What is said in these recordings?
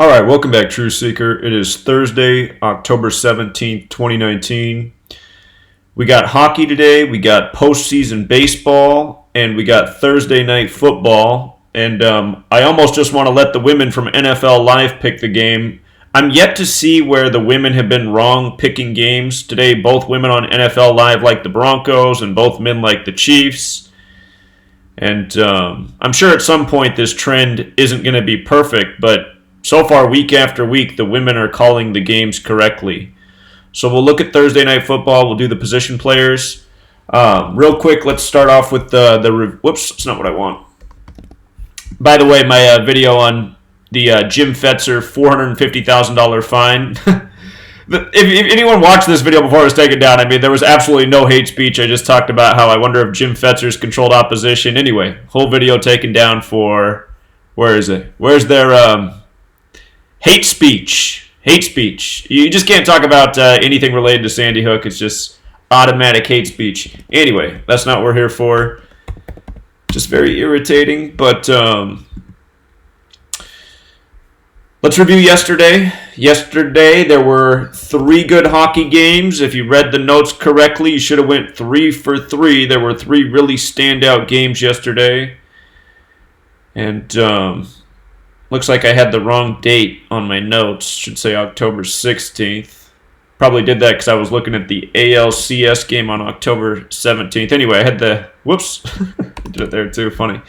All right, welcome back, Truth Seeker. It is Thursday, October 17th, 2019. We got hockey today, we got postseason baseball, and we got Thursday night football. And I almost just want to let the women from NFL Live pick the game. I'm yet to see where the women have been wrong picking games. Today, both women on NFL Live like the Broncos, and both men like the Chiefs. And I'm sure at some point this trend isn't going to be perfect, but so far, week after week, the women are calling the games correctly. So we'll look at Thursday night football. We'll do the position players. Real quick, let's start off with whoops, that's not what I want. By the way, my video on the Jim Fetzer $450,000 fine. If anyone watched this video before it was taken down, I mean, there was absolutely no hate speech. I just talked about how I wonder if Jim Fetzer's controlled opposition. Anyway, whole video taken down for, where is it? Where's their hate speech? Hate speech. You just can't talk about anything related to Sandy Hook. It's just automatic hate speech. Anyway, that's not what we're here for. Just very irritating. But let's review yesterday. Yesterday, there were 3 good hockey games. If you read the notes correctly, you should have went 3 for 3. There were 3 really standout games yesterday. And looks like I had the wrong date on my notes. Should say October 16th. Probably did that because I was looking at the ALCS game on October 17th. Anyway, I had the... Whoops. Did it there too. Funny.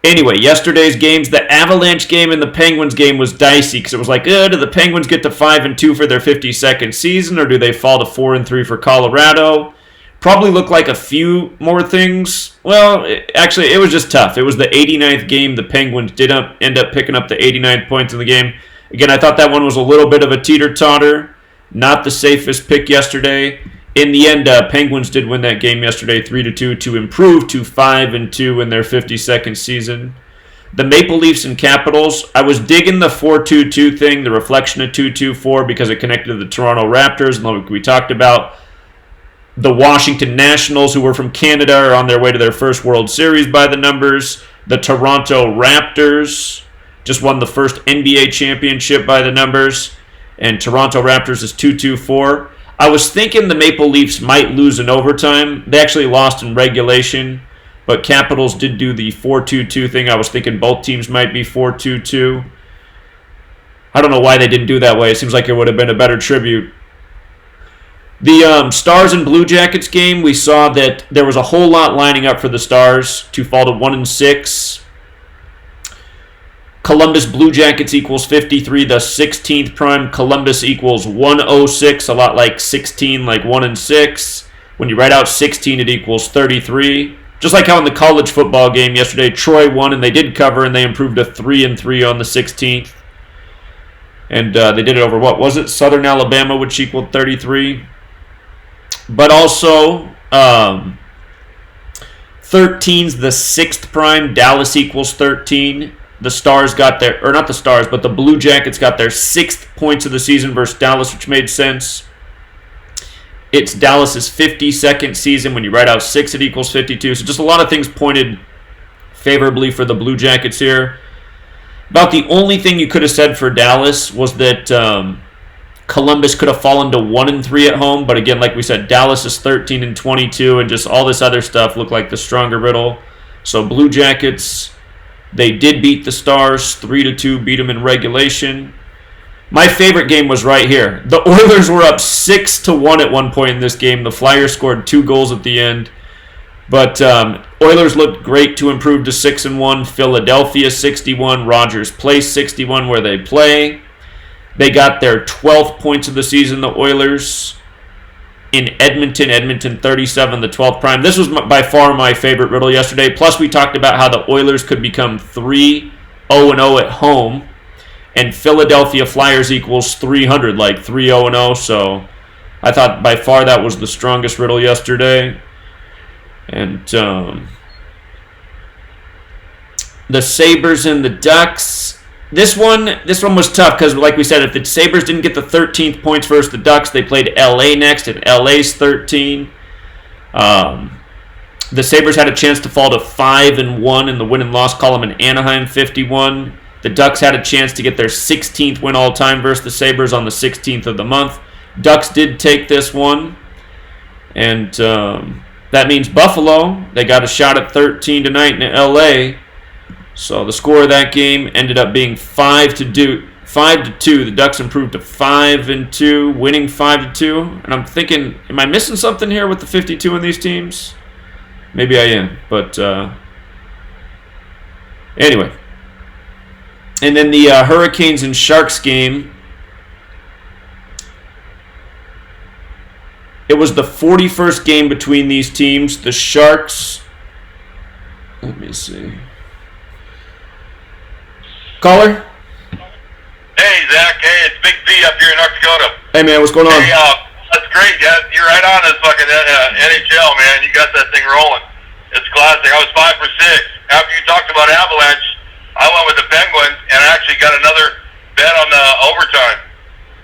Anyway, yesterday's games, the Avalanche game and the Penguins game was dicey because it was like, do the Penguins get to 5-2 for their 52nd season, or do they fall to 4-3 for Colorado? Probably looked like a few more things. Well, actually, it was just tough. It was the 89th game. The Penguins did end up picking up the 89 points in the game. Again, I thought that one was a little bit of a teeter-totter. Not the safest pick yesterday. In the end, Penguins did win that game yesterday 3-2 to improve to 5-2 in their 52nd season. The Maple Leafs and Capitals, I was digging the 4-2-2 thing, the reflection of 2-2-4, because it connected to the Toronto Raptors, and like we talked about. The Washington Nationals, who were from Canada, are on their way to their first World Series by the numbers. The Toronto Raptors just won the first NBA championship by the numbers. And Toronto Raptors is 2-2-4. I was thinking the Maple Leafs might lose in overtime. They actually lost in regulation. But Capitals did do the 4-2-2 thing. I was thinking both teams might be 4-2-2. I don't know why they didn't do that way. It seems like it would have been a better tribute. The Stars and Blue Jackets game, we saw that there was a whole lot lining up for the Stars to fall to 1-6. Columbus Blue Jackets equals 53, the 16th prime. Columbus equals 106, a lot like 16, like 1-6. When you write out 16, it equals 33. Just like how in the college football game yesterday, Troy won and they did cover and they improved to 3-3 on the 16th. And they did it over, what was it? Southern Alabama, which equaled 33. But also, 13's the 6th prime. Dallas equals 13. The Stars got their, or not the Stars, but the Blue Jackets got their 6th points of the season versus Dallas, which made sense. It's Dallas's 52nd season. When you write out 6, it equals 52. So just a lot of things pointed favorably for the Blue Jackets here. About the only thing you could have said for Dallas was that Columbus could have fallen to 1-3 at home, but again, like we said, Dallas is 13-22, and just all this other stuff looked like the stronger riddle. So Blue Jackets, they did beat the Stars 3-2, beat them in regulation. My favorite game was right here. The Oilers were up 6-1 at one point in this game. The Flyers scored 2 goals at the end, but Oilers looked great to improve to 6-1. Philadelphia 61, Rogers Place 61, where they play. They got their 12th points of the season, the Oilers, in Edmonton. Edmonton 37, the 12th prime. This was by far my favorite riddle yesterday. Plus, we talked about how the Oilers could become 3-0-0 at home. And Philadelphia Flyers equals 300, like 3-0-0. So I thought by far that was the strongest riddle yesterday. And the Sabres and the Ducks. This one was tough because, like we said, if the Sabres didn't get the 13th points versus the Ducks, they played LA next, and LA's 13. The Sabres had a chance to fall to 5-1 in the win and loss column, in Anaheim 51. The Ducks had a chance to get their 16th win all-time versus the Sabres on the 16th of the month. Ducks did take this one. And that means Buffalo, they got a shot at 13 tonight in LA. So the score of that game ended up being 5-2. The Ducks improved to 5-2, winning 5-2. And I'm thinking, am I missing something here with the 52 in these teams? Maybe I am, but anyway. And then the Hurricanes and Sharks game. It was the 41st game between these teams. The Sharks. Let me see. Caller? Hey, Zach. Hey, it's Big P up here in North Dakota. Hey, man, what's going on? Hey, that's great. Yeah, you're right on this fucking NHL, man. You got that thing rolling. It's classic. I was 5 for 6. After you talked about Avalanche, I went with the Penguins, and I actually got another bet on the overtime.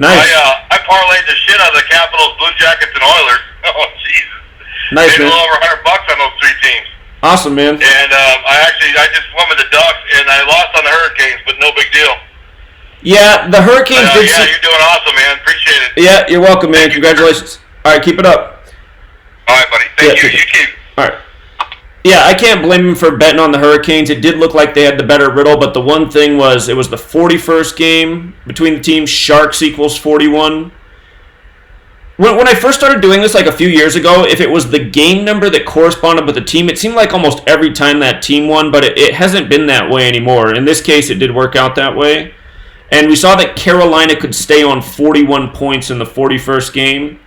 Nice. I parlayed the shit out of the Capitals, Blue Jackets, and Oilers. Oh, Jesus. Nice, made man. a little over $100 on those 3 teams. Awesome, man. And I just went with the Ducks, and I lost on the Hurricanes, but no big deal. Yeah, the Hurricanes did. Yeah, you're doing awesome, man. Appreciate it. Yeah, you're welcome, man. Congratulations. All right, keep it up. All right, buddy. Thank you. You keep. All right. Yeah, I can't blame him for betting on the Hurricanes. It did look like they had the better riddle, but the one thing was it was the 41st game between the teams. Sharks equals 41. When I first started doing this like a few years ago, if it was the game number that corresponded with the team, it seemed like almost every time that team won, but it hasn't been that way anymore. In this case, it did work out that way. And we saw that Carolina could stay on 41 points in the 41st game.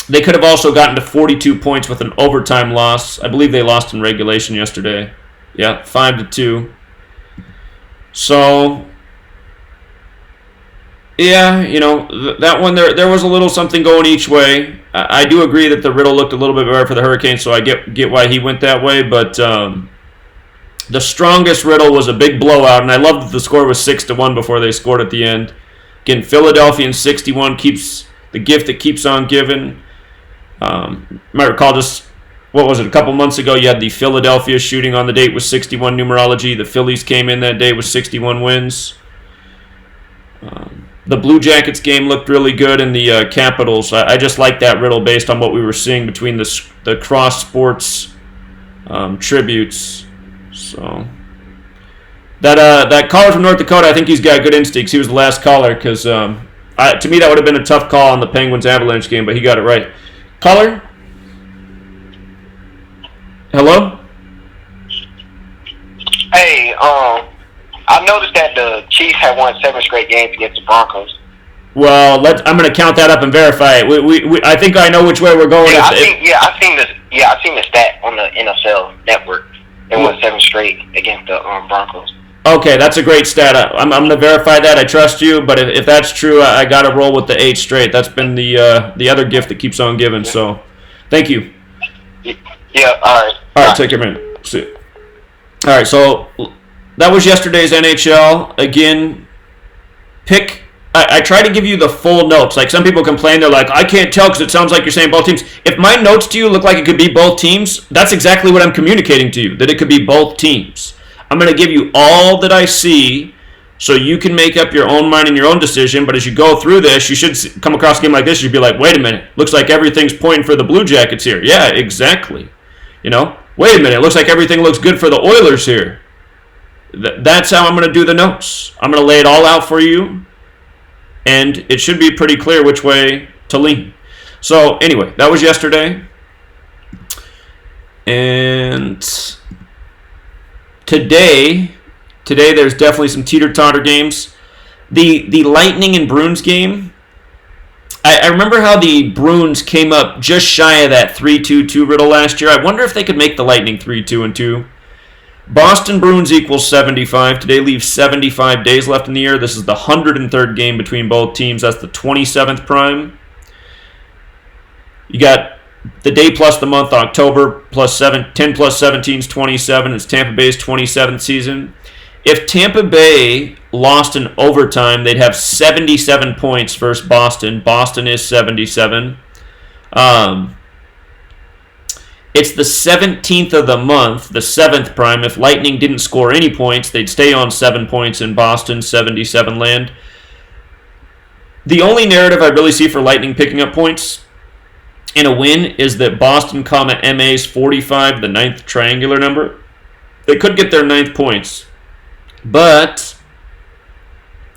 They could have also gotten to 42 points with an overtime loss. I believe they lost in regulation yesterday. Yeah, 5-2. So, yeah, you know, that one, there was a little something going each way. I do agree that the riddle looked a little bit better for the Hurricanes, so I get why he went that way. But the strongest riddle was a big blowout, and I love that the score was 6-1 before they scored at the end. Again, Philadelphia in 61 keeps the gift that keeps on giving. You might recall just, what was it, a couple months ago, you had the Philadelphia shooting on the date with 61 numerology. The Phillies came in that day with 61 wins. The Blue Jackets game looked really good, and the Capitals. I just like that riddle based on what we were seeing between the cross sports tributes. So that caller from North Dakota, I think he's got good instincts. He was the last caller because to me that would have been a tough call on the Penguins Avalanche game, but he got it right. Caller? Hello? Hey, I noticed that the Chiefs have won 7 straight games against the Broncos. Well, I'm going to count that up and verify it. I think I know which way we're going. Yeah, I've seen the stat on the NFL Network. They won 7 straight against the Broncos. Okay, that's a great stat. I'm going to verify that. I trust you, but if that's true, I got to roll with the 8 straight. That's been the other gift that keeps on giving. So, thank you. Yeah. All right. All right. Take care, man. See you. All right. So that was yesterday's NHL. Again, I try to give you the full notes. Like some people complain, they're like, I can't tell because it sounds like you're saying both teams. If my notes to you look like it could be both teams, that's exactly what I'm communicating to you, that it could be both teams. I'm going to give you all that I see so you can make up your own mind and your own decision. But as you go through this, you should come across a game like this. You'd be like, wait a minute. Looks like everything's pointing for the Blue Jackets here. Yeah, exactly. You know, wait a minute. Looks like everything looks good for the Oilers here. That's how I'm going to do the notes. I'm going to lay it all out for you. And it should be pretty clear which way to lean. So anyway, that was yesterday. And Today there's definitely some teeter-totter games. The Lightning and Bruins game, I remember how the Bruins came up just shy of that 3-2-2 riddle last year. I wonder if they could make the Lightning 3-2-2. Boston Bruins equals 75. Today leaves 75 days left in the year. This is the 103rd game between both teams. That's the 27th prime. You got the day plus the month, October plus 10 plus 17 is 27. It's Tampa Bay's 27th season. If Tampa Bay lost in overtime, they'd have 77 points versus Boston. Boston is 77. It's the 17th of the month, the 7th prime. If Lightning didn't score any points, they'd stay on 7 points in Boston, 77 land. The only narrative I really see for Lightning picking up points in a win is that Boston, MA's 45, the 9th triangular number. They could get their 9th points. But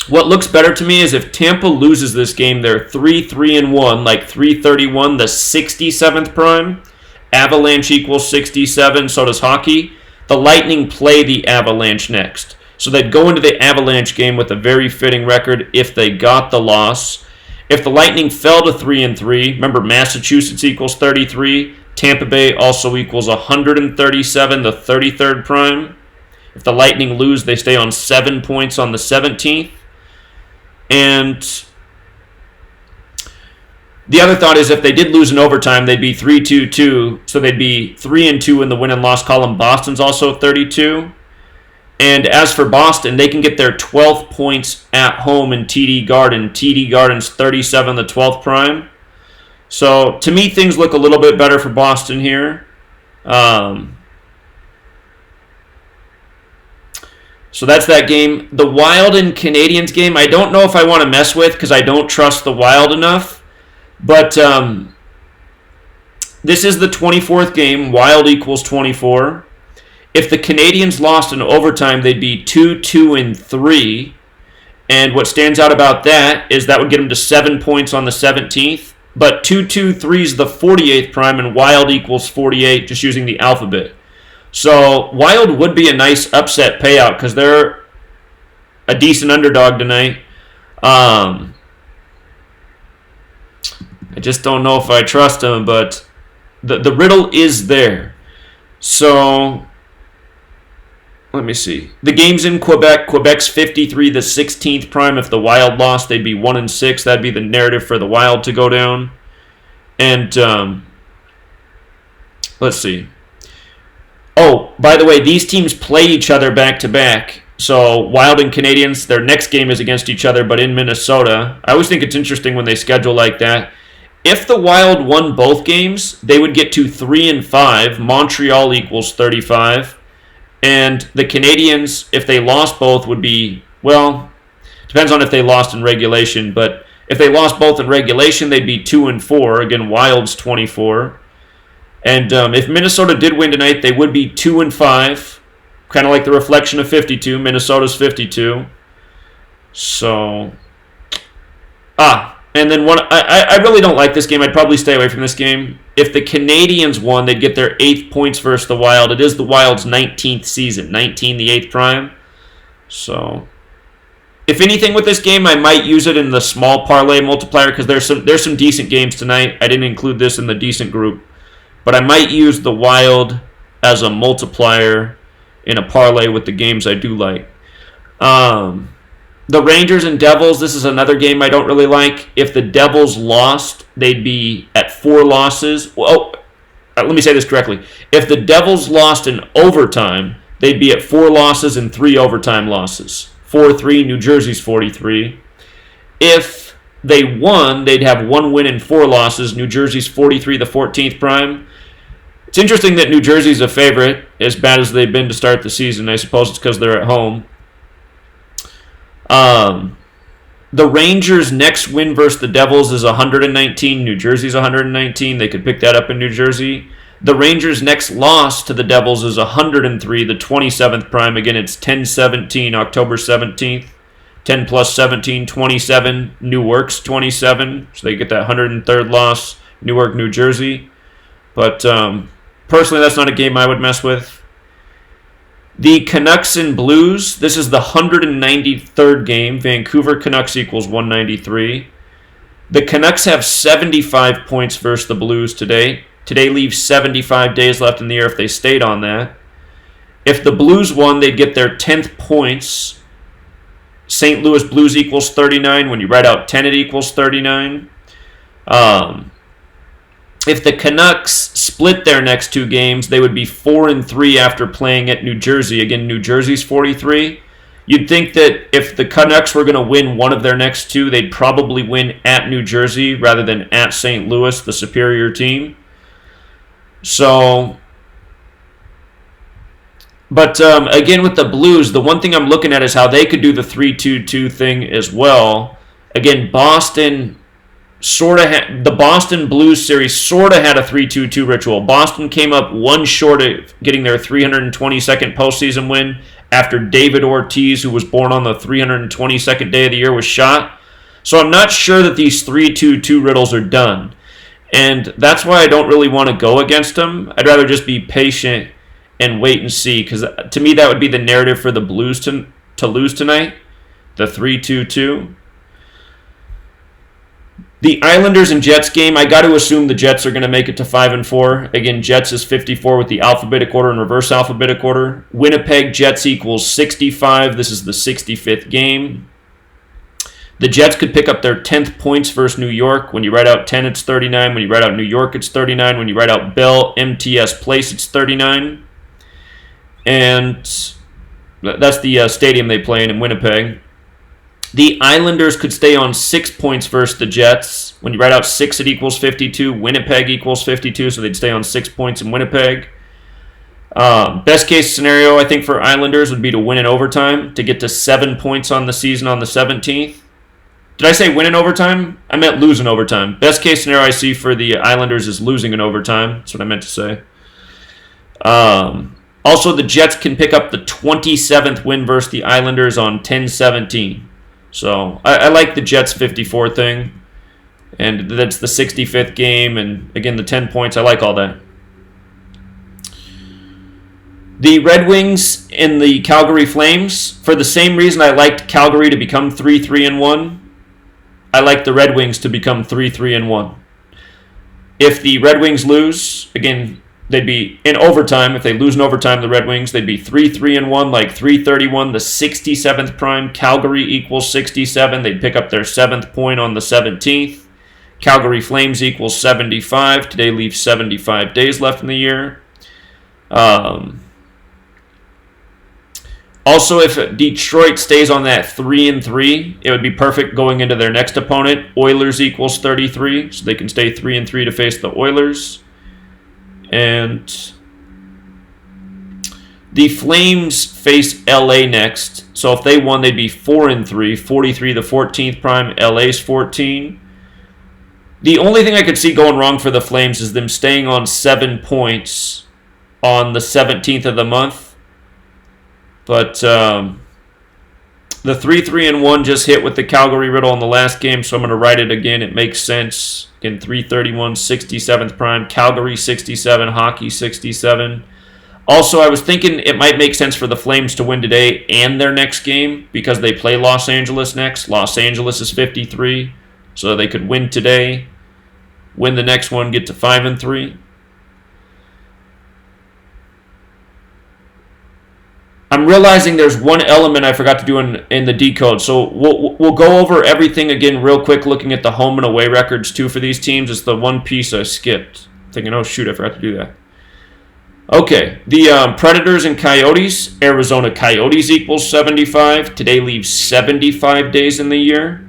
what looks better to me is if Tampa loses this game, they're 3-3-1, like 331, the 67th prime. Avalanche equals 67, so does hockey. The Lightning play the Avalanche next. So they'd go into the Avalanche game with a very fitting record if they got the loss. If the Lightning fell to 3-3, remember Massachusetts equals 33, Tampa Bay also equals 137, the 33rd prime. If the Lightning lose, they stay on 7 points on the 17th. And the other thought is if they did lose in overtime, they'd be 3-2-2, so they'd be 3-2 in the win and loss column. Boston's also 32. And as for Boston, they can get their 12 points at home in TD Garden. TD Garden's 37, the 12th prime. So to me, things look a little bit better for Boston here. So that's that game. The Wild and Canadiens game, I don't know if I want to mess with because I don't trust the Wild enough. But this is the 24th game. Wild equals 24. If the Canadiens lost in overtime, they'd be 2-2-3. And what stands out about that is that would get them to 7 points on the 17th. But 2-2-3 is the 48th prime, and Wild equals 48, just using the alphabet. So Wild would be a nice upset payout because they're a decent underdog tonight. I just don't know if I trust them, but the riddle is there. So let me see. The game's in Quebec. Quebec's 53, the 16th prime. If the Wild lost, they'd be 1-6. That'd be the narrative for the Wild to go down. And let's see. Oh, by the way, these teams play each other back-to-back. So Wild and Canadiens, their next game is against each other, but in Minnesota. I always think it's interesting when they schedule like that. If the Wild won both games, they would get to 3-5. Montreal equals 35. And the Canadiens, if they lost both, would be, well, depends on if they lost in regulation. But if they lost both in regulation, they'd be 2-4. Again, Wild's 24. And if Minnesota did win tonight, they would be 2-5. Kind of like the reflection of 52. Minnesota's 52. So, and then one. I really don't like this game. I'd probably stay away from this game. If the Canadiens won, they'd get their 8th points versus the Wild. It is the Wild's 19th season. 19, the 8th prime. So, if anything with this game, I might use it in the small parlay multiplier because there's some decent games tonight. I didn't include this in the decent group. But I might use the Wild as a multiplier in a parlay with the games I do like. The Rangers and Devils, this is another game I don't really like. If the Devils lost, they'd be at 4 losses. Let me say this correctly. If the Devils lost in overtime, they'd be at 4 losses and 3 overtime losses. 4-3, New Jersey's 43. If they won, they'd have 1 win and 4 losses. New Jersey's 43, the 14th prime. It's interesting that New Jersey's a favorite, as bad as they've been to start the season. I suppose it's because they're at home. The Rangers' next win versus the Devils is 119. New Jersey's 119. They could pick that up in New Jersey. The Rangers' next loss to the Devils is 103, the 27th prime. Again, it's 10-17, October 17th. 10 plus 17, 27. Newark's 27, so they get that 103rd loss. Newark, New Jersey. But personally, that's not a game I would mess with. The Canucks and Blues, this is the 193rd game. Vancouver Canucks equals 193. The Canucks have 75 points versus the Blues today. Today leaves 75 days left in the year if they stayed on that. If the Blues won, they'd get their 10th points. St. Louis Blues equals 39. When you write out 10, it equals 39. If the Canucks split their next 2 games, they would be 4-3 after playing at New Jersey. Again, New Jersey's 43. You'd think that if the Canucks were going to win one of their next 2, they'd probably win at New Jersey rather than at St. Louis, the superior team. So, but again with the Blues, the one thing I'm looking at is how they could do the 3-2-2 thing as well. Again, Boston sort of the Boston Blues series sort of had a 3-2-2 ritual. Boston came up one short of getting their 322nd postseason win after David Ortiz, who was born on the 322nd day of the year, was shot. So I'm not sure that these 3-2-2 riddles are done. And that's why I don't really want to go against them. I'd rather just be patient and wait and see, because to me that would be the narrative for the Blues to lose tonight, the 3-2-2. The Islanders and Jets game, I got to assume the Jets are going to make it to 5-4. Again, Jets is 54 with the alphabetic order and reverse alphabetic order. Winnipeg Jets equals 65. This is the 65th game. The Jets could pick up their 10th points versus New York. When you write out 10, it's 39. When you write out New York, it's 39. When you write out Bell MTS Place, it's 39. And that's the stadium they play in Winnipeg. The Islanders could stay on 6 points versus the Jets. When you write out 6, it equals 52. Winnipeg equals 52, so they'd stay on 6 points in Winnipeg. Best case scenario, I think, for Islanders would be to win in overtime to get to 7 points on the season on the 17th. Did I say win in overtime? I meant lose in overtime. Best case scenario I see for the Islanders is losing in overtime. That's what I meant to say. Also, the Jets can pick up the 27th win versus the Islanders on 10-17. So I like the Jets 54 thing, and that's the 65th game, and again the 10 points. I like all that. The Red Wings and the Calgary Flames, for the same reason I liked Calgary to become 3-3-1, I like the Red Wings to become 3-3-1. If the Red Wings lose, again, they'd be in overtime. If they lose in overtime, the Red Wings, they'd be 3-3-1, like 331, the 67th prime. Calgary equals 67. They'd pick up their 7th point on the 17th. Calgary Flames equals 75. Today leaves 75 days left in the year. Also, if Detroit stays on that 3-3, it would be perfect going into their next opponent. Oilers equals 33, so they can stay 3-3 to face the Oilers. And the Flames face LA next. So if they won, they'd be 4-3, 43 the 14th prime. LA's 14. The only thing I could see going wrong for the Flames is them staying on 7 points on the 17th of the month. But the 3-3-1 just hit with the Calgary riddle in the last game, so I'm going to write it again. It makes sense. Again, 331, 67th prime. Calgary 67, hockey 67. Also, I was thinking it might make sense for the Flames to win today and their next game because they play Los Angeles next. Los Angeles is 53, so they could win today, win the next one, get to 5-3. I'm realizing there's one element I forgot to do in the decode. So we'll go over everything again real quick, looking at the home and away records too for these teams. It's the one piece I skipped. Thinking, oh shoot, I forgot to do that. Okay, the Predators and Coyotes. Arizona Coyotes equals 75. Today leaves 75 days in the year.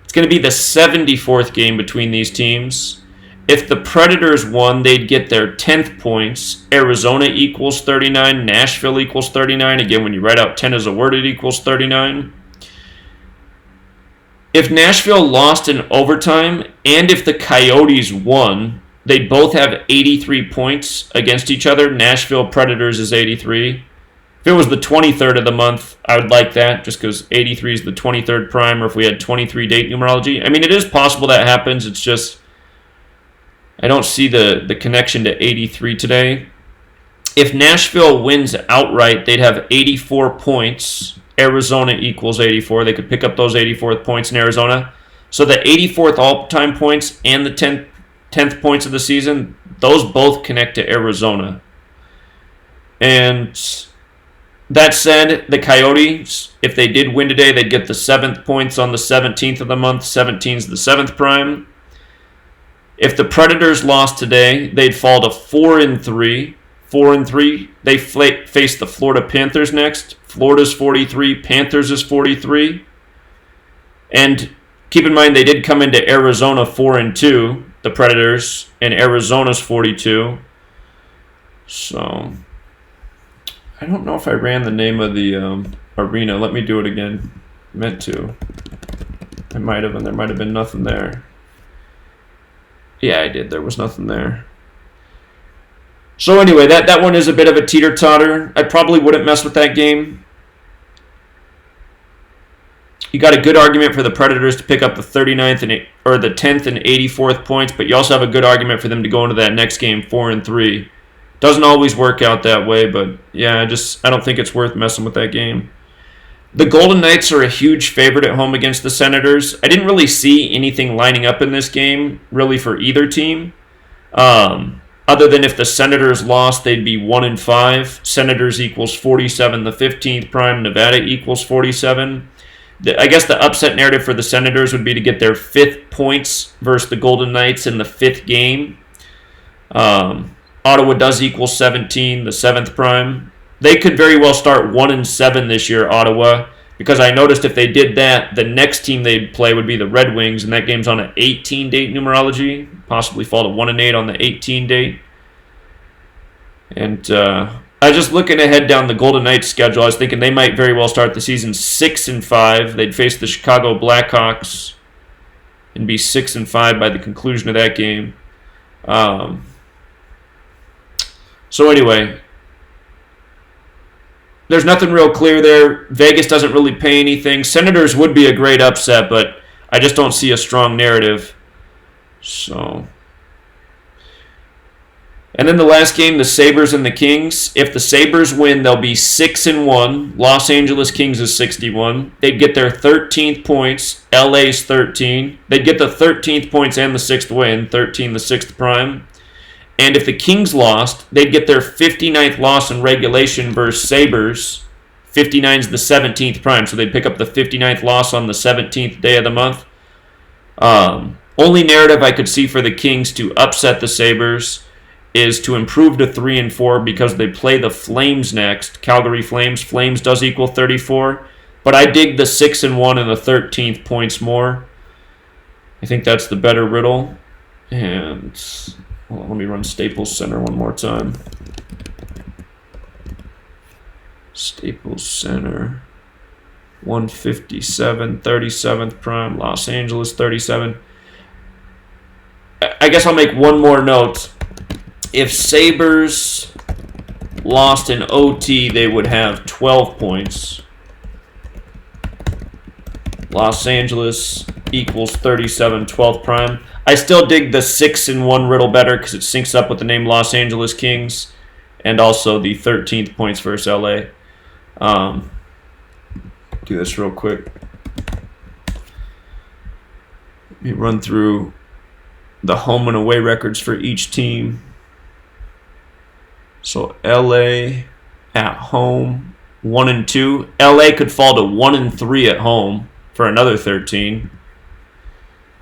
It's going to be the 74th game between these teams. If the Predators won, they'd get their 10th points. Arizona equals 39. Nashville equals 39. Again, when you write out 10 as a word, it equals 39. If Nashville lost in overtime, and if the Coyotes won, they'd both have 83 points against each other. Nashville Predators is 83. If it was the 23rd of the month, I would like that, just because 83 is the 23rd prime, or if we had 23 date numerology. I mean, it is possible that happens. It's just I don't see the connection to 83 today. If Nashville wins outright, they'd have 84 points. Arizona equals 84. They could pick up those 84th points in Arizona. So the 84th all-time points and the 10th points of the season, those both connect to Arizona. And that said, the Coyotes, if they did win today, they'd get the 7th points on the 17th of the month. 17 is the 7th prime. If the Predators lost today, they'd fall to 4-3. 4-3. They face the Florida Panthers next. Florida's 43. Panthers is 43. And keep in mind, they did come into Arizona 4-2. the Predators, and Arizona's 42. So I don't know if I ran the name of the arena. Let me do it again. Meant to. I might have, and there might have been nothing there. Yeah, I did. There was nothing there. So anyway, that one is a bit of a teeter-totter. I probably wouldn't mess with that game. You got a good argument for the Predators to pick up the 39th or the 10th and 84th points, but you also have a good argument for them to go into that next game 4-3. Doesn't always work out that way, but yeah, I don't think it's worth messing with that game. The Golden Knights are a huge favorite at home against the Senators. I didn't really see anything lining up in this game, really, for either team. Other than if the Senators lost, they'd be 1-5. Senators equals 47, the 15th prime. Nevada equals 47. I guess the upset narrative for the Senators would be to get their 5th points versus the Golden Knights in the 5th game. Ottawa does equal 17, the 7th prime. They could very well start 1-7 this year, Ottawa, because I noticed if they did that, the next team they'd play would be the Red Wings, and that game's on an 18-date numerology, possibly fall to 1-8 on the 18 date. And I was just looking ahead down the Golden Knights schedule. I was thinking they might very well start the season 6-5. They'd face the Chicago Blackhawks and be 6-5 by the conclusion of that game. So anyway, there's nothing real clear there. Vegas doesn't really pay anything. Senators would be a great upset, but I just don't see a strong narrative. So, and then the last game, the Sabres and the Kings. If the Sabres win, they'll be 6-1. Los Angeles Kings is 61. They'd get their 13th points. LA's 13. They'd get the 13th points and the 6th win. 13, the 6th prime. And if the Kings lost, they'd get their 59th loss in regulation versus Sabres. 59's the 17th prime, so they'd pick up the 59th loss on the 17th day of the month. Only narrative I could see for the Kings to upset the Sabres is to improve to 3-4 because they play the Flames next. Calgary Flames. Flames does equal 34. But I dig the 6-1 and the 13th points more. I think that's the better riddle. And let me run Staples Center one more time. Staples Center. 157, 37th prime. Los Angeles 37. I guess I'll make one more note. If Sabres lost in OT, they would have 12 points. Los Angeles equals 37, 12th prime. I still dig the 6-1 riddle better because it syncs up with the name Los Angeles Kings and also the 13th points versus LA. Do this real quick. Let me run through the home and away records for each team. So LA at home, 1-2. LA could fall to 1-3 at home for another 13.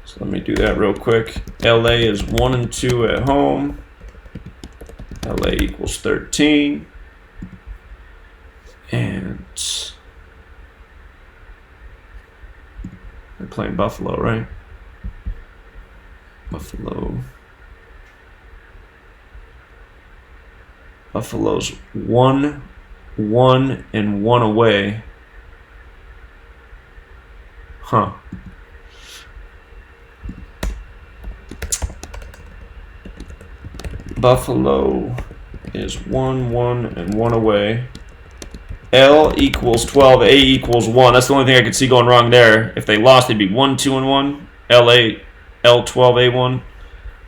So let me do that real quick. LA is 1-2 at home. LA equals 13. And they're playing Buffalo, right? Buffalo's 1-1 and 1 away. Huh. Buffalo is 1-1 and 1 away. L equals 12, A equals 1. That's the only thing I could see going wrong there. If they lost, they'd be 1-2 and 1. L 12, A 1.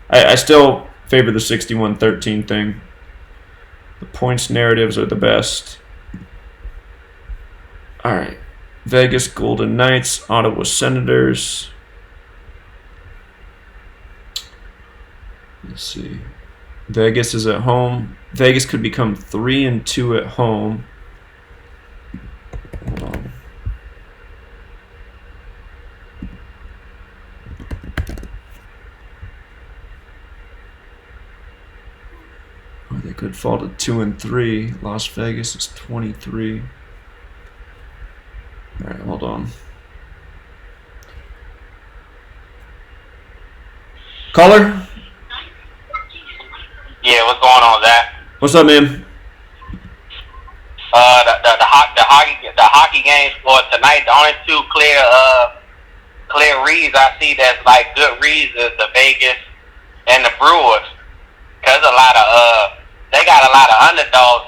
I still favor the 61-13 thing. The points narratives are the best. All right. Vegas Golden Knights, Ottawa Senators. Let's see. Vegas is at home. Vegas could become 3-2 at home. Hold on. Or they could fall to 2-3. Las Vegas is 23. All right, hold on. Caller? What's up, man? The hockey games for tonight. The only two clear reads I see that's like good reads is the Vegas and the Brewers. Cause they got a lot of underdogs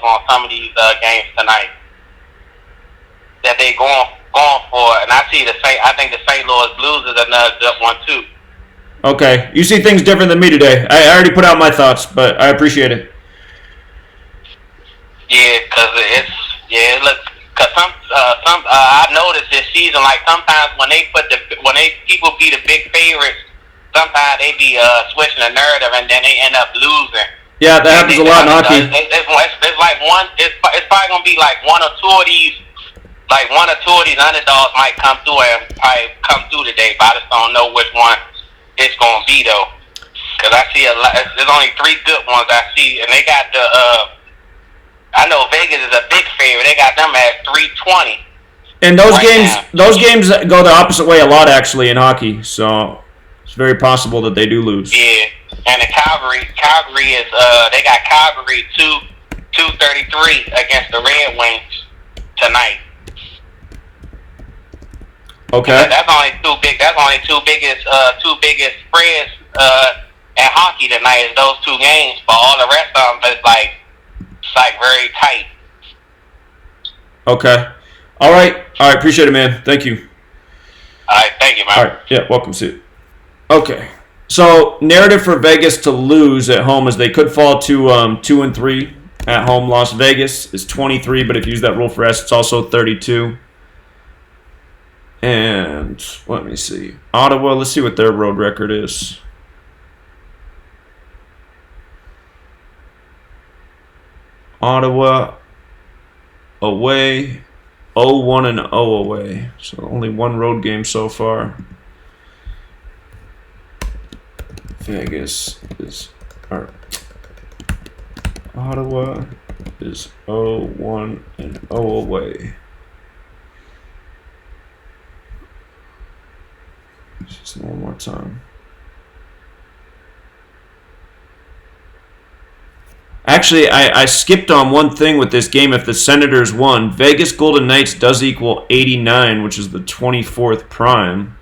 on some of these games tonight that they going for, and I think the St. Louis Blues is another good one too. Okay, you see things different than me today. I already put out my thoughts, but I appreciate it. Yeah, cause I noticed this season, like sometimes when people be the big favorites, sometimes they be switching the narrative and then they end up losing. Yeah, that happens a lot in hockey. It's probably gonna be like one or two of these underdogs might come through and probably come through today, but I just don't know which one it's gonna be though. Cause I see there's only 3 good ones I see, and they got I know Vegas is a big favorite. They got them at 320. And those games go the opposite way a lot actually in hockey. So it's very possible that they do lose. Yeah, and the Calgary is they got Calgary 233 against the Red Wings tonight. Okay. That's only two biggest spreads in hockey tonight is those 2 games. But all the rest of them is like very tight. Okay. All right. Appreciate it, man. Thank you. All right. Thank you, man. All right. Yeah. Welcome, Sid. Okay. So narrative for Vegas to lose at home is they could fall to 2-3 at home. Las Vegas is 23, but if you use that rule for S, it's also 32. And let me see. Ottawa. Let's see what their road record is. Ottawa away, 0-1-0 away. So only 1 road game so far. Vegas is, or Ottawa is 0-1-0 away. Just one more time. Actually, I skipped on one thing with this game. If the Senators won, Vegas Golden Knights does equal 89, which is the 24th prime.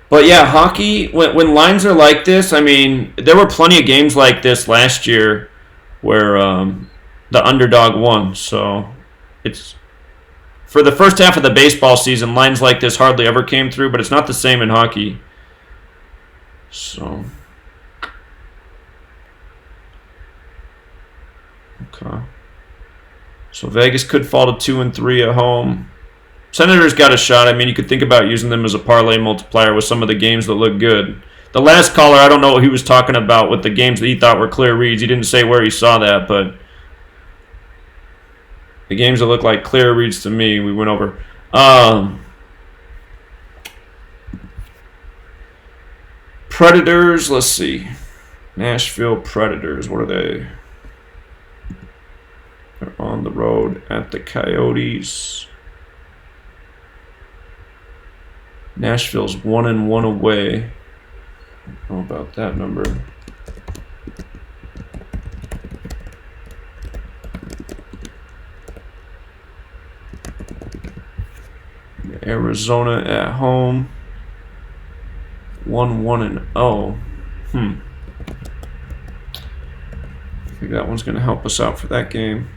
But yeah, hockey, when lines are like this, I mean, there were plenty of games like this last year where the underdog won. So it's... For the first half of the baseball season, lines like this hardly ever came through, but it's not the same in hockey. So, okay. So Vegas could fall to 2-3 at home. Senators got a shot. I mean, you could think about using them as a parlay multiplier with some of the games that look good. The last caller, I don't know what he was talking about with the games that he thought were clear reads. He didn't say where he saw that, but the games that look like clear reads to me, we went over. Predators, let's see. Nashville Predators, what are they? They're on the road at the Coyotes. Nashville's 1-1 away. I don't know about that number. Arizona at home. 1-1-0. I think that one's going to help us out for that game.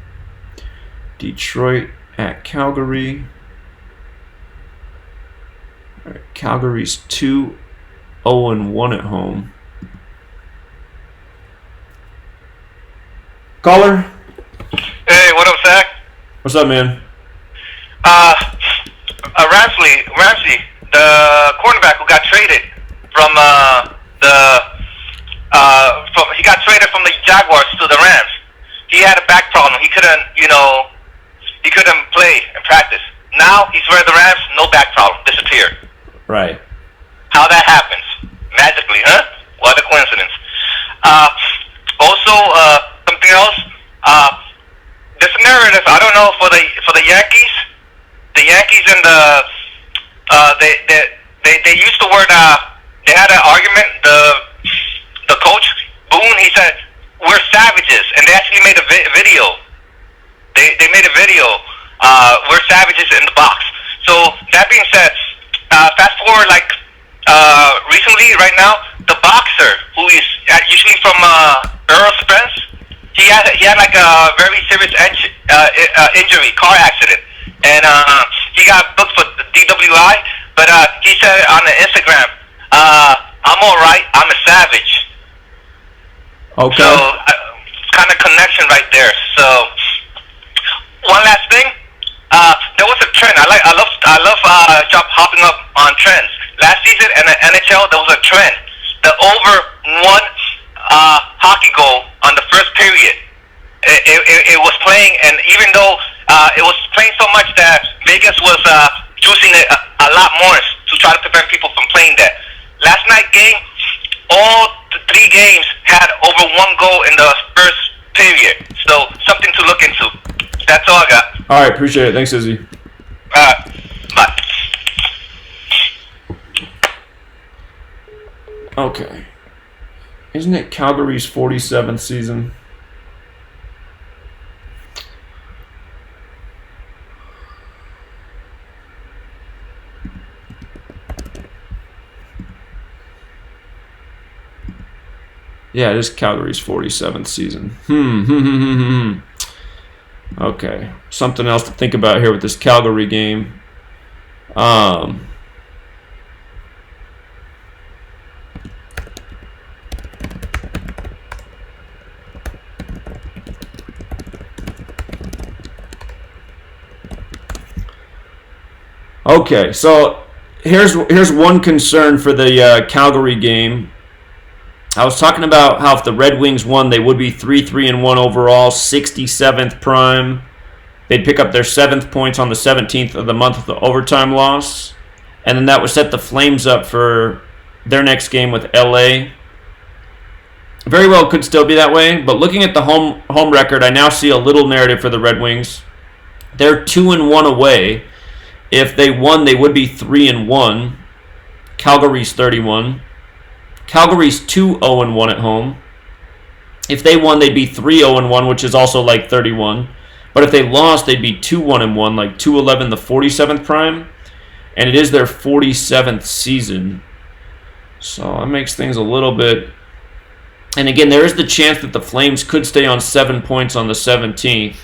Detroit at Calgary. All right, Calgary's 2-0-1 at home. Caller? Hey, what up, Zach? What's up, man? Ramsey, the cornerback who got traded from he got traded from the Jaguars to the Rams. He had a back problem. He couldn't play and practice. Now he's with the Rams, no back problem, disappeared. Right. How that happens? Magically, huh? What a coincidence. Also, something else. This narrative, I don't know for the Yankees. Yankees and they used the word. They had an argument. The coach Boone, he said we're savages, and they actually made a video. They made a video. We're savages in the box. So that being said, fast forward recently, right now, the boxer who is usually from Earl Spence, he had like a very serious injury, car accident, and he got booked for DWI. But he said on the Instagram, "I'm all right. I'm a savage." Okay. So kind of connection right there. So one last thing. There was a trend. I love hopping up on trends. Last season in the NHL, there was a trend. The over one hockey goal on the first period. It was playing, and even though it was playing so much that Vegas was juicing it a lot more to try to prevent people from playing that. Last night game, all the 3 games had over 1 goal in the first period. So something to look into. That's all I got. All right, appreciate it. Thanks, Izzy. Bye. Okay. Isn't it Calgary's 47th season? Yeah, it is Calgary's 47th season. Okay. Something else to think about here with this Calgary game. Okay, so here's one concern for the Calgary game. I was talking about how if the Red Wings won, they would be 3-3-1 overall, 67th prime. They'd pick up their 7th points on the 17th of the month with the overtime loss. And then that would set the Flames up for their next game with LA. Very well could still be that way, but looking at the home record, I now see a little narrative for the Red Wings. They're 2-1 away. If they won, they would be 3-1. Calgary's 31. Calgary's 2-0-1 at home. If they won, they'd be 3-0-1, which is also like 31. But if they lost, they'd be 2-1-1, like 2-11, the 47th prime. And it is their 47th season. So that makes things a little bit... And again, there is the chance that the Flames could stay on 7 points on the 17th.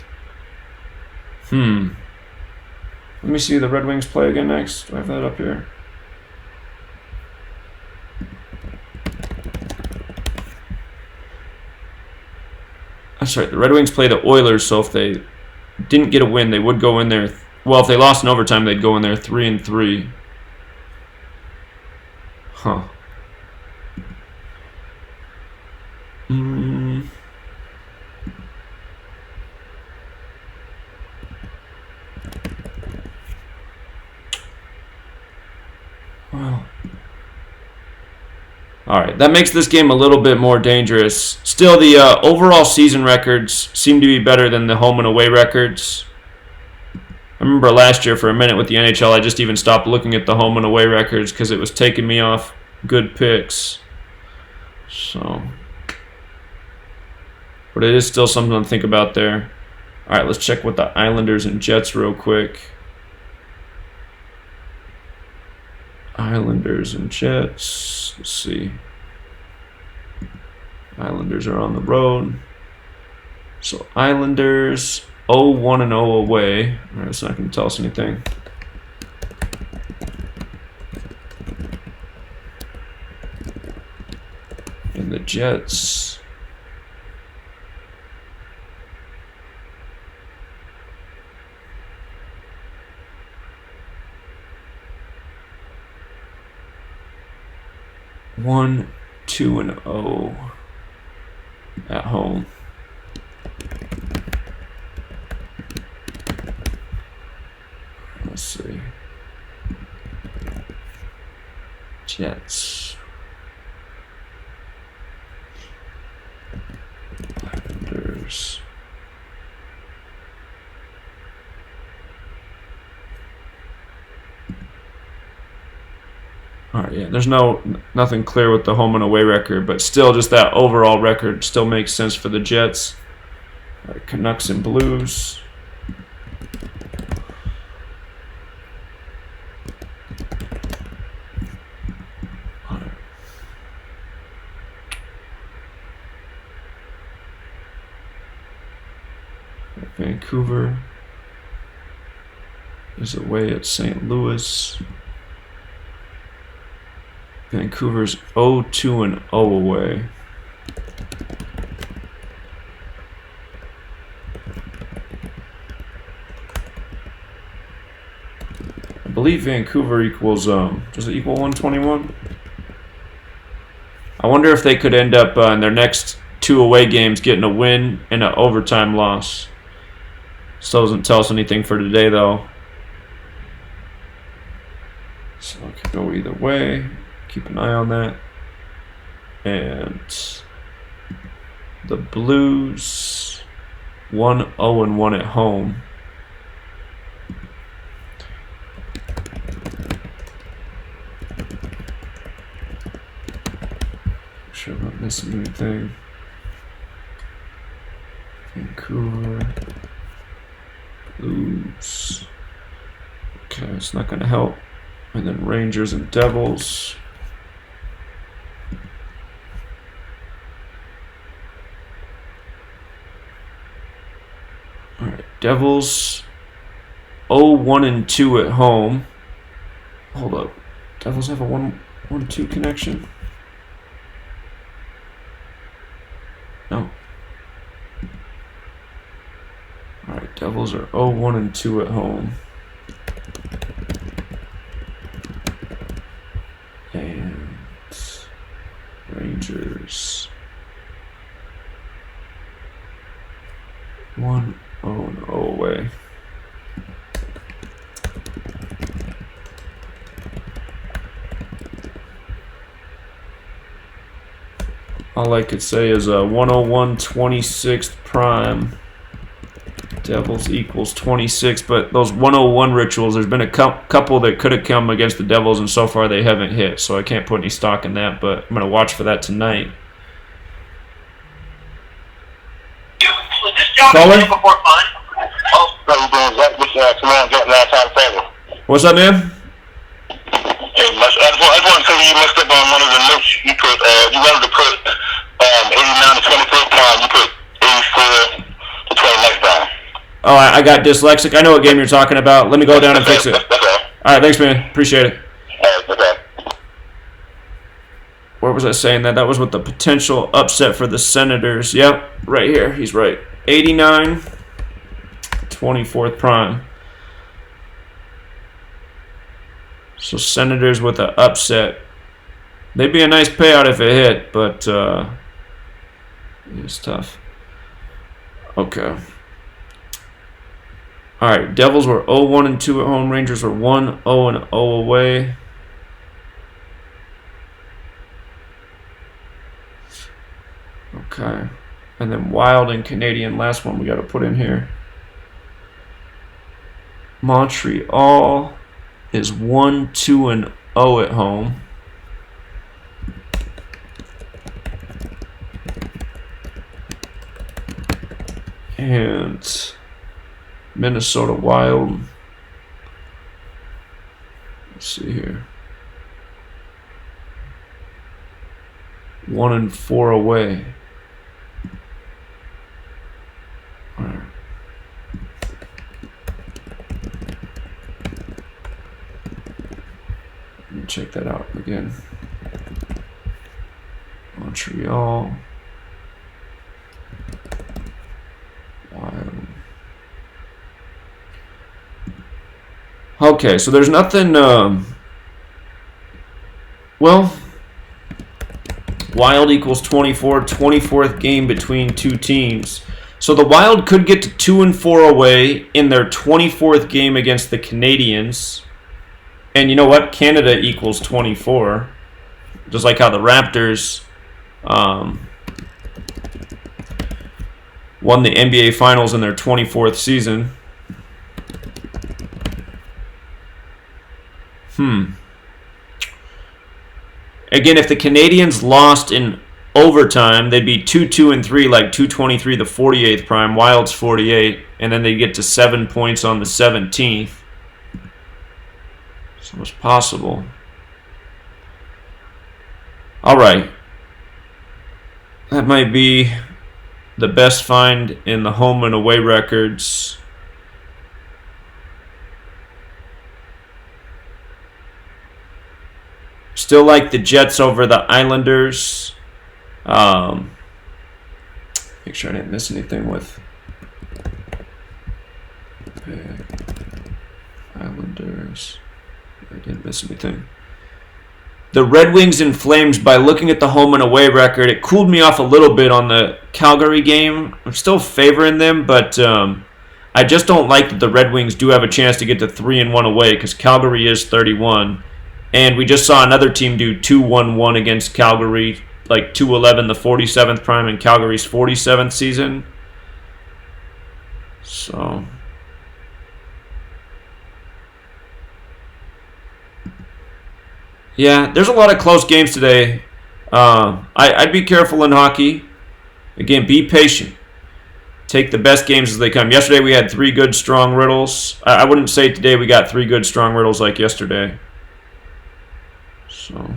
Let me see the Red Wings play again next. Do I have that up here? That's right. The Red Wings play the Oilers, so if they didn't get a win, they would go in there. Well, if they lost in overtime, they'd go in there 3-3. Huh. Wow. All right, that makes this game a little bit more dangerous. Still, the overall season records seem to be better than the home and away records. I remember last year for a minute with the NHL, I just even stopped looking at the home and away records because it was taking me off good picks. So, but it is still something to think about there. All right, let's check with the Islanders and Jets real quick. Islanders and Jets. Let's see. Islanders are on the road. So Islanders 0-1-0 away. All right, it's not going to tell us anything. And the Jets. One, 2-0 at home. Let's see. Jets. Islanders. All right, yeah. There's nothing clear with the home and away record, but still, just that overall record still makes sense for the Jets. All right, Canucks and Blues. All right. Vancouver is away at St. Louis. Vancouver's 0-2-0 away. I believe Vancouver equals, does it equal 121? I wonder if they could end up in their next 2 away games getting a win and an overtime loss. Still doesn't tell us anything for today, though. So it could go either way. Keep an eye on that. And the Blues 1-0-1 at home. Make sure I'm not missing anything. Vancouver Blues. Okay, it's not going to help. And then Rangers and Devils. All right, Devils 0-1-2 at home. Hold up. Devils have a 1-2 connection? No. All right, Devils are 0-1-2 at home. And Rangers 1-0-0 away. All I could say is a 101 26th prime. Devils equals 26, but those 101 rituals, there's been a couple that could have come against the Devils, and so far they haven't hit, so I can't put any stock in that, but I'm going to watch for that tonight. Caller? What's up, man? Hey, I just want to tell you messed up on one of the notes you put. You wanted to put 89 to 24 prime. You put 84 to 20 next time. Oh, I got dyslexic. I know what game you're talking about. Let me go down and fix it. That's all. All right, thanks, man. Appreciate it. Okay. Where was I saying that? That was with the potential upset for the Senators. Yep, right here. He's right. 89, 24th prime. So Senators with an upset. They'd be a nice payout if it hit, but it's tough. Okay. All right, Devils were 0-1-2 at home. Rangers were 1-0-0 away. Okay. And then Wild and Canadian, last one we got to put in here. Montreal is 1-2-0 at home. And Minnesota Wild. Let's see here. 1-4 away. All right. Let me check that out again. Montreal. Wild. Okay, so there's nothing. Well, Wild equals 24, 24th game between two teams. So the Wild could get to 2-4 away in their 24th game against the Canadians. And you know what? Canada equals 24. Just like how the Raptors won the NBA Finals in their 24th season. Again, if the Canadians lost in overtime, they'd be 2-2-3, like 223 the 48th prime. Wild's 48, and then they get to 7 points on the 17th. So it's possible. All right. That might be the best find in the home and away records. Still like the Jets over the Islanders. Make sure I didn't miss anything with Islanders. I didn't miss anything. The Red Wings and Flames, by looking at the home and away record, it cooled me off a little bit on the Calgary game. I'm still favoring them, but I just don't like that the Red Wings do have a chance to get to 3-1 away because Calgary is 31. And we just saw another team do 2-1-1 against Calgary, like 2-11 the 47th prime in Calgary's 47th season. So yeah, there's a lot of close games today. I'd be careful in hockey. Again, be patient. Take the best games as they come. Yesterday we had 3 good, strong riddles. I wouldn't say today we got 3 good, strong riddles like yesterday. So,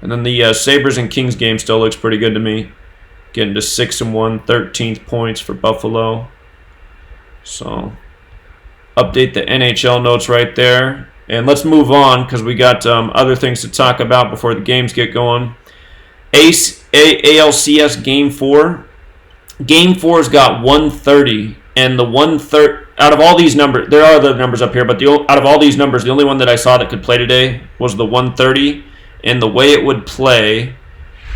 and then the Sabres and Kings game still looks pretty good to me. Getting to 6-1, 13th points for Buffalo. So, update the NHL notes right there. And let's move on because we got other things to talk about before the games get going. ALCS Game 4. Game 4's got 130, and the 130 out of all these numbers, there are other numbers up here, but out of all these numbers, the only one that I saw that could play today was the 130, and the way it would play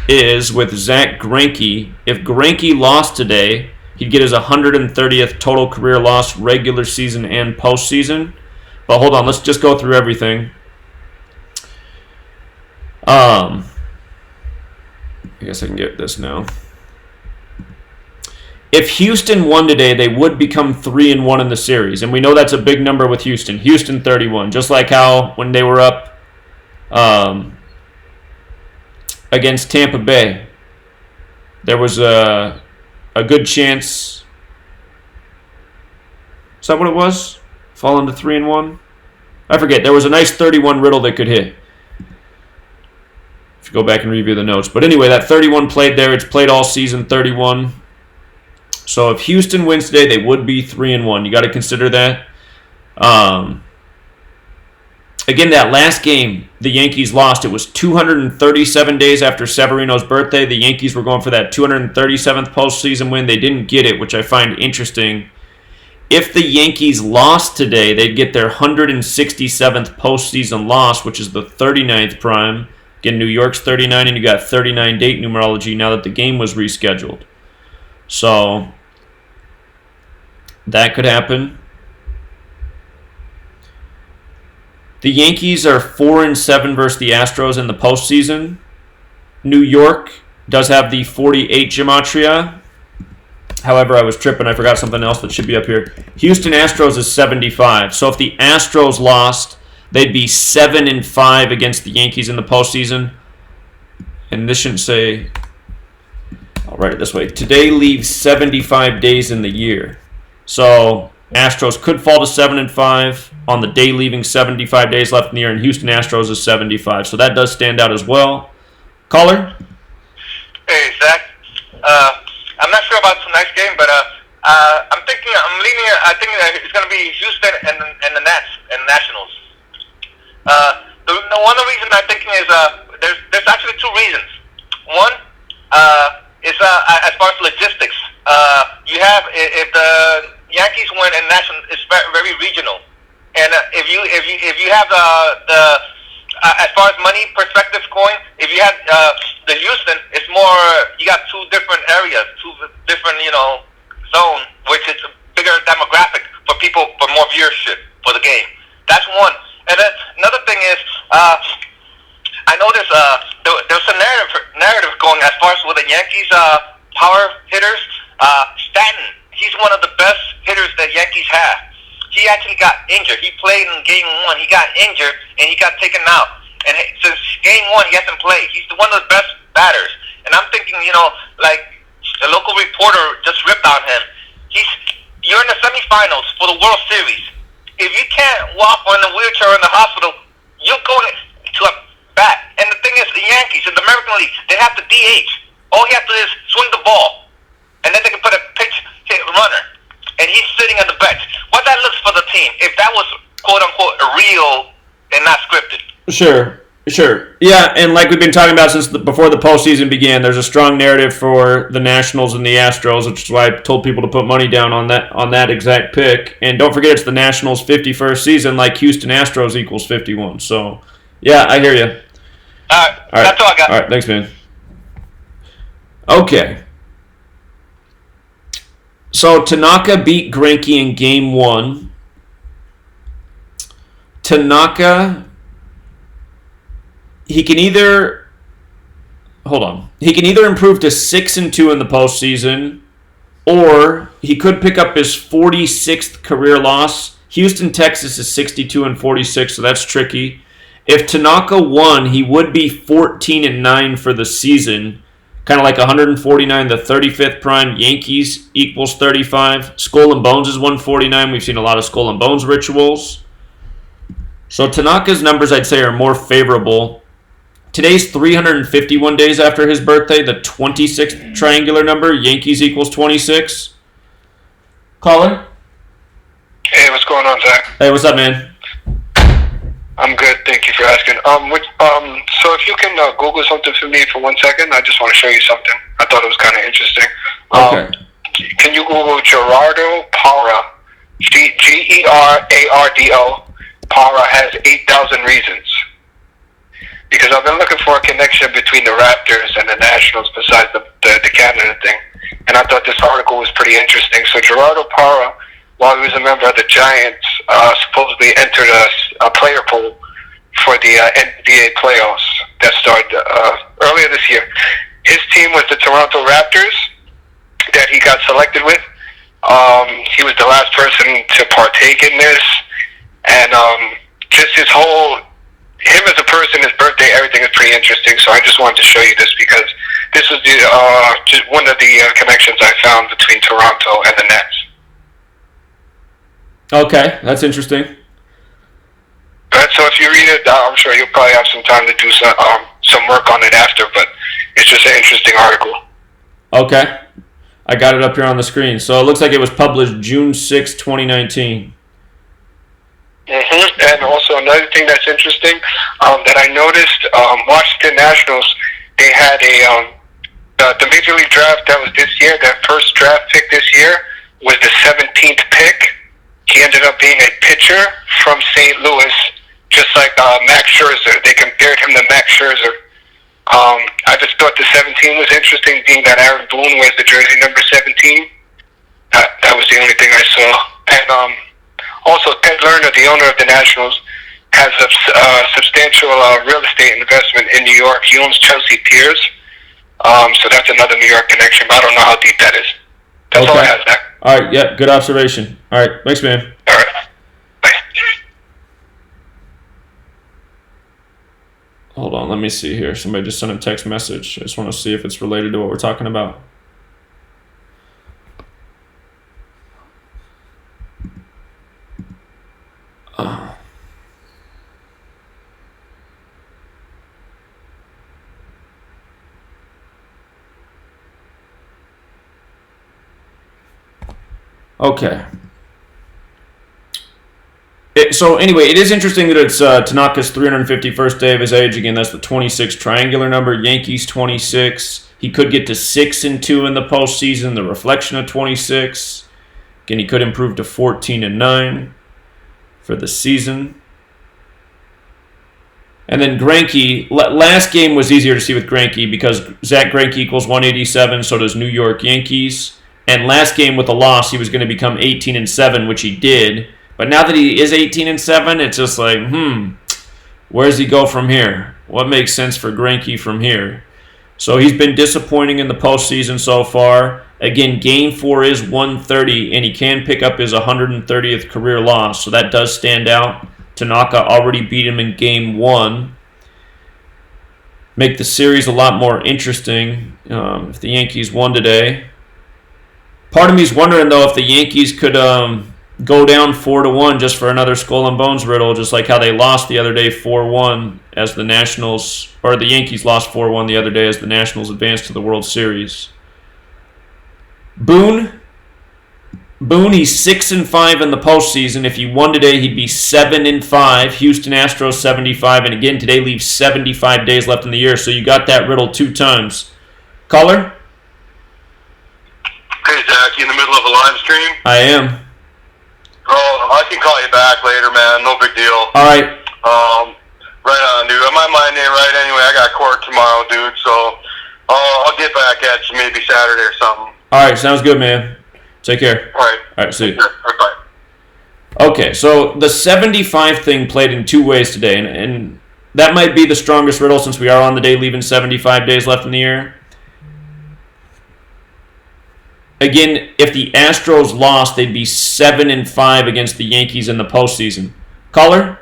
is with Zach Greinke. If Greinke lost today, he'd get his 130th total career loss, regular season and postseason. But hold on, let's just go through everything. I guess I can get this now. If Houston won today, they would become 3-1 in the series. And we know that's a big number with Houston. Houston 31. Just like how when they were up against Tampa Bay, there was a good chance. Is that what it was? Fall into 3-1? I forget. There was a nice 31 riddle that could hit. If you go back and review the notes. But anyway, that 31 played there. It's played all season, 31. So if Houston wins today, they would be 3-1. You got to consider that. Again, that last game the Yankees lost. It was 237 days after Severino's birthday. The Yankees were going for that 237th postseason win. They didn't get it, which I find interesting. If the Yankees lost today, they'd get their 167th postseason loss, which is the 39th prime. Again, New York's 39, and you got 39 date numerology now that the game was rescheduled. So that could happen. The Yankees are 4-7 versus the Astros in the postseason. New York does have the 48 Gematria. However, I was tripping. I forgot something else that should be up here. Houston Astros is 75. So if the Astros lost, they'd be 7-5 against the Yankees in the postseason. And this shouldn't say... I'll write it this way. Today leaves 75 days in the year. So Astros could fall to 7-5 on the day leaving 75 days left in the year, and Houston Astros is 75. So that does stand out as well. Caller? Hey, Zach. I'm not sure about tonight's game, but I'm leaning. I think it's going to be Houston and the Nats and Nationals. The one reason I'm thinking is there's actually 2 reasons. One is as far as logistics. You have if the Yankees win and National, it's very regional, and if you have the as far as money perspective going, if you have the Houston, it's more, you got 2 different areas, 2 different, zone, which is a bigger demographic for people, for more viewership for the game. That's one. And then another thing is, I noticed there's a narrative going as far as with the Yankees power hitters. Stanton, he's one of the best hitters that Yankees have. He actually got injured. He played in game 1. He got injured, and he got taken out. And since Game 1, he hasn't played. He's one of the best batters. And I'm thinking, like a local reporter just ripped on him. You're in the semifinals for the World Series. If you can't walk or in a wheelchair or in the hospital, you're going to a bat. And the thing is, the Yankees in the American League, they have to DH. All you have to do is swing the ball, and then they can put a pitch hit runner. And he's sitting on the bench. What that looks for the team, if that was quote unquote real and not scripted. Sure. Yeah, and like we've been talking about since before the postseason began, there's a strong narrative for the Nationals and the Astros, which is why I told people to put money down on that exact pick. And don't forget, it's the Nationals' 51st season, like Houston Astros equals 51. So, yeah, I hear you. All right. That's all I got. All right, thanks, man. Okay. So, Tanaka beat Greinke in Game 1. Tanaka... He can either improve to 6-2 in the postseason, or he could pick up his 46th career loss. Houston, Texas is 62-46, so that's tricky. If Tanaka won, he would be 14-9 for the season, kind of like 149, the 35th prime. Yankees equals 35. Skull and Bones is 149. We've seen a lot of Skull and Bones rituals. So Tanaka's numbers, I'd say, are more favorable. Today's 351 days after his birthday, the 26th triangular number, Yankees equals 26. Caller? Hey, what's going on, Zach? Hey, what's up, man? I'm good, thank you for asking. So if you can Google something for me for 1 second, I just want to show you something. I thought it was kind of interesting. Okay. Can you Google Gerardo Parra? Gerardo. Parra has 8,000 reasons. Because I've been looking for a connection between the Raptors and the Nationals besides the Canada thing. And I thought this article was pretty interesting. So Gerardo Parra, while he was a member of the Giants, supposedly entered a player pool for the NBA playoffs that started earlier this year. His team was the Toronto Raptors that he got selected with. He was the last person to partake in this. And just him as a person, his birthday, everything is pretty interesting. So I just wanted to show you this because this was just one of the connections I found between Toronto and the Nets. Okay, that's interesting. Right, so if you read it, I'm sure you'll probably have some time to do some work on it after, but it's just an interesting article. Okay. I got it up here on the screen. So it looks like it was published June 6, 2019. And also another thing that's interesting that I noticed, Washington Nationals, they had the Major League Draft that was this year, that first draft pick this year was the 17th pick. He ended up being a pitcher from St. Louis, just like Max Scherzer. They compared him to Max Scherzer. I just thought the 17 was interesting, being that Aaron Boone wears the jersey number 17. That was the only thing I saw. And also, Ted Lerner, the owner of the Nationals, has a substantial real estate investment in New York. He owns Chelsea Piers. So that's another New York connection, but I don't know how deep that is. That's all I have, Zach. All right, yeah, good observation. All right, thanks, man. All right. Bye. Hold on, let me see here. Somebody just sent a text message. I just want to see if it's related to what we're talking about. Okay. So anyway, it is interesting that it's Tanaka's 351st day of his age. Again, that's the 26 triangular number. Yankees 26. He could get to 6-2 in the postseason. The reflection of 26. Again, he could improve to 14-9 for the season. And then Greinke, last game was easier to see with Greinke because Zach Greinke equals 187, so does New York Yankees. And last game with a loss, he was going to become 18-7, which he did. But now that he is 18-7, it's just like, where does he go from here? What makes sense for Greinke from here? So he's been disappointing in the postseason so far. Again, Game 4 is 130, and he can pick up his 130th career loss, so that does stand out. Tanaka already beat him in Game 1. make the series a lot more interesting if the Yankees won today. Part of me is wondering, though, if the Yankees could go down 4-1 just for another skull and bones riddle, just like how they lost the other day 4-1 as the Nationals, or the Yankees lost 4-1 the other day as the Nationals advanced to the World Series. Boone, he's 6-5 in the postseason. If he won today, he'd be 7-5. Houston Astros 75, and again today leaves 75 days left in the year. So you got that riddle 2 times. Caller? Hey, Zach, you in the middle of a live stream? I am. Oh, I can call you back later, man. No big deal. All right. Right on, dude. My mind ain't right anyway. I got court tomorrow, dude. So I'll get back at you maybe Saturday or something. All right, sounds good, man. Take care. All right. All right, see you. All right, bye. Okay, so the 75 thing played in 2 ways today, and that might be the strongest riddle since we are on the day leaving 75 days left in the year. Again, if the Astros lost, they'd be 7-5 against the Yankees in the postseason. Caller?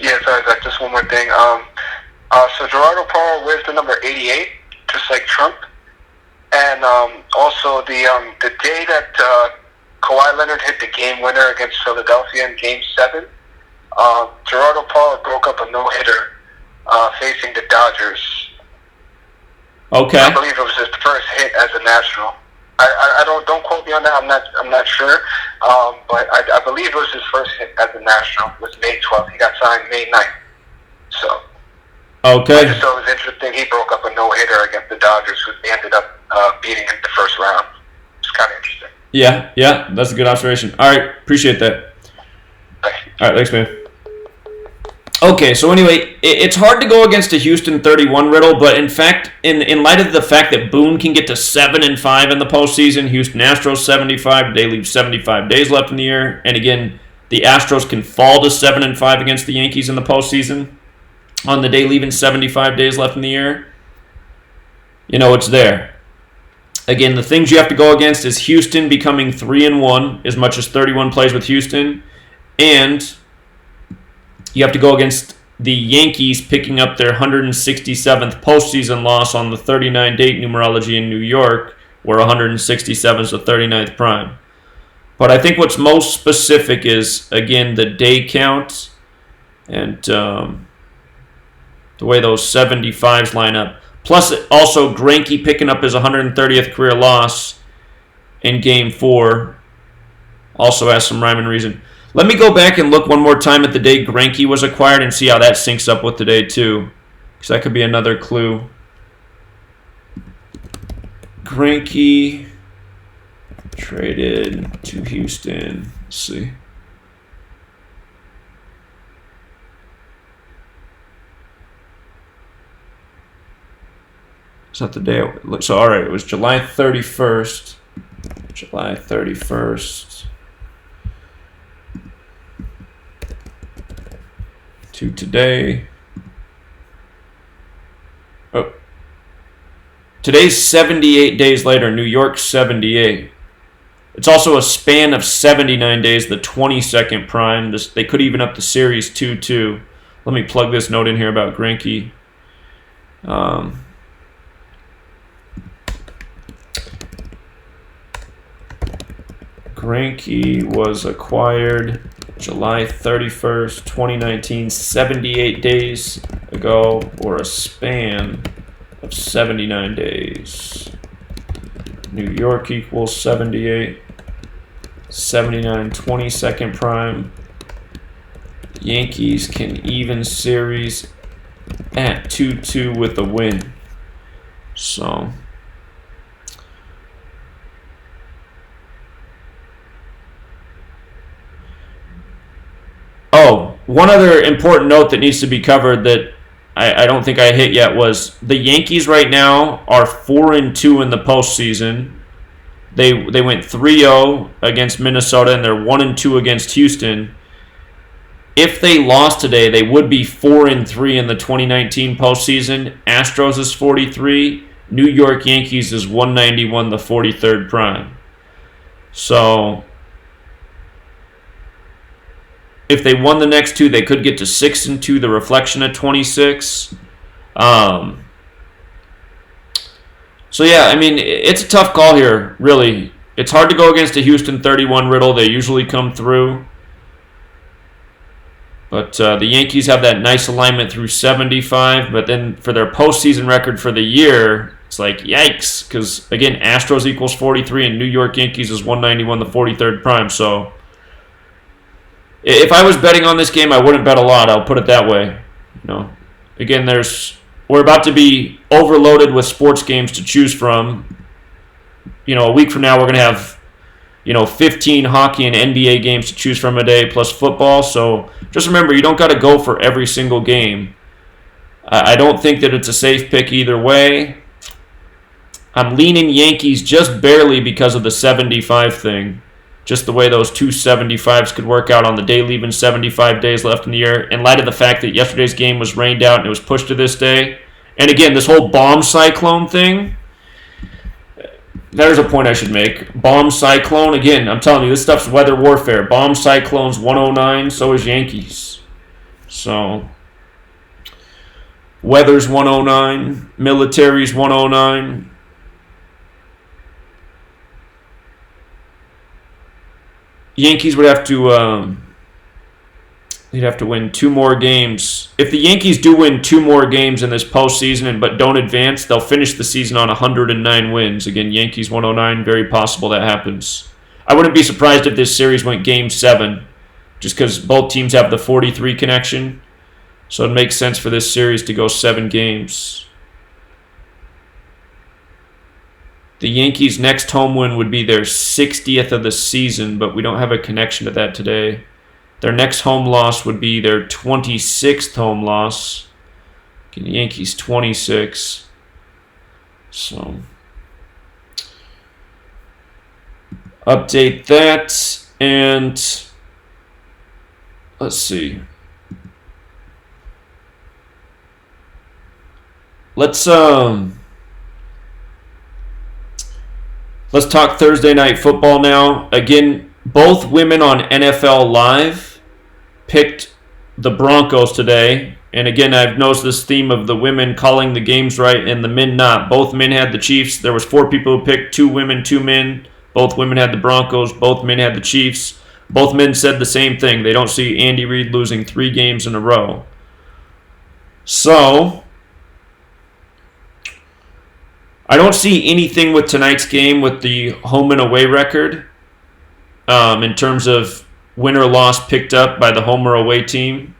Yeah, sorry, Zach, just one more thing. So Gerardo Parra wears the number 88, just like Trump. And also the day that Kawhi Leonard hit the game winner against Philadelphia in Game 7, Gerardo Parra broke up a no-hitter facing the Dodgers. Okay. I believe it was his first hit as a National. I don't quote me on that. I'm not sure. But I believe it was his first hit as a National. It was May 12th. He got signed May 9th. So. Okay. I just thought it was interesting. He broke up a no-hitter against the Dodgers, who they ended up beating in the first round. It's kind of interesting. Yeah, that's a good observation. All right, appreciate that. Thanks. All right, thanks, man. Okay, so anyway, it's hard to go against a Houston 31 riddle, but in fact, in light of the fact that Boone can get to 7-5 in the postseason, Houston Astros 75, they leave 75 days left in the year, and again, the Astros can fall to 7-5 against the Yankees in the postseason on the day leaving 75 days left in the year. You know, it's there. Again, the things you have to go against is Houston becoming 3-1 as much as 31 plays with Houston, and you have to go against the Yankees picking up their 167th postseason loss on the 39-date numerology in New York, where 167 is the 39th prime. But I think what's most specific is, again, the day count and the way those 75s line up. Plus, also, Greinke picking up his 130th career loss in Game 4 also has some rhyme and reason. Let me go back and look one more time at the day Greinke was acquired and see how that syncs up with today, too. Because that could be another clue. Greinke traded to Houston. Let's see. It's not the day. So, all right, it was July 31st. July 31st. To today. Oh. Today's 78 days later. New York 78. It's also a span of 79 days, the 22nd prime. They could even up the series 2-2. Let me plug this note in here about Greinke. Greinke was acquired July 31st, 2019, 78 days ago, or a span of 79 days. New York equals 78. 79, 22nd prime. Yankees can even series at 2-2 with a win. So... Oh, one other important note that needs to be covered that I don't think I hit yet was the Yankees right now are 4-2 in the postseason. They went 3-0 against Minnesota and they're 1-2 against Houston. If they lost today, they would be 4-3 in the 2019 postseason. Astros is 43. New York Yankees is 191, the 43rd prime. So if they won the next two, they could get to 6-2, the reflection at 26. So yeah, I mean, it's a tough call here, really. It's hard to go against a Houston 31 Riddle. They usually come through. But the Yankees have that nice alignment through 75. But then for their postseason record for the year, it's like, yikes. Because, again, Astros equals 43 and New York Yankees is 191, the 43rd prime. So if I was betting on this game, I wouldn't bet a lot. I'll put it that way. Again, we're about to be overloaded with sports games to choose from. A week from now, we're going to have 15 hockey and NBA games to choose from a day, plus football. So just remember, you don't got to go for every single game. I don't think that it's a safe pick either way. I'm leaning Yankees just barely because of the 75 thing. Just the way those two 75s could work out on the day, leaving 75 days left in the year, in light of the fact that yesterday's game was rained out and it was pushed to this day. And again, this whole bomb cyclone thing, there's a point I should make. Bomb cyclone, again, I'm telling you, this stuff's weather warfare. Bomb cyclone's 109, so is Yankees. So, weather's 109, military's 109. Yankees would have to they'd have to win 2 more games. If the Yankees do win 2 more games in this postseason but don't advance, they'll finish the season on 109 wins. Again, Yankees 109, very possible that happens. I wouldn't be surprised if this series went Game 7, just because both teams have the 43 connection. So it makes sense for this series to go 7 games. The Yankees' next home win would be their 60th of the season, but we don't have a connection to that today. Their next home loss would be their 26th home loss. The Yankees 26. So, update that, and let's see. Let's talk Thursday Night Football now. Again, both women on NFL Live picked the Broncos today. And again, I've noticed this theme of the women calling the games right and the men not. Both men had the Chiefs. There was 4 people who picked, 2 women, 2 men. Both women had the Broncos. Both men had the Chiefs. Both men said the same thing. They don't see Andy Reid losing 3 games in a row. So, I don't see anything with tonight's game with the home and away record in terms of win or loss picked up by the home or away team.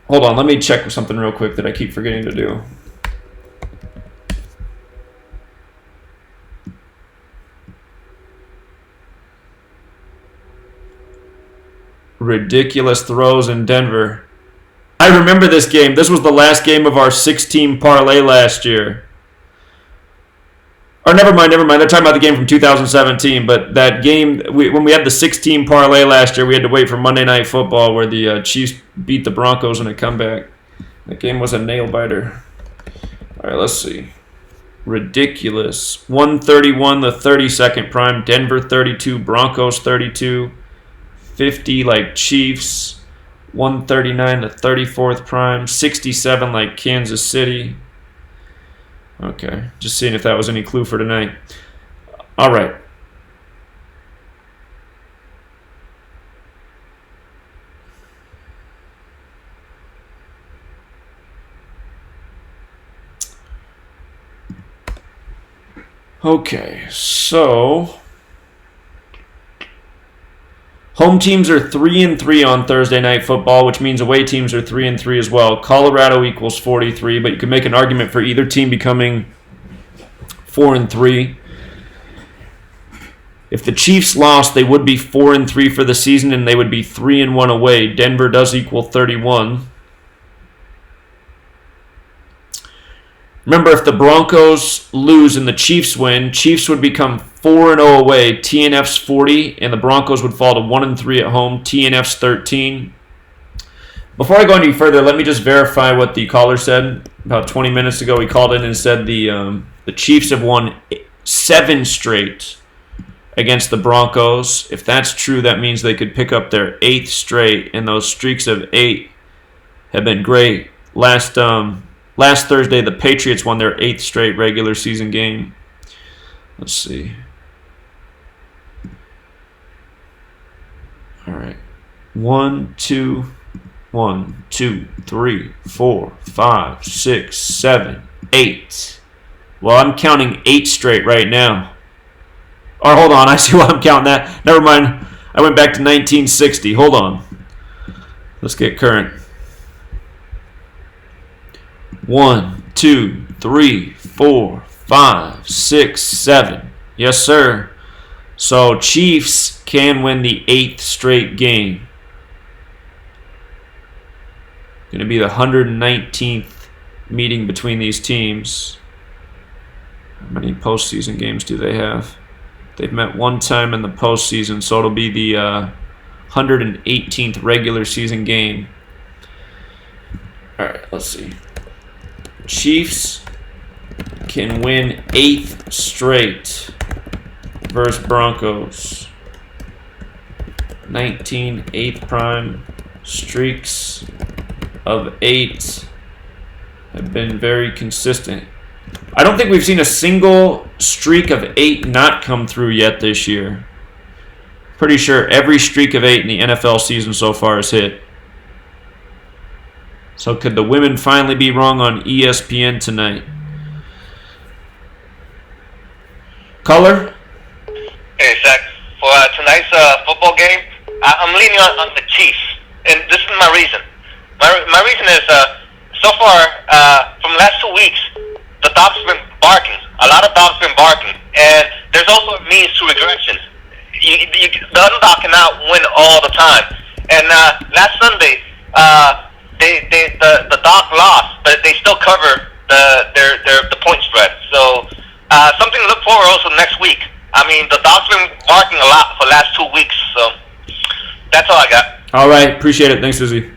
Hold on, let me check something real quick that I keep forgetting to do. Ridiculous throws in Denver. I remember this game. This was the last game of our 6-team parlay last year. Or never mind. They're talking about the game from 2017. But that game, when we had the 6-team parlay last year, we had to wait for Monday Night Football where the Chiefs beat the Broncos in a comeback. That game was a nail-biter. All right, let's see. Ridiculous. 131, the 32nd prime. Denver 32, Broncos 32. 50 like Chiefs. 139, the 34th prime. 67 like Kansas City. Okay, just seeing if that was any clue for tonight. All right. Okay, so home teams are 3-3 on Thursday Night Football, which means away teams are 3-3 as well. Colorado equals 43, but you can make an argument for either team becoming 4-3. If the Chiefs lost, they would be 4-3 for the season, and they would be 3-1 away. Denver does equal 31. Remember, if the Broncos lose and the Chiefs win, Chiefs would become 4-0 away. TNF's 40, and the Broncos would fall to 1-3 at home. TNF's 13. Before I go any further, let me just verify what the caller said. About 20 minutes ago, he called in and said the Chiefs have won 7 straight against the Broncos. If that's true, that means they could pick up their 8th straight, and those streaks of 8 have been great. Last Thursday, the Patriots won their 8th straight regular season game. Let's see. All right. 1, 2, 3, 4, 5, 6, 7, 8. Well, I'm counting 8 straight right now. Or hold on, I see why I'm counting that. Never mind. I went back to 1960. Hold on. Let's get current. 1, 2, 3, 4, 5, 6, 7. Yes, sir. So Chiefs can win the 8th straight game. Going to be the 119th meeting between these teams. How many postseason games do they have? They've met one time in the postseason, so it'll be the 118th regular season game. All right, let's see. Chiefs can win 8th straight versus Broncos. 19 8th prime streaks of 8 have been very consistent. I don't think we've seen a single streak of 8 not come through yet this year. Pretty sure every streak of 8 in the NFL season so far has hit. So could the women finally be wrong on ESPN tonight? Color? Hey, Zach. For tonight's football game, I'm leaning on the Chiefs, and this is my reason. My reason is so far from the last 2 weeks, the dogs have been barking. A lot of dogs have been barking, and there's also a means to regression. The underdog cannot win all the time. And last Sunday, the dog lost, but they still cover the point spread. So something to look forward also next week. I mean, the dogs have been barking a lot for the last 2 weeks, so that's all I got. All right, appreciate it. Thanks, Izzy.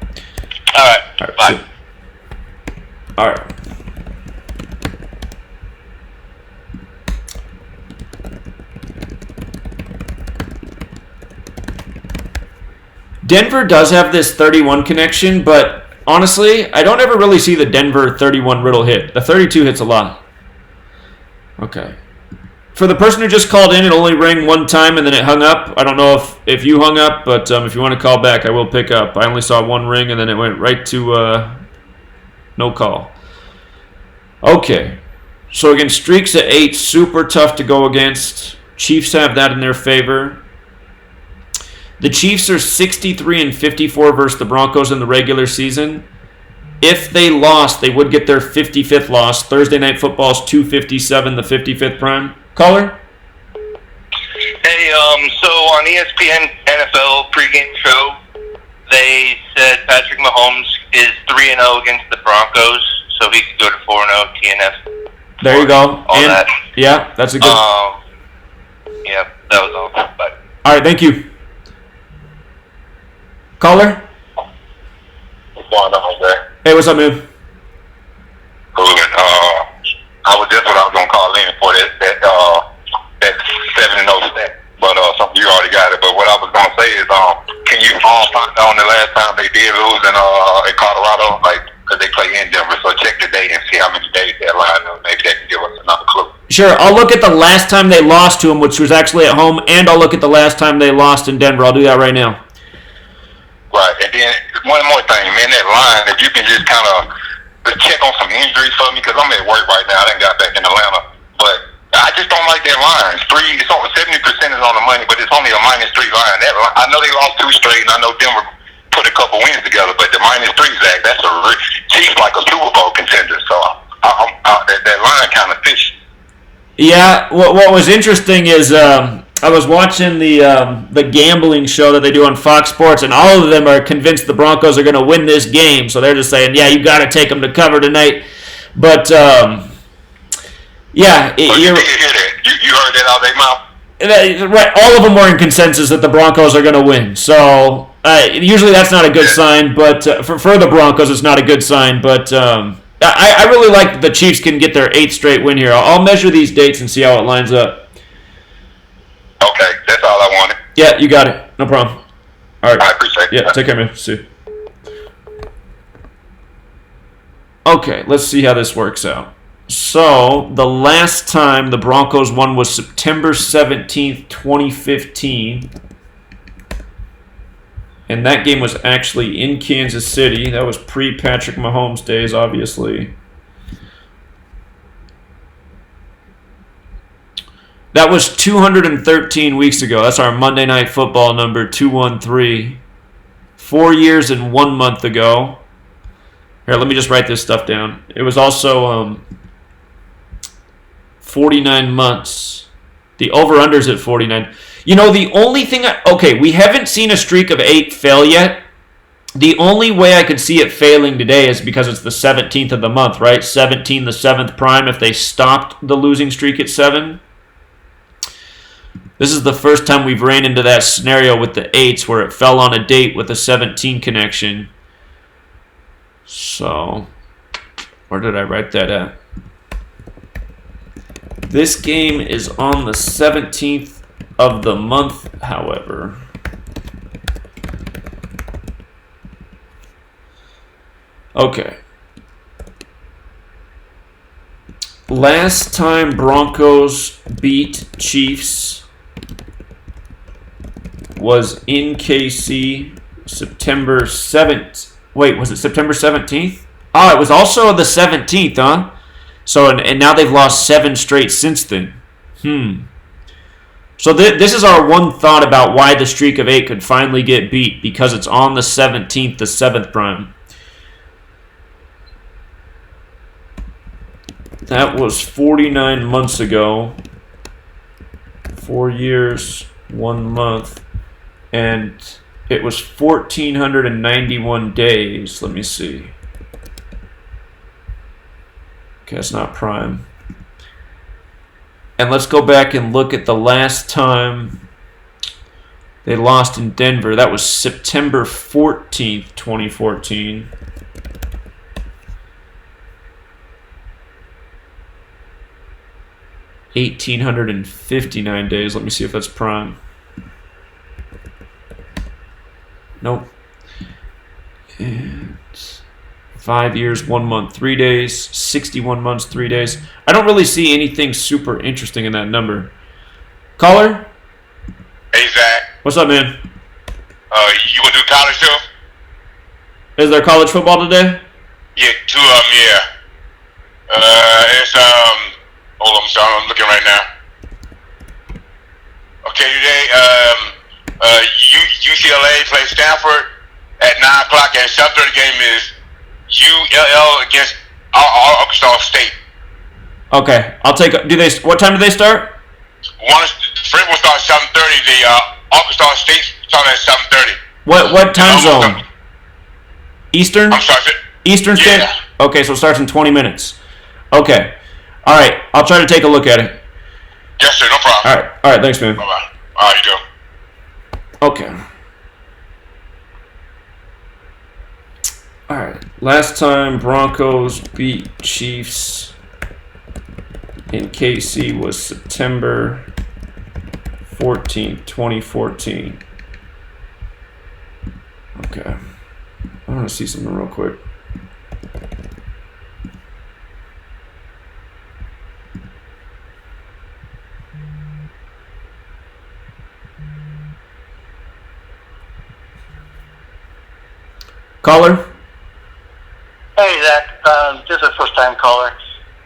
All right, bye. All right. Denver does have this 31 connection, but honestly, I don't ever really see the Denver 31 riddle hit. The 32 hits a lot. Okay. For the person who just called in, it only rang one time and then it hung up. I don't know if you hung up, but if you want to call back, I will pick up. I only saw one ring and then it went right to no call. Okay. So again, streaks at 8, super tough to go against. Chiefs have that in their favor. The Chiefs are 63-54 versus the Broncos in the regular season. If they lost, they would get their 55th loss. Thursday Night Football's 257, the 55th prime. Caller? Hey, so on ESPN NFL pregame show, they said Patrick Mahomes is 3-0 against the Broncos, so he could go to 4-0 TNS. There you go. All and, that. Yeah, that's a good... Yeah, that was all. Bye. All right, thank you. Caller? What's going on there? Hey, what's up, man? Good. I was just what I was gonna call in for that 7-0 stat, but something you already got it. But what I was gonna say is, can you find out the last time they did lose in Colorado, like, because they play in Denver? So check the date and see how many days they're lying. Maybe they can give us another clue. Sure, I'll look at the last time they lost to them, which was actually at home, and I'll look at the last time they lost in Denver. I'll do that right now. Right, and then one more thing, man, that line, if you can just kind of check on some injuries for me, because I'm at work right now. I done got back in Atlanta, but I just don't like that line. It's only 70% is on the money, but it's only a -3 line. I know they lost 2 straight, and I know Denver put a couple wins together, but the -3, Zach, that's a Chiefs like a Super Bowl contender. So that line kind of fishy. Yeah, what was interesting is I was watching the gambling show that they do on Fox Sports, and all of them are convinced the Broncos are going to win this game. So they're just saying, yeah, you got to take them to cover tonight. But, yeah. You did hear that. You heard that out of their mouth? Right, all of them were in consensus that the Broncos are going to win. So usually that's not a good sign, but for the Broncos it's not a good sign. But I really like the Chiefs can get their 8th straight win here. I'll measure these dates and see how it lines up. Okay, that's all I wanted. Yeah, you got it. No problem. All right. I appreciate it. Yeah, take care, man. See you. Okay, let's see how this works out. So, the last time the Broncos won was September 17th, 2015. And that game was actually in Kansas City. That was pre-Patrick Mahomes days, obviously. That was 213 weeks ago. That's our Monday Night Football number, 213. 4 years and 1 month ago. Here, let me just write this stuff down. It was also 49 months. The over-under's at 49. You know, the only thing... okay, we haven't seen a streak of 8 fail yet. The only way I could see it failing today is because it's the 17th of the month, right? 17, the 7th prime, if they stopped the losing streak at 7. This is the first time we've ran into that scenario with the 8s where it fell on a date with a 17 connection. So, where did I write that at? This game is on the 17th of the month, however. Okay. Last time Broncos beat Chiefs was in KC September 7th. Wait, was it September 17th? Oh, it was also the 17th, huh? So, and now they've lost 7 straight since then. So this is our one thought about why the streak of 8 could finally get beat, because it's on the 17th, the 7th prime. That was 49 months ago. 4 years, 1 month. And it was 1,491 days. Let me see. Okay, that's not prime. And let's go back and look at the last time they lost in Denver. That was September 14th, 2014. $1,859 days. Let me see if that's prime. Nope. And 5 years, 1 month, 3 days. 61 months, 3 days. I don't really see anything super interesting in that number. Caller? Hey, Zach. What's up, man? You want to do college too? Is there college football today? Yeah, 2 of them, yeah. It's, hold on, I'm sorry, I'm looking right now. Okay, today, UCLA plays Stanford at 9 o'clock, and 7:30 game is ULL against Arkansas State. Okay, I'll take. What time do they start? First one starts at 7:30. The Arkansas State starts at 7:30. What time zone? Eastern? I'm sorry. Eastern Standard? Yeah. Okay, so it starts in 20 minutes. Okay. All right, I'll try to take a look at it. Yes, sir, no problem. All right, thanks, man. Bye-bye. All right, you do. Okay. All right. Last time Broncos beat Chiefs in KC was September 14th, 2014. Okay. I want to see something real quick. Caller? Hey, Zach. This is a first-time caller.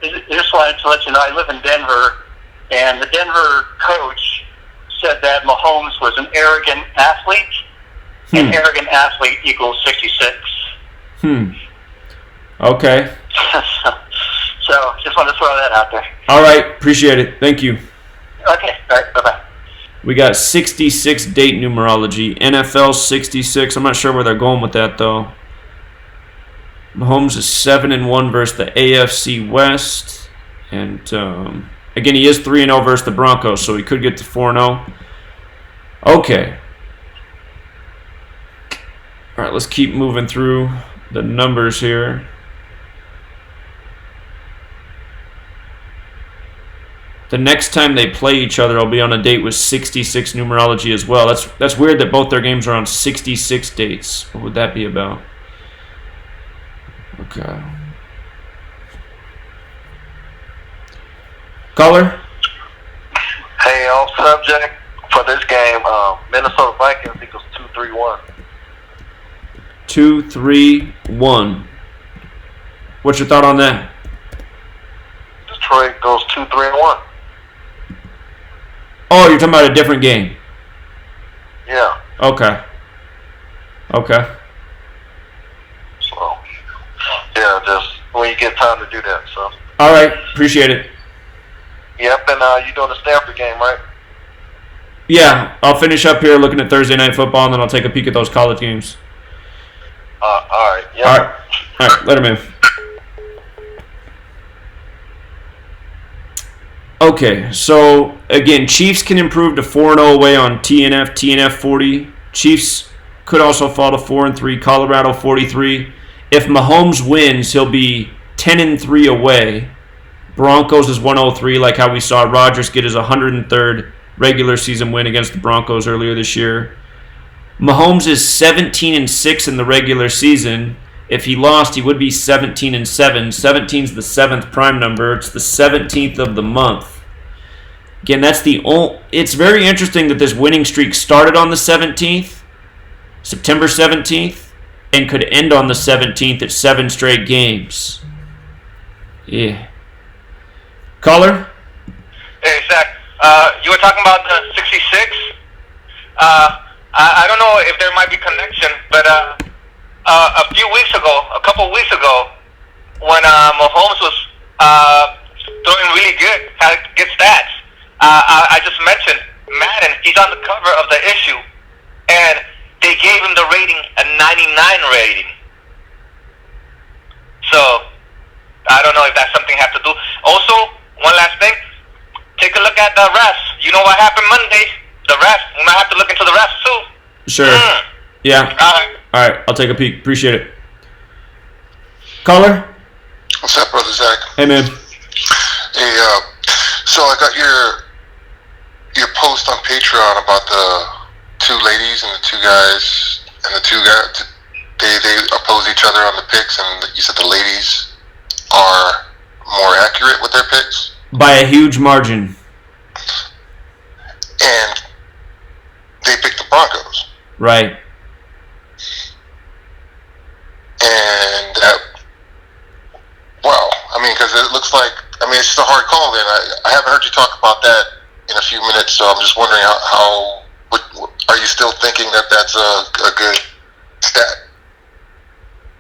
I just wanted to let you know I live in Denver, and the Denver coach said that Mahomes was an arrogant athlete, and arrogant athlete equals 66. Okay. So, just wanted to throw that out there. All right. Appreciate it. Thank you. Okay. All right. Bye-bye. We got 66 date numerology. NFL 66. I'm not sure where they're going with that, though. Mahomes is 7-1 versus the AFC West. And, again, he is 3-0 versus the Broncos, so he could get to 4-0. Okay. All right, let's keep moving through the numbers here. The next time they play each other, I'll be on a date with 66 numerology as well. That's weird that both their games are on 66 dates. What would that be about? Okay. Caller? Hey, off subject for this game, Minnesota Vikings equals 2-3-1. 2-3-1. What's your thought on that? Detroit goes 2-3-1. Oh, you're talking about a different game. Yeah. Okay. So, yeah, just when you get time to do that. So. All right. Appreciate it. Yep, and you doing the Stanford game, right? Yeah, I'll finish up here looking at Thursday Night Football, and then I'll take a peek at those college games. All right. Yep. All right. Let him in. Okay, so again, Chiefs can improve to 4-0 away on TNF 40. Chiefs could also fall to 4-3. Colorado 43. If Mahomes wins, he'll be 10-3 away. Broncos is 103, like how we saw Rodgers get his 103rd regular season win against the Broncos earlier this year. Mahomes is 17-6 in the regular season. If he lost, he would be 17-7. 17's the 7th prime number. It's the 17th of the month. Again, that's the only. It's very interesting that this winning streak started on the 17th, September 17th, and could end on the 17th at 7 straight games. Yeah. Caller? Hey, Zach. You were talking about the 66. I don't know if there might be connection, but a couple weeks ago, when Mahomes was throwing really good, had good stats, I just mentioned Madden. He's on the cover of the issue, and they gave him the rating a 99 rating. So I don't know if that's something I have to do. Also, one last thing. Take a look at the refs. You know what happened Monday? The refs. We might have to look into the refs too. Sure. Yeah. All right. I'll take a peek. Appreciate it. Caller? What's up, brother Zach? Hey, man. Hey, so I got your post on Patreon about the two ladies and the two guys, and the two guys, they oppose each other on the picks, and you said the ladies are more accurate with their picks? By a huge margin. And they picked the Broncos. Right. And wow, I mean, because it looks like, I mean, it's just a hard call then. I haven't heard you talk about that in a few minutes, so I'm just wondering how are you still thinking that that's a good stat?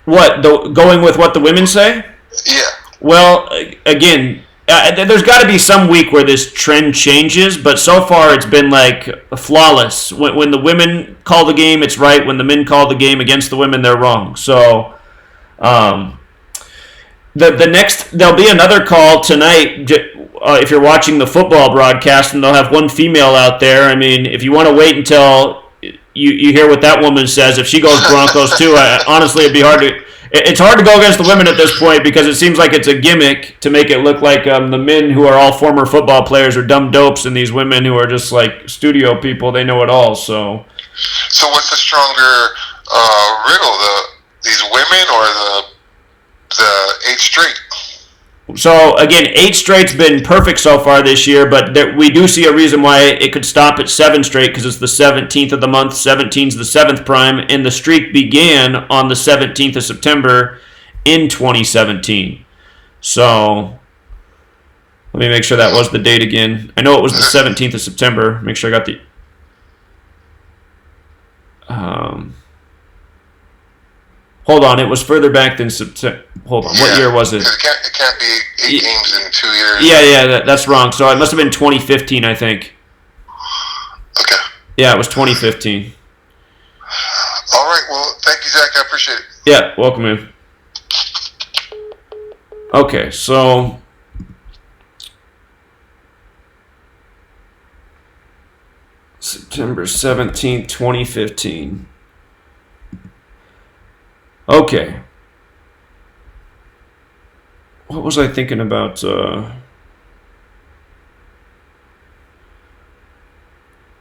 What, going with what the women say? Yeah. Well, again, there's got to be some week where this trend changes, but so far it's been like flawless. When the women call the game, it's right. When the men call the game against the women, they're wrong. So, there'll be another call tonight. If you're watching the football broadcast, and they'll have one female out there. I mean, if you want to wait until you hear what that woman says, if she goes Broncos too, honestly, it'd be hard to. It's hard to go against the women at this point because it seems like it's a gimmick to make it look like the men who are all former football players are dumb dopes, and these women who are just like studio people, they know it all. So what's the stronger riddle? These women or the 8 straight? So again, 8 straight's been perfect so far this year, but we do see a reason why it could stop at 7 straight because it's the 17th of the month. 17's the 7th prime, and the streak began on the 17th of September in 2017. So let me make sure that was the date again. I know it was the 17th of September. Make sure I got the. Hold on, it was further back than September. Hold on, what year was it? It can't be 8 games in 2 years. Yeah, that's wrong. So it must have been 2015, I think. Okay. Yeah, it was 2015. All right, well, thank you, Zach. I appreciate it. Yeah, welcome in. Okay, so September 17th, 2015. Okay. What was I thinking about?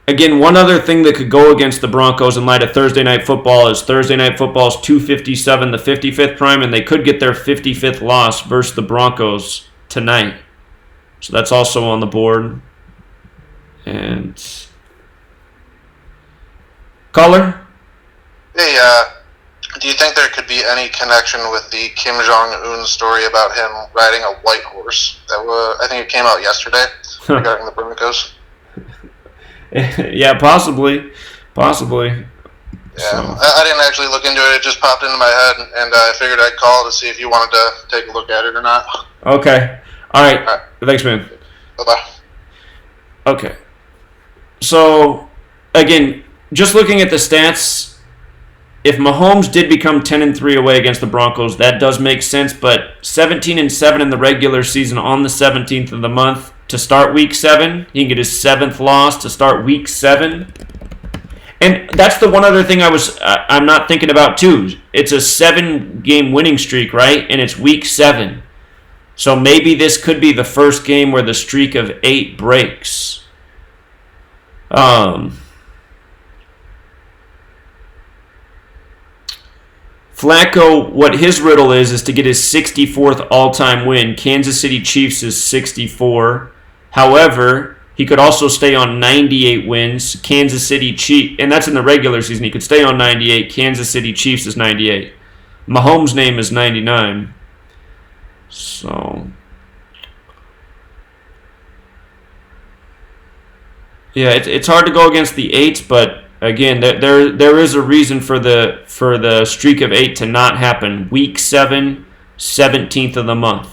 Again, one other thing that could go against the Broncos in light of Thursday Night Football is Thursday Night Football's 257, the 55th prime, and they could get their 55th loss versus the Broncos tonight. So that's also on the board. And caller? Hey, do you think there could be any connection with the Kim Jong-un story about him riding a white horse? I think it came out yesterday regarding the Broncos. Yeah, possibly. Yeah, so. I didn't actually look into it. It just popped into my head, and I figured I'd call to see if you wanted to take a look at it or not. Okay. All right. Thanks, man. Bye-bye. Okay. So, again, just looking at the stats, if Mahomes did become 10-3 away against the Broncos, that does make sense, but 17-7 in the regular season on the 17th of the month to start Week 7. He can get his 7th loss to start Week 7. And that's the one other thing I'm not thinking about, too. It's a 7-game winning streak, right? And it's Week 7. So maybe this could be the first game where the streak of 8 breaks. Flacco, what his riddle is to get his 64th all-time win. Kansas City Chiefs is 64. However, he could also stay on 98 wins. Kansas City Chiefs, and that's in the regular season. He could stay on 98. Kansas City Chiefs is 98. Mahomes' name is 99. So, yeah, it's hard to go against the 8s, but again, there is a reason for the streak of 8 to not happen. Week 7, 17th of the month.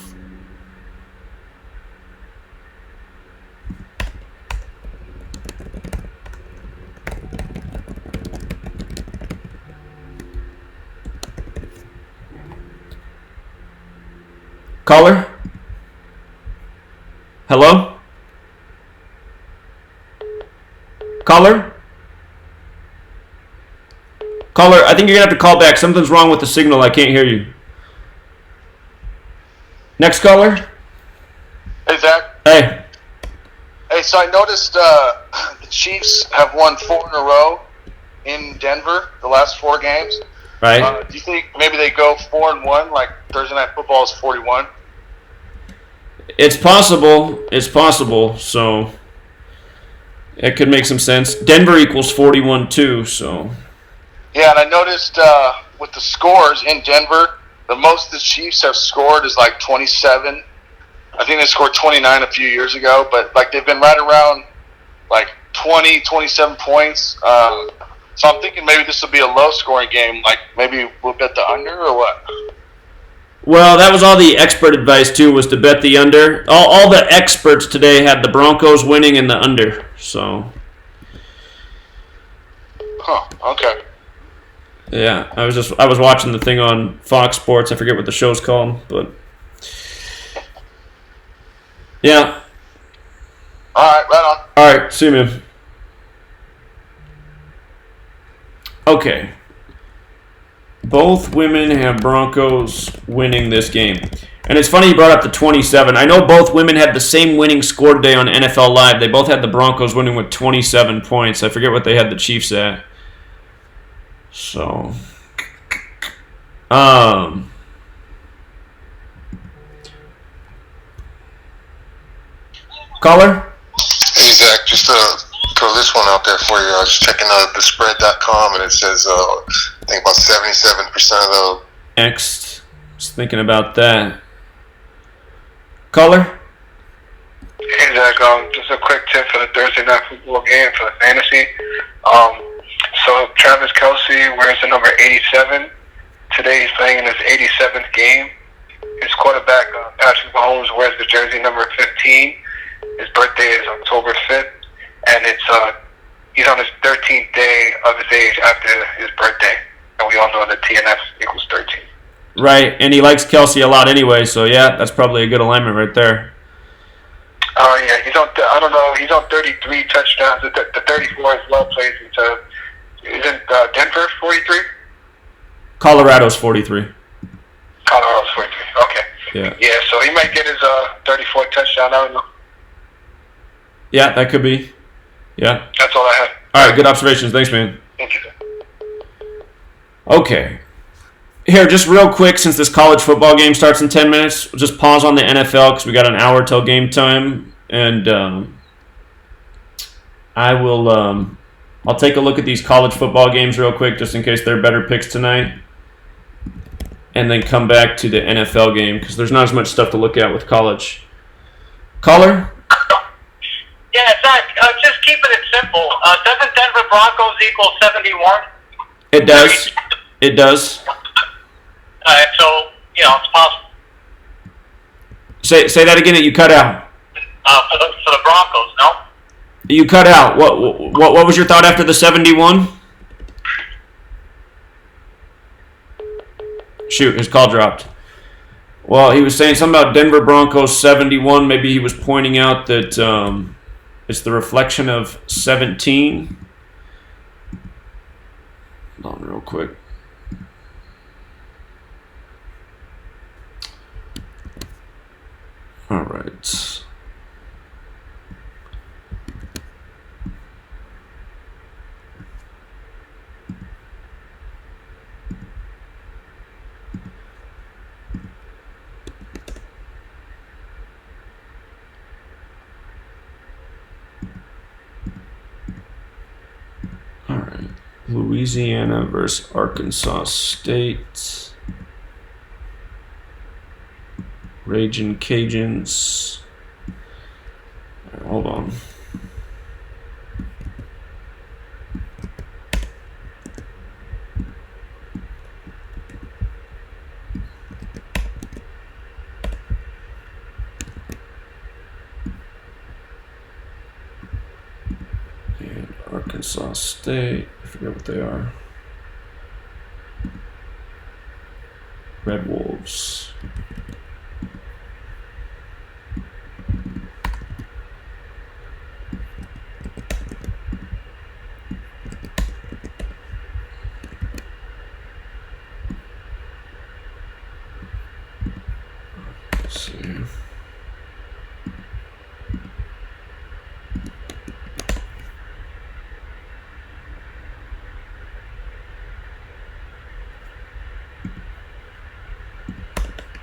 Caller? Hello? Caller? Caller, I think you're going to have to call back. Something's wrong with the signal. I can't hear you. Next caller? Hey, Zach. Hey. Hey, so I noticed the Chiefs have won 4 in a row in Denver, the last 4 games. Right. Do you think maybe they go 4-1, like Thursday Night Football is 41? It's possible. It's possible. So it could make some sense. Denver equals 41 too. So. Yeah, and I noticed with the scores in Denver, the most the Chiefs have scored is like 27. I think they scored 29 a few years ago, but like they've been right around like 20, 27 points. So I'm thinking maybe this will be a low-scoring game. Like maybe we'll bet the under or what? Well, that was all the expert advice too, was to bet the under. All the experts today had the Broncos winning and the under. So. Huh. Okay. Yeah, I was watching the thing on Fox Sports. I forget what the show's called, but yeah. All right, right on. All right, see you, man. Okay. Both women have Broncos winning this game. And it's funny you brought up the 27. I know both women had the same winning score today on NFL Live. They both had the Broncos winning with 27 points. I forget what they had the Chiefs at. So, caller? Hey, Zach, just to throw this one out there for you. I was checking out the spread.com, and it says, I think about 77% of the... Next. Just thinking about that. Caller? Hey, Zach, just a quick tip for the Thursday Night Football game for the fantasy. So Travis Kelce wears the number 87. Today he's playing in his 87th game. His quarterback, Patrick Mahomes, wears the jersey number 15. His birthday is October 5th. And he's on his 13th day of his age after his birthday. And we all know that TNF equals 13. Right, and he likes Kelce a lot anyway, so yeah, that's probably a good alignment right there. Oh, yeah, he's on, I don't know, he's on 33 touchdowns. The 34 is well placed into, isn't Denver 43? Colorado's 43. Colorado's 43, okay. Yeah. Yeah, so he might get his 34th touchdown, I don't know. Yeah, that could be. Yeah? That's all I have. All right, good observations. Thanks, man. Thank you. Okay. Here, just real quick, since this college football game starts in 10 minutes, we'll just pause on the NFL because we got an hour till game time. And I'll take a look at these college football games real quick just in case they're better picks tonight. And then come back to the NFL game because there's not as much stuff to look at with college. Caller? Yeah, Zach, just keeping it simple. Doesn't Denver Broncos equal 71? It does. It does. So, it's possible. Say that again. You cut out. For the Broncos, no? You cut out. What was your thought after the 71? Shoot, his call dropped. Well, he was saying something about Denver Broncos 71. Maybe he was pointing out that it's the reflection of 17. Hold on real quick. All right. All right. Louisiana versus Arkansas State. Raging Cajuns. All right, hold on. And Arkansas State. I forget what they are. Red Wolves. Let's see.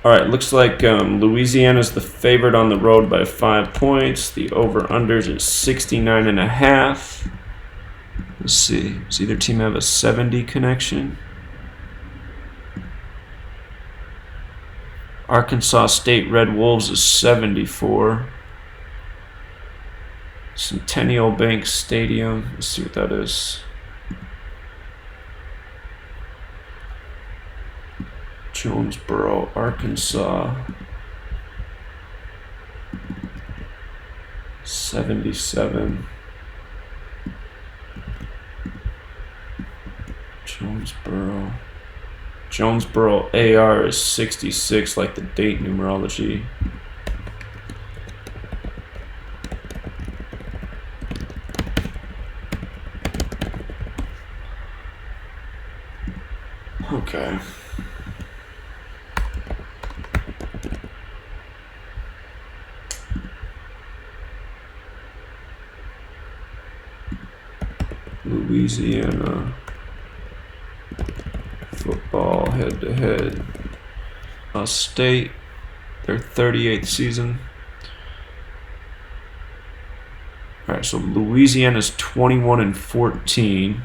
All right, looks like Louisiana's the favorite on the road by 5 points. The over-unders is 69.5. Let's see. Does either team have a 70 connection? Arkansas State Red Wolves is 74. Centennial Bank Stadium. Let's see what that is. Jonesboro, Arkansas. 77. Jonesboro AR is 66, like the date numerology. Okay. Louisiana football head-to-head. State, their 38th season. All right, so Louisiana's 21-14.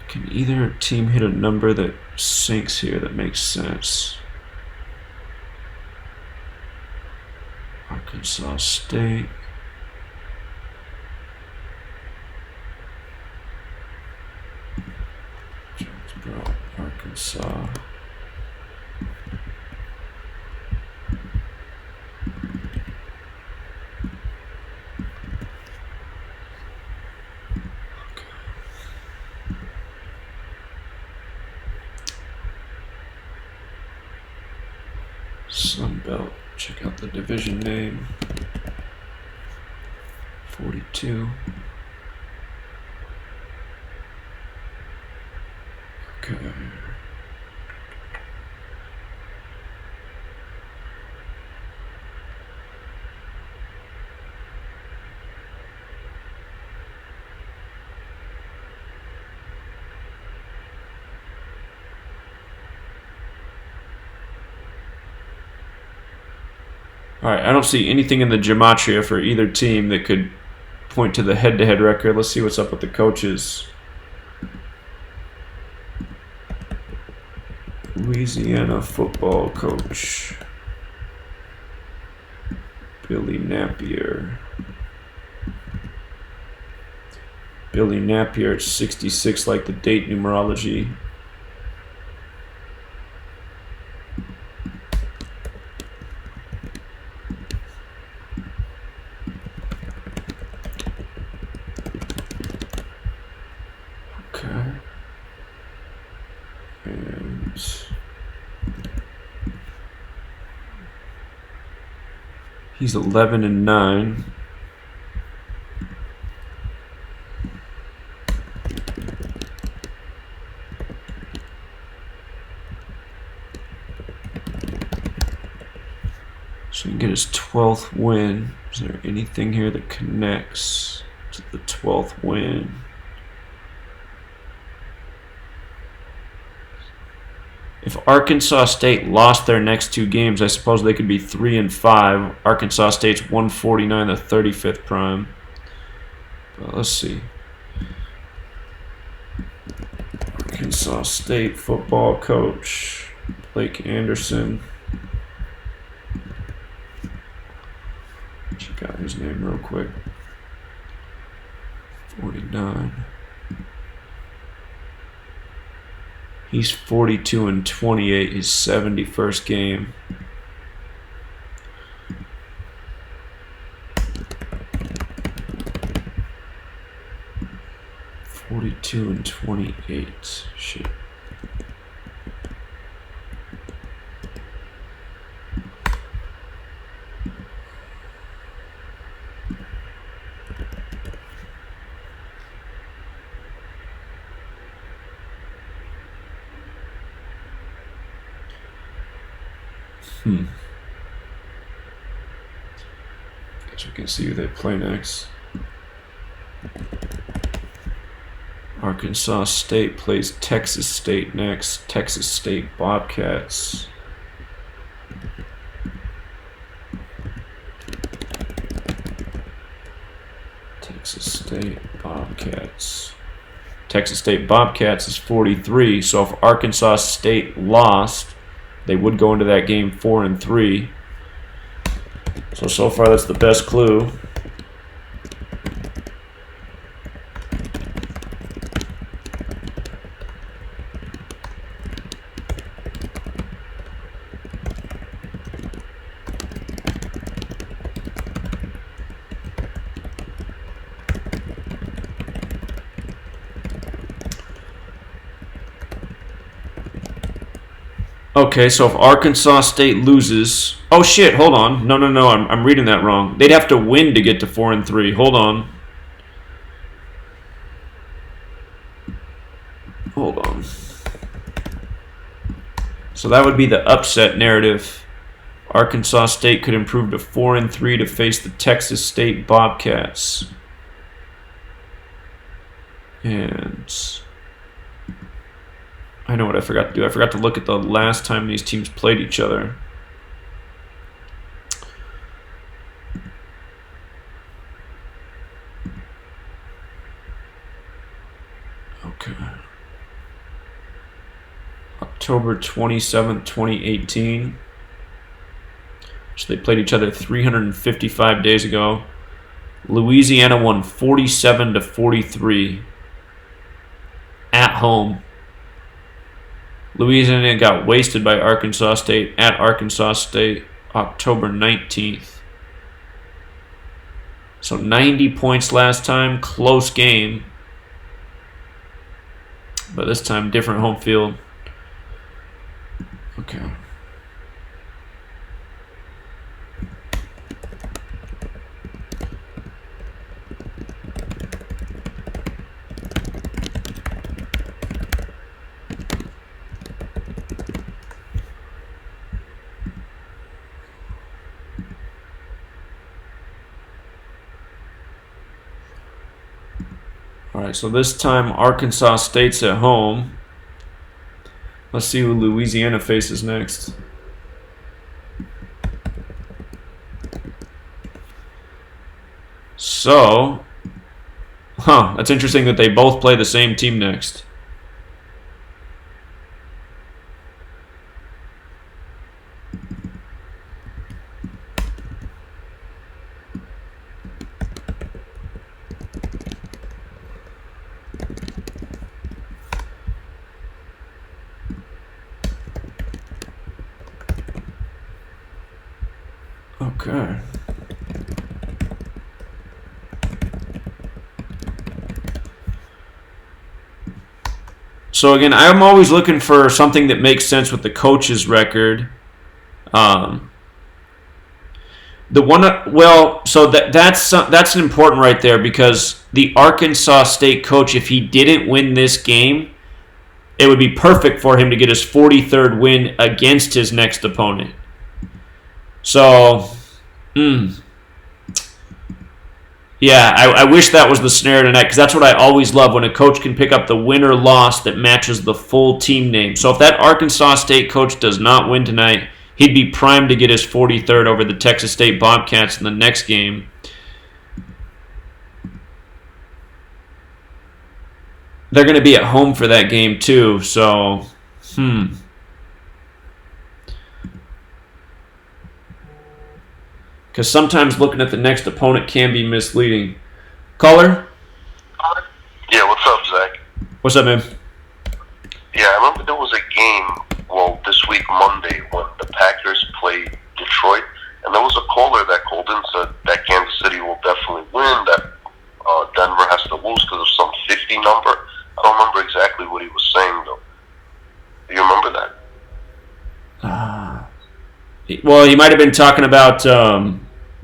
Can either team hit a number that sinks here that makes sense? Arkansas State. Jonesboro, Arkansas. Sun Belt. Check out the division name. 42. 2. Okay. Alright, I don't see anything in the gematria for either team that could point to the head-to-head record. Let's see what's up with the coaches. Louisiana football coach Billy Napier. Billy Napier at 66, like the date numerology. Okay. And he's 11-9. So he can get his 12th win. Is there anything here that connects to the 12th win? If Arkansas State lost their next 2 games, I suppose they could be 3-5. Arkansas State's 149, the 35th prime. But let's see. Arkansas State football coach Blake Anderson. Check out his name real quick. 49. He's 42-28. His 71st game. and 28. Shit. Guess we can see who they play next. Arkansas State plays Texas State next. Texas State Bobcats. Texas State Bobcats. Texas State Bobcats is 43. So if Arkansas State lost, they would go into that game 4-3. So far that's the best clue. Okay, so if Arkansas State loses... Oh, shit, hold on. No, I'm reading that wrong. They'd have to win to get to 4-3. Hold on. So that would be the upset narrative. Arkansas State could improve to 4-3 to face the Texas State Bobcats. And... I know what I forgot to do. I forgot to look at the last time these teams played each other. Okay. October 27th, 2018. So they played each other 355 days ago. Louisiana won 47-43 at home. Louisiana got wasted by Arkansas State at Arkansas State October 19th. So 90 points last time, close game. But this time, different home field. Okay. right, so this time Arkansas State's at home. Let's see who Louisiana faces next. So, that's interesting that they both play the same team next. Okay. So again, I'm always looking for something that makes sense with the coach's record. That's important right there, because the Arkansas State coach, if he didn't win this game, it would be perfect for him to get his 43rd win against his next opponent. So, yeah, I wish that was the scenario tonight, because that's what I always love, when a coach can pick up the win or loss that matches the full team name. So if that Arkansas State coach does not win tonight, he'd be primed to get his 43rd over the Texas State Bobcats in the next game. They're going to be at home for that game too, so, because sometimes looking at the next opponent can be misleading. Caller? Yeah, what's up, Zach? What's up, man? Yeah, I remember there was a game, this week, Monday, when the Packers played Detroit, and there was a caller that called in and said that Kansas City will definitely win, that Denver has to lose because of some 50 number. I don't remember exactly what he was saying, though. Do you remember that? Well, he might have been talking about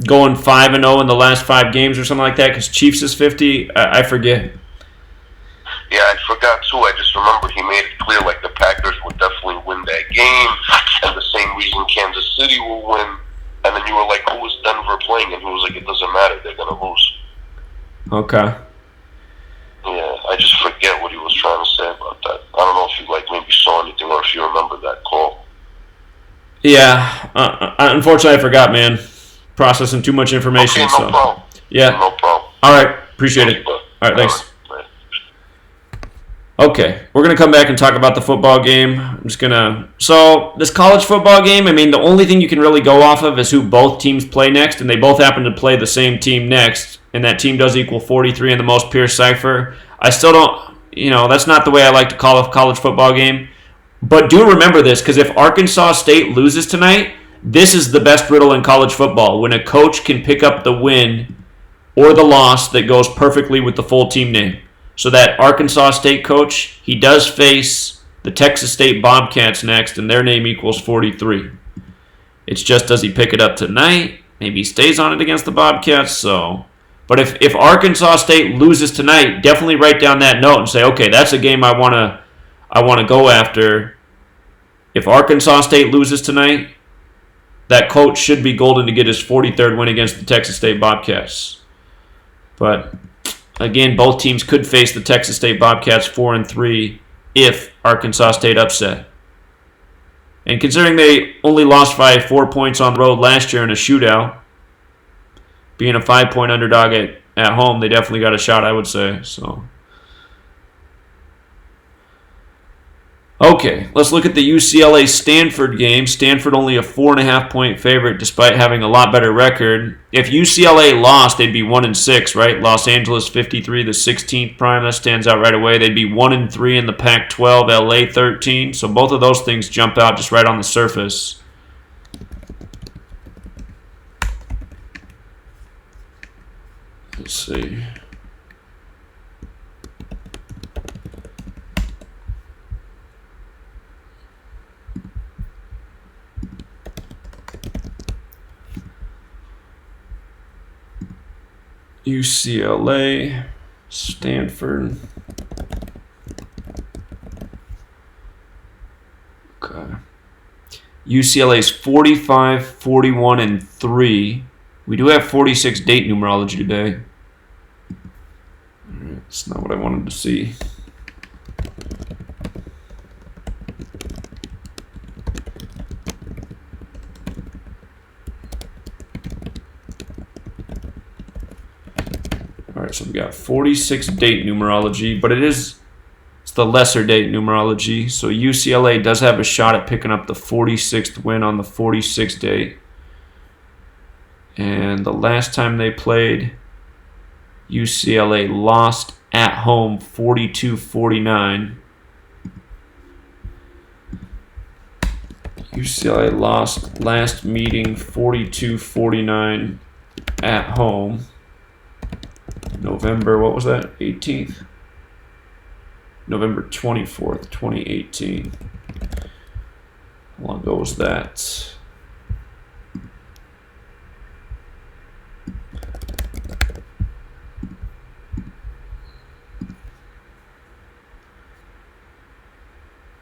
going 5-0 in the last 5 games or something like that, because Chiefs is 50. I forget. Yeah, I forgot too. I just remember he made it clear like the Packers would definitely win that game, and the same reason Kansas City will win. And then you were like, who is Denver playing? And he was like, it doesn't matter. They're going to lose. Okay. Yeah, I just forget what he was trying to say about that. I don't know if you maybe saw anything or if you remember that call. Yeah, unfortunately I forgot, man. Processing too much information. Okay, no problem. Yeah. No problem. All right, appreciate it. All right, thanks. Okay, we're going to come back and talk about the football game. So this college football game, I mean, the only thing you can really go off of is who both teams play next, and they both happen to play the same team next, and that team does equal 43 in the most pure cipher. I still don't, that's not the way I like to call a college football game. But do remember this, because if Arkansas State loses tonight, this is the best riddle in college football, when a coach can pick up the win or the loss that goes perfectly with the full team name. So that Arkansas State coach, he does face the Texas State Bobcats next, and their name equals 43. It's just, does he pick it up tonight? Maybe he stays on it against the Bobcats. So, but if Arkansas State loses tonight, definitely write down that note and say, okay, that's a game I want to go after. If Arkansas State loses tonight, that coach should be golden to get his 43rd win against the Texas State Bobcats. But again, both teams could face the Texas State Bobcats 4-3 if Arkansas State upset. And considering they only lost by 4 points on the road last year in a shootout, being a 5-point underdog at home, they definitely got a shot, I would say. So, okay, let's look at the UCLA-Stanford game. Stanford only a 4.5-point favorite despite having a lot better record. If UCLA lost, they'd be 1-6, right? Los Angeles 53, the 16th prime. That stands out right away. They'd be 1-3 in the Pac-12, LA 13. So both of those things jump out just right on the surface. Let's see. UCLA, Stanford. Okay. UCLA's 45, 41, and 3. We do have 46 date numerology today. All right. It's not what I wanted to see. All right, so we got 46 date numerology, but it's the lesser date numerology. So UCLA does have a shot at picking up the 46th win on the 46th date. And the last time they played, UCLA lost at home 42-49. UCLA lost last meeting 42-49 at home. November, what was that? 18th? November 24th, 2018. How long ago was that?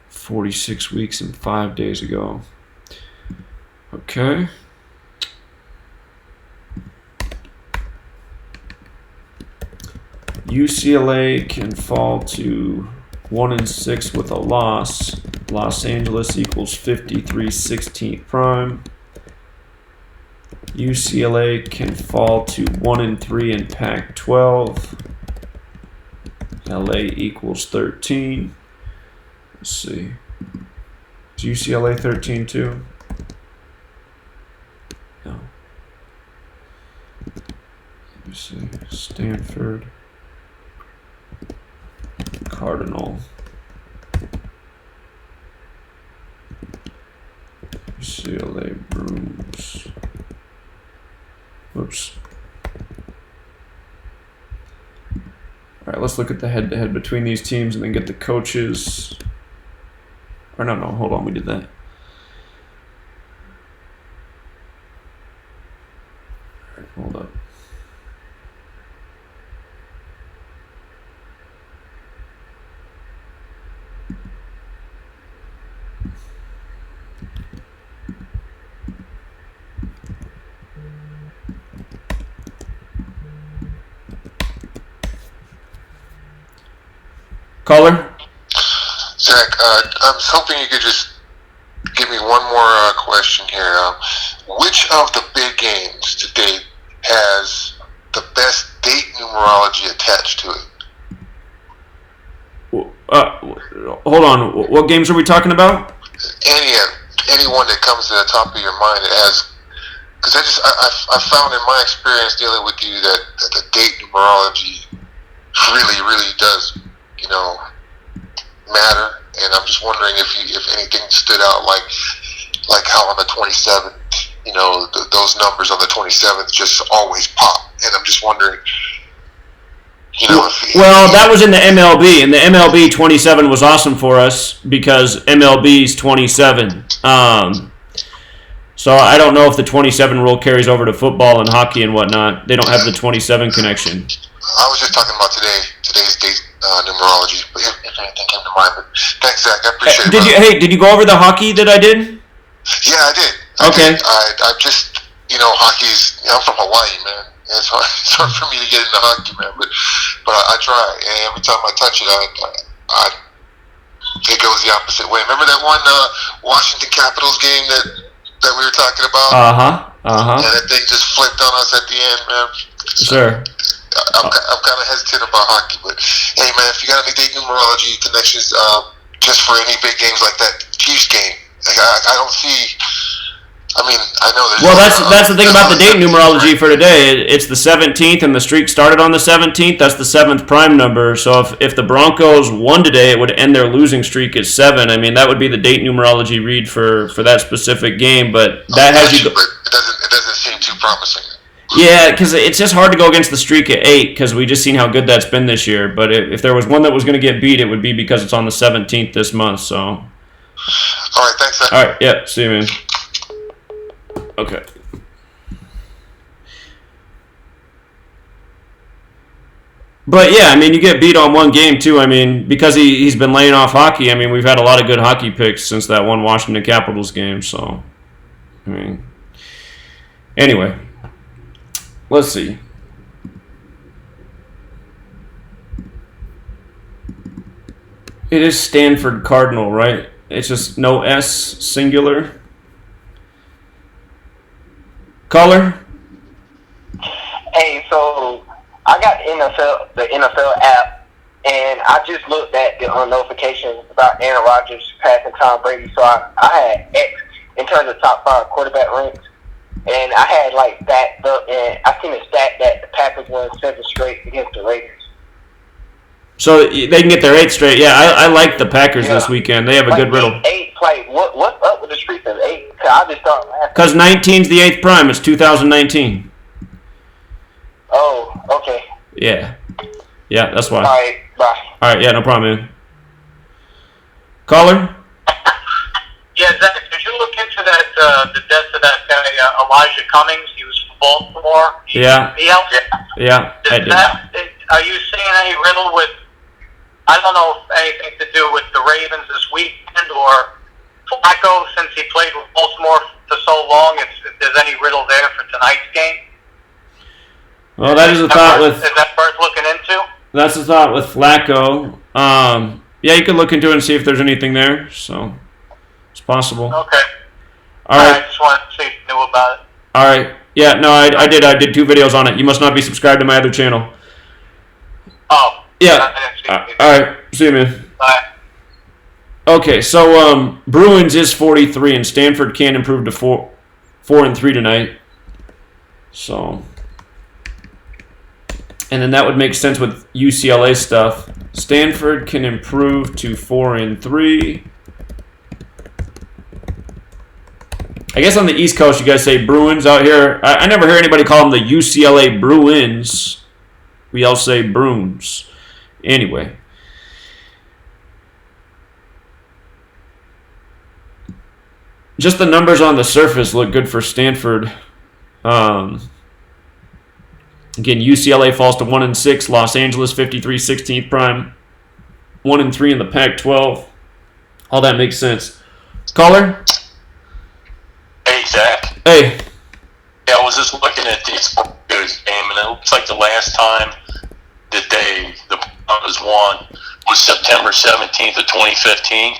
"46 weeks and 5 days ago." Okay. UCLA can fall to 1-6 with a loss. Los Angeles equals 53/16 prime. UCLA can fall to 1-3 in Pac-12. LA equals 13. Let's see. Is UCLA 13 too? No. Let me see. Stanford. Cardinal. UCLA Brooms. Whoops. All right, let's look at the head-to-head between these teams and then get the coaches. Or no, hold on, we did that. All right, hold up. Caller? Zach, I was hoping you could just give me one more question here. Which of the big games to date has the best date numerology attached to it? Hold on. What games are we talking about? Anyone that comes to the top of your mind that has, because I found in my experience dealing with you that the date numerology really does, matter. And I'm just wondering if anything stood out, like how on the 27th, those numbers on the 27th just always pop. And I'm just wondering, well, that was in the MLB, and the MLB 27 was awesome for us because MLB's 27. So I don't know if the 27 rule carries over to football and hockey and whatnot. They don't have the 27 connection. I was just talking about today's date numerology, but if anything came to mind. But thanks, Zach. I appreciate it. Did you go over the hockey that I did? Yeah, I did. I just, hockey's. I'm from Hawaii, man. It's hard for me to get into hockey, man. But I try, and every time I touch it, it goes the opposite way. Remember that one Washington Capitals game that we were talking about? And that thing just flipped on us at the end, man. Sure. I'm kind of hesitant about hockey, but hey, man, if you got any date numerology connections, just for any big games like that Chiefs game, I don't see. I mean, I know there's. Well, that's the thing about the date numerology for today. It's the 17th, and the streak started on the 17th. That's the 7th prime number. So if the Broncos won today, it would end their losing streak at 7. I mean, that would be the date numerology read for that specific game. But that has you. But it doesn't seem too promising. Yeah, because it's just hard to go against the streak at 8 because we just seen how good that's been this year. But if there was one that was going to get beat, it would be because it's on the 17th this month. So. All right, thanks, Zach. All right, yeah, see you, man. Okay. But yeah, I mean, you get beat on one game too. I mean, because he's been laying off hockey. I mean, we've had a lot of good hockey picks since that one Washington Capitals game. So, I mean, anyway. Let's see. It is Stanford Cardinal, right? It's just no S, singular. Caller? Hey, so I got the NFL app, and I just looked at the notifications about Aaron Rodgers passing Tom Brady. So I had X in terms of top 5 quarterback ranks, and I had like that, and I seen a stat that the Packers won 7 straight against the Raiders. So they can get their 8th straight. Yeah, I like the Packers this weekend. They have a good riddle. 8, like what's up with the streak of 8? I just started laughing. Because 19's the 8th prime. It's 2019. Oh, okay. Yeah. Yeah, that's why. All right, bye. All right, yeah, no problem, man. Caller? Yeah, Zach, did you look into that, the death of that guy, Elijah Cummings? He was from Baltimore. Yeah. He helped. Yeah, I did. Are you seeing any riddle with, I don't know if anything to do with the Ravens this weekend or Flacco, since he played with Baltimore for so long, if there's any riddle there for tonight's game? Well, that is a thought with... Is that worth looking into? That's a thought with Flacco. Yeah, you could look into it and see if there's anything there. So, it's possible. Okay. All right. I just wanted to see if you knew about it. All right. Yeah, no, I did. I did 2 videos on it. You must not be subscribed to my other channel. Oh. Yeah. All right. See you, man. Bye. Okay, so Bruins is 43, and Stanford can improve to 4-3 tonight. So, and then that would make sense with UCLA stuff. Stanford can improve to 4-3. I guess on the East Coast, you guys say Bruins out here. I never hear anybody call them the UCLA Bruins. We all say Bruins. Anyway. Just the numbers on the surface look good for Stanford. Again, UCLA falls to 1-6. Los Angeles 53, 16th prime. 1-3 in the Pac-12. All that makes sense. Caller? Hey, Zach. Hey. Yeah, I was just looking at this game, and it looks like the last time that the Broncos won was September 17th of 2015.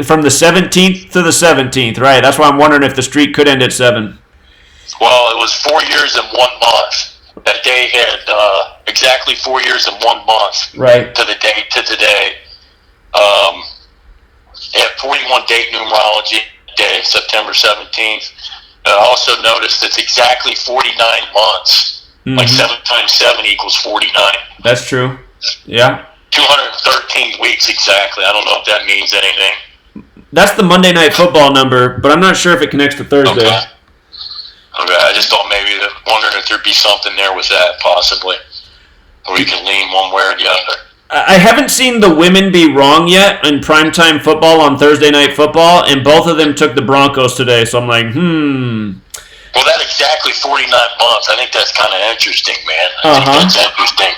From the 17th to the 17th, right? That's why I'm wondering if the streak could end at 7. Well, it was 4 years and 1 month. That day had exactly 4 years and 1 month. Right. To the date to today. It had 41 date numerology day, September 17th. I also noticed it's exactly 49 months. Mm-hmm. Like 7 times 7 equals 49. That's true. Yeah. 213 weeks exactly. I don't know if that means anything. That's the Monday Night Football number, but I'm not sure if it connects to Thursday. Okay. I just thought maybe wondering if there'd be something there with that, possibly. Or you can lean one way or the other. I haven't seen the women be wrong yet in primetime football on Thursday Night Football, and both of them took the Broncos today, so I'm like, Well, that exactly 49 months. I think that's kind of interesting, man. I think that's interesting.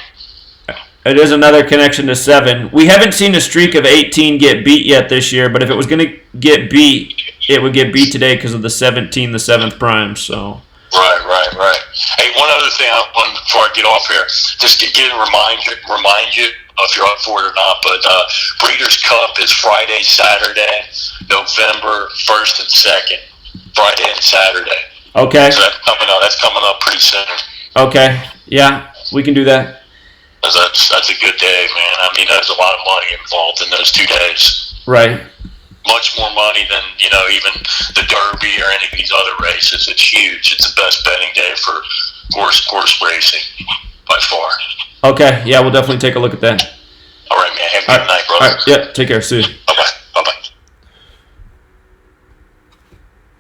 It is another connection to 7. We haven't seen a streak of 18 get beat yet this year, but if it was going to get beat, it would get beat today because of the 17, the 7th prime. So. Right. Hey, one other thing I want before I get off here, just to remind you if you're up for it or not, but Breeders' Cup is Friday, Saturday, November 1st and 2nd. Friday and Saturday. Okay. So that's coming up pretty soon. Okay. Yeah, we can do that. That's a good day, man. I mean, there's a lot of money involved in those 2 days. Right. Much more money than, even the Derby or any of these other races. It's huge. It's the best betting day for horse racing by far. Okay. Yeah, we'll definitely take a look at that. All right, man. Have a good night, brother. All right. Yeah, take care. See you. Bye-bye.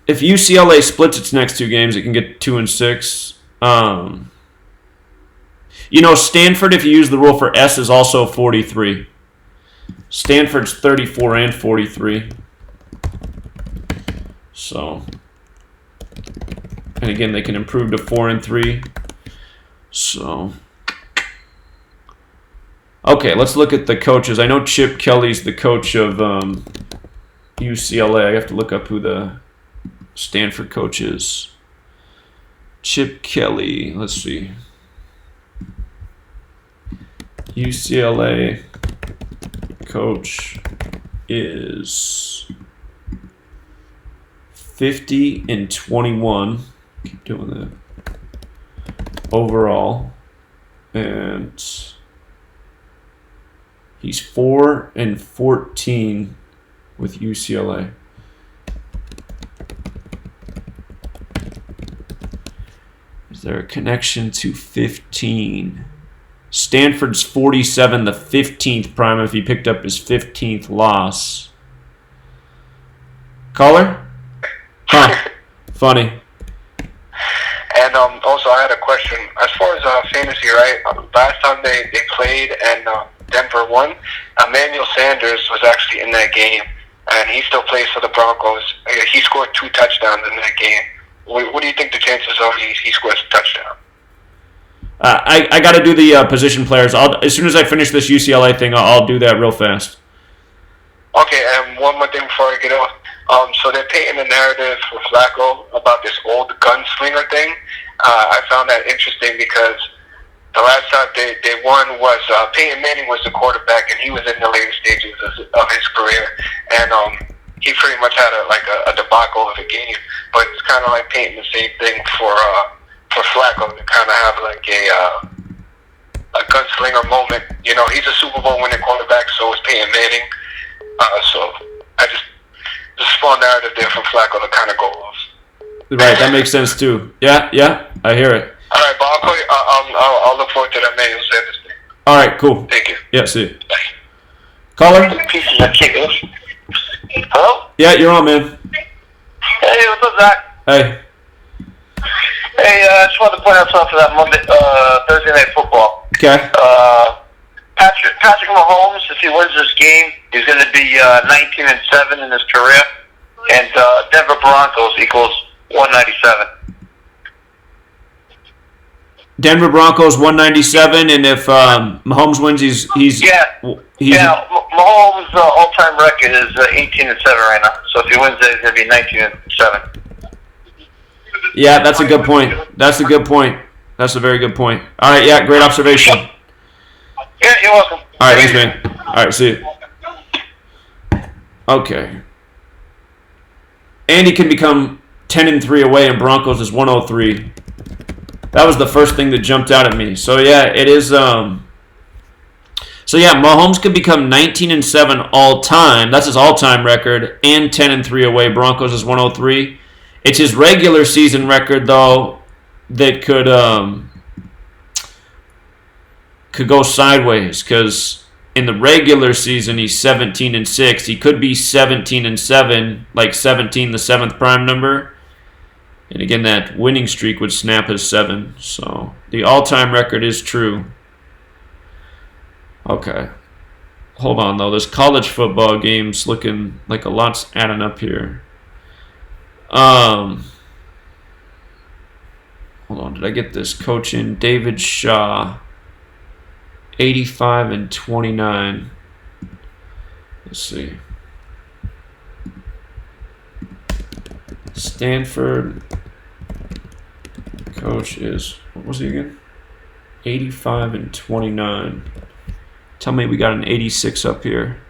If UCLA splits its next 2 games, it can get 2-6. Stanford, if you use the rule for S, is also 43. Stanford's 34 and 43. So, and again, they can improve to 4-3. So, okay, let's look at the coaches. I know Chip Kelly's the coach of UCLA. I have to look up who the Stanford coach is. Chip Kelly. Let's see. UCLA coach is 50-21. Keep doing that. Overall. And he's 4-14 with UCLA. Is there a connection to 15? Stanford's 47, the 15th prime if he picked up his 15th loss. Caller? Huh. Funny. And also, I had a question. As far as fantasy, right? Last time they played and Denver won, Emmanuel Sanders was actually in that game, and he still plays for the Broncos. He scored 2 touchdowns in that game. What do you think the chances are he scores a touchdown? I got to do the position players. As soon as I finish this UCLA thing, I'll do that real fast. Okay, and one more thing before I get off. So they're painting a narrative for Flacco about this old gunslinger thing. I found that interesting because the last time they won was Peyton Manning was the quarterback, and he was in the later stages of his career. And he pretty much had a debacle of a game. But it's kind of like painting the same thing for Flacco to kind of have like a gunslinger moment. You know, he's a Super Bowl winning quarterback, so is Peyton Manning. So I just a small narrative there from Flacco to kind of go off. Right, that makes sense too. Yeah, I hear it. All right, Bob. I'll look forward to that Manuel Sanders thing. All right, cool. Thank you. Yeah, see you. Bye. Caller? Pieces of chicken. Hello? Yeah, you're on, man. Hey, what's up, Zach? Hey. Hey, I just wanted to point out something for that Thursday night football. Okay. Patrick Mahomes, if he wins this game, he's going to be 19-7 in his career, and Denver Broncos equals 197. Denver Broncos 197, and if Mahomes wins, he's Mahomes' all-time record is 18-7 right now. So if he wins it, he's going to be 19-7. Yeah, that's a good point. That's a very good point. All right, yeah, great observation. Yeah, you're welcome. All right, thanks, man. All right, see you. Okay. Andy can become 10-3 away, and Broncos is 103. That was the first thing that jumped out at me. So yeah, it is. So yeah, Mahomes could become 19-7 all time. That's his all-time record, and 10-3 away. Broncos is 103. It's his regular season record though that could go sideways, because in the regular season he's 17-6. He could be 17-7, like 17, the 7th prime number. And again, that winning streak would snap as 7. So the all-time record is true. Okay. Hold on, though. This college football game's looking like a lot's adding up here. Hold on. Did I get this coach in? David Shaw. 85-29. Let's see. Stanford coach is, what was he again? 85-29. Tell me we got an 86 up here.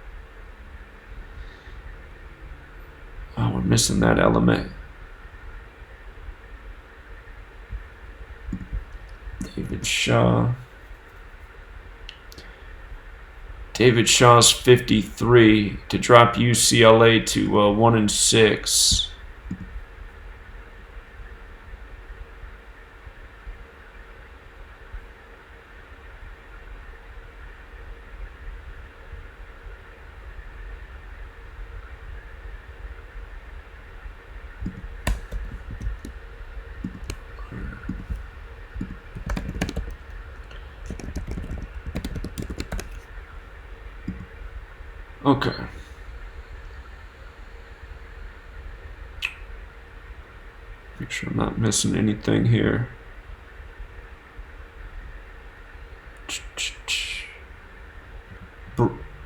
Oh, we're missing that element. David Shaw. David Shaw's 53 to drop UCLA to 1-6. Okay. Make sure I'm not missing anything here.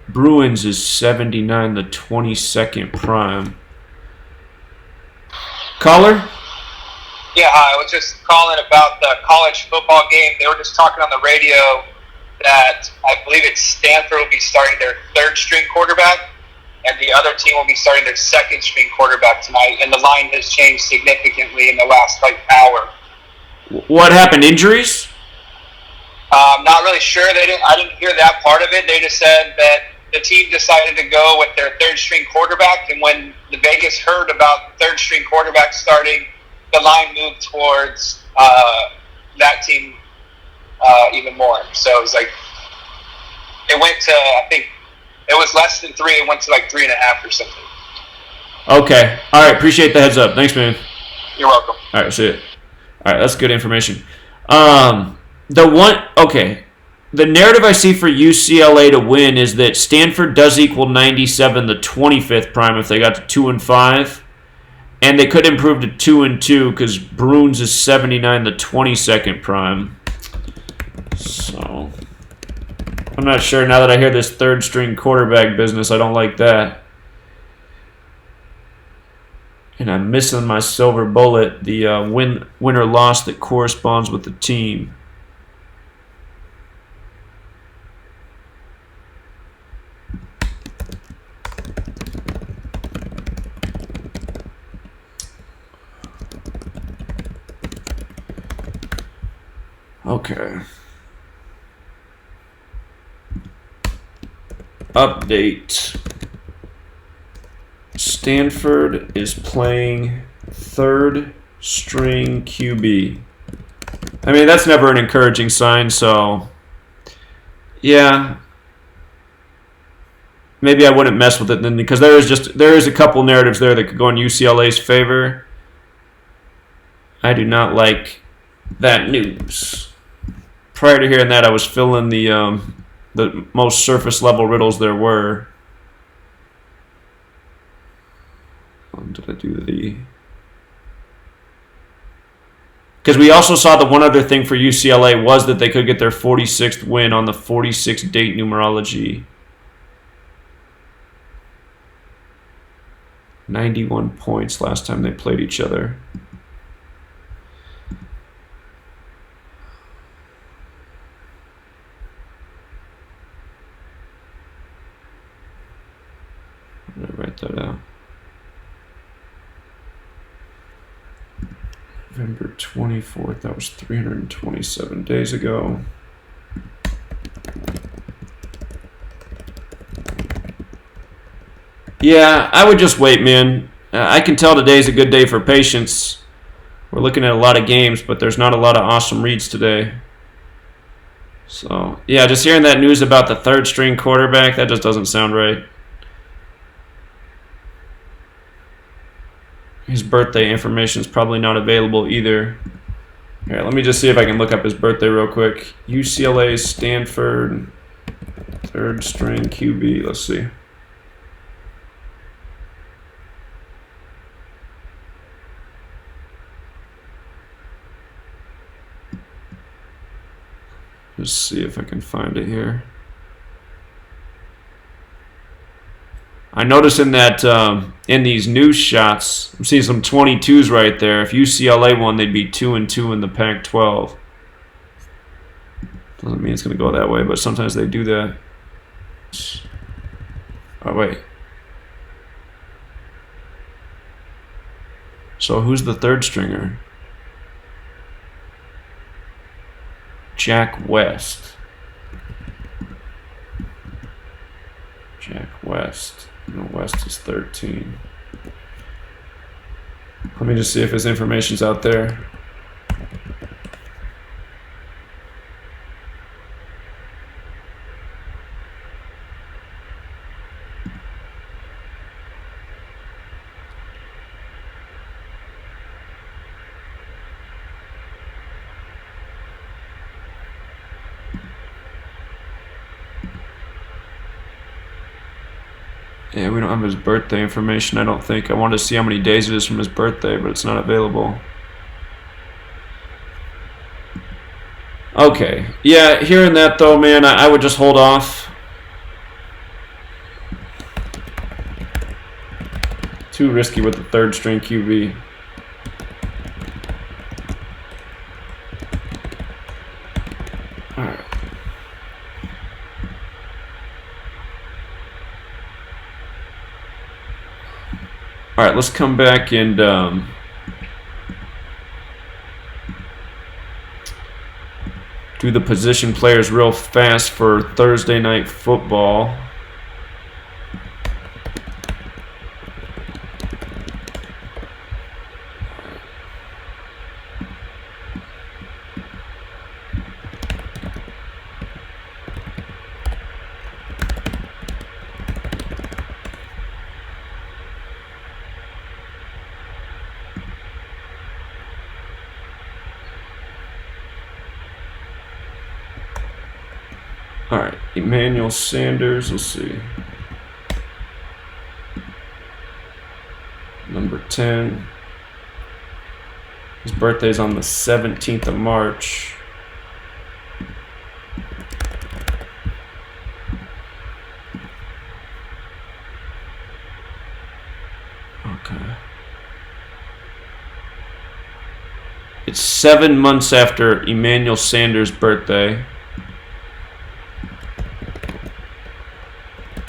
Bruins is 79, the 22nd prime. Caller? Yeah, hi. I was just calling about the college football game. They were just talking on the radio that I believe it's Stanford will be starting their third-string quarterback, and the other team will be starting their second-string quarterback tonight. And the line has changed significantly in the last hour. What happened? Injuries? Not really sure. I didn't hear that part of it. They just said that the team decided to go with their third-string quarterback, and when the Vegas heard about third-string quarterback starting, the line moved towards that team even more. So it was like it went to, I think it was less than 3. It went to like 3.5 or something. Okay. All right. Appreciate the heads up. Thanks, man. You're welcome. All right. See it. All right. That's good information. The narrative I see for UCLA to win is that Stanford does equal 97, the 25th prime, if they got to 2-5, and they could improve to 2-2 because Bruins is 79, the 22nd prime. So I'm not sure. Now that I hear this third string quarterback business, I don't like that. And I'm missing my silver bullet, the win or loss that corresponds with the team. Okay. Update. Stanford is playing third string QB. I mean, that's never an encouraging sign, so yeah. Maybe I wouldn't mess with it then, because there is a couple narratives there that could go in UCLA's favor. I do not like that news. Prior to hearing that, I was filling the most surface level riddles there were. Did I do the? Because we also saw the one other thing for UCLA was that they could get their 46th win on the 46 date numerology. 91 points last time they played each other. I'm going to write that out. November 24th, that was 327 days ago. Yeah, I would just wait, man. I can tell today's a good day for patience. We're looking at a lot of games, but there's not a lot of awesome reads today. So, yeah, just hearing that news about the third string quarterback, that just doesn't sound right. His birthday information is probably not available either. Here, let me just see if I can look up his birthday real quick. UCLA, Stanford, third string QB. Let's see. Let's see if I can find it here. I noticed in that in these news shots, I'm seeing some 22s right there. If UCLA won, they'd be 2-2 in the Pac-12. Doesn't mean it's going to go that way, but sometimes they do that. Oh wait. So who's the third stringer? Jack West. Jack West. No, West is 13. Let me just see if his information's out there. Yeah, we don't have his birthday information, I don't think. I wanted to see how many days it is from his birthday, but it's not available. Okay. Yeah, hearing that though, man, I would just hold off. Too risky with the third string QB. Alright. All right, let's come back and do the position players real fast for Thursday night football. All right, Emmanuel Sanders, let's see. Number 10. His birthday's on the 17th of March. Okay. It's 7 months after Emmanuel Sanders' birthday.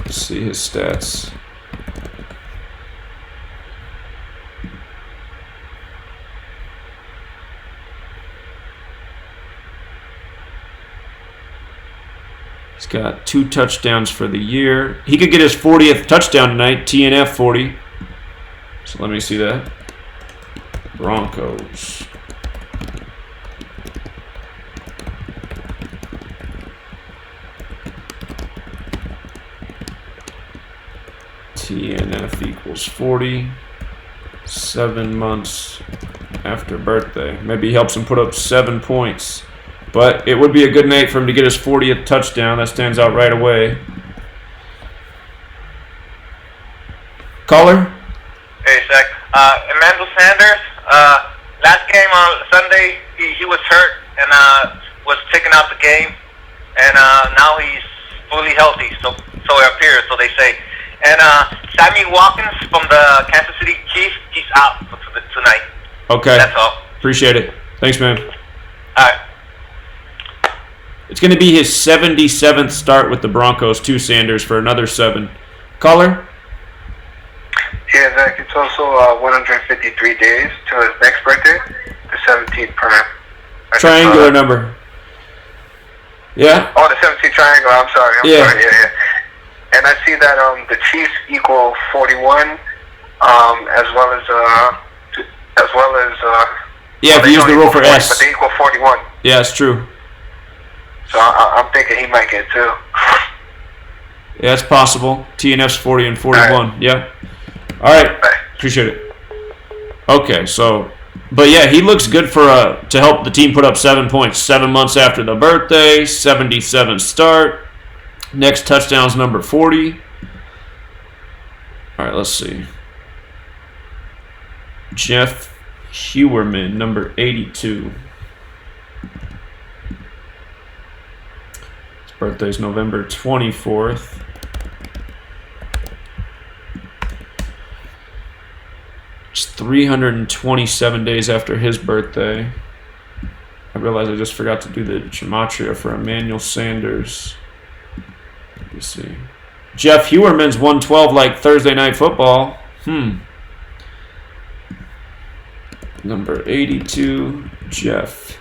Let's see his stats. He's got 2 touchdowns for the year. He could get his 40th touchdown tonight, TNF 40. So let me see that. Broncos. TNF equals 40. 7 months after birthday. Maybe he helps him put up 7 points. But it would be a good night for him to get his 40th touchdown. That stands out right away. Caller? Hey, Zach. Emmanuel Sanders, last game on Sunday, he was hurt and was taken out the game. And now he's fully healthy, so it appears, so they say. And Sammy Watkins from the Kansas City Chiefs, he's out for tonight. Okay. That's all. Appreciate it. Thanks, man. All right. It's going to be his 77th start with the Broncos, too, Sanders, for another 7. Caller? Yeah, Zach, it's also 153 days to his next birthday, the 17th prime. Triangular number. Yeah? Oh, the 17th triangle. I'm sorry. Yeah. And I see that the Chiefs equal 41, as well as yeah, if you use the rule for 40, S. But they equal 41. Yeah, it's true. So I'm thinking he might get 2. Yeah, it's possible. TNF's 40 and 41. All right. Yeah. All right. Bye. Appreciate it. Okay, so, but yeah, he looks good for to help the team put up 7 points. 7 months after the birthday, 77 start. Next touchdown's number 40. All right, let's see. Jeff Hewerman, number 82. His birthday's November 24th. It's 327 days after his birthday. I realized I just forgot to do the Gematria for Emmanuel Sanders. Let me see. Jeff Hewerman's 112 like Thursday Night Football. Number 82, Jeff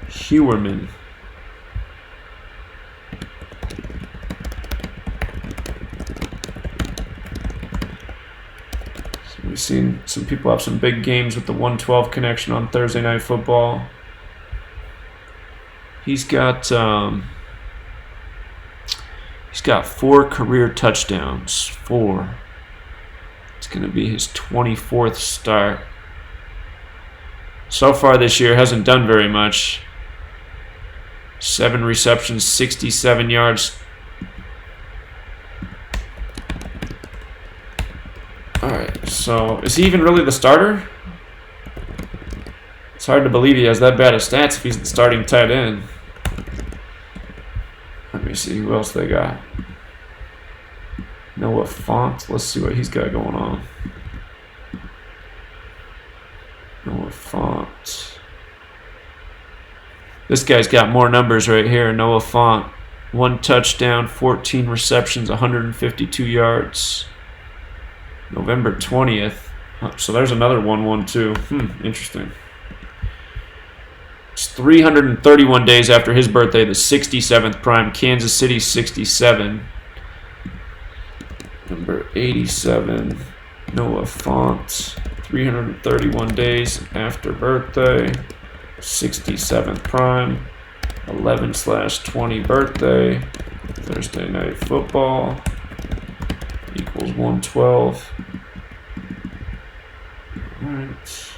Hewerman. So we've seen some people have some big games with the 112 connection on Thursday Night Football. He's got 4 career touchdowns. 4. It's going to be his 24th start. So far this year, hasn't done very much. 7 receptions, 67 yards. All right, so is he even really the starter? It's hard to believe he has that bad of stats if he's the starting tight end. Let me see who else they got. Noah Font. Let's see what he's got going on. Noah Font. This guy's got more numbers right here. Noah Font. 1 touchdown, 14 receptions, 152 yards. November 20th. So there's another 1-1 too. Interesting. It's 331 days after his birthday, the 67th prime. Kansas City 67. Number 87. Noah Font. 331 days after birthday. 67th prime. 11/20 birthday. Thursday Night Football. Equals 112. All right.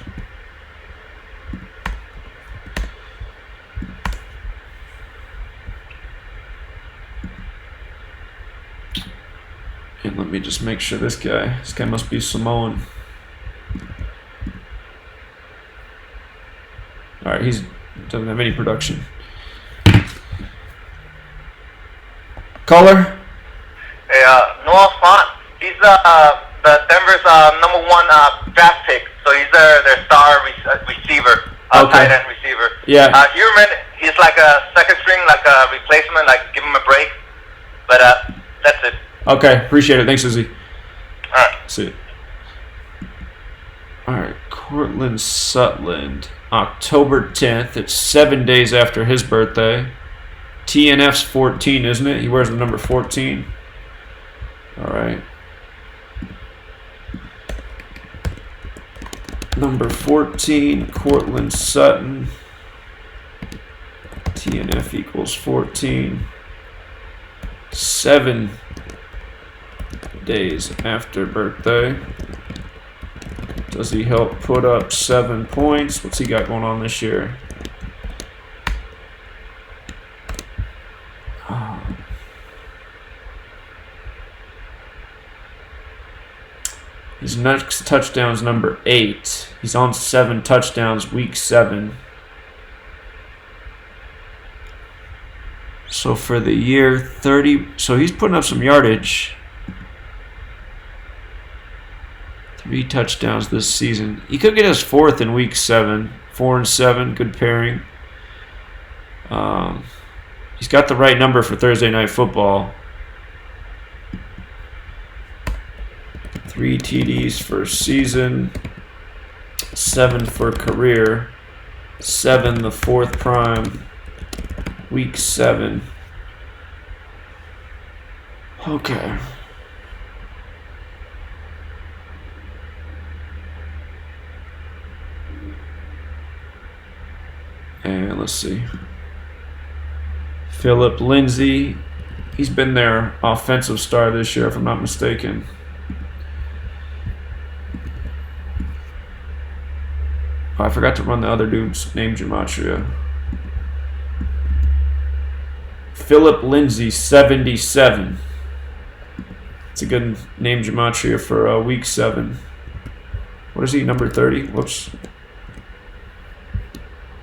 And let me just make sure this guy must be Samoan. All right, doesn't have any production. Caller? Hey, Noah Font. He's the Denver's #1 draft pick. So he's their star receiver, tight end receiver. Yeah. Human, he's like a second string, like a replacement, like give him a break. But that's it. Okay, appreciate it. Thanks, Izzy. All right. See it. All right, Cortland Sutland, October 10th. It's 7 days after his birthday. TNF's 14, isn't it? He wears the number 14. All right. Number 14, Cortland Sutton. TNF equals 14. 7 days after birthday. Does he help put up 7 points? What's he got going on this year? His next touchdown is number 8. He's on 7 touchdowns, week 7. So for the year, 30. So he's putting up some yardage. 3 touchdowns this season. He could get his 4th in week 7. 4 and 7, good pairing. He's got the right number for Thursday Night Football. 3 TDs for season, 7 for career, 7 the 4th prime, week 7. Okay. And let's see. Philip Lindsay, he's been their offensive star this year, if I'm not mistaken. Oh, I forgot to run the other dude's name, Gematria. Philip Lindsay, 77. It's a good name, Gematria, for week 7. What is he, number 30? Whoops.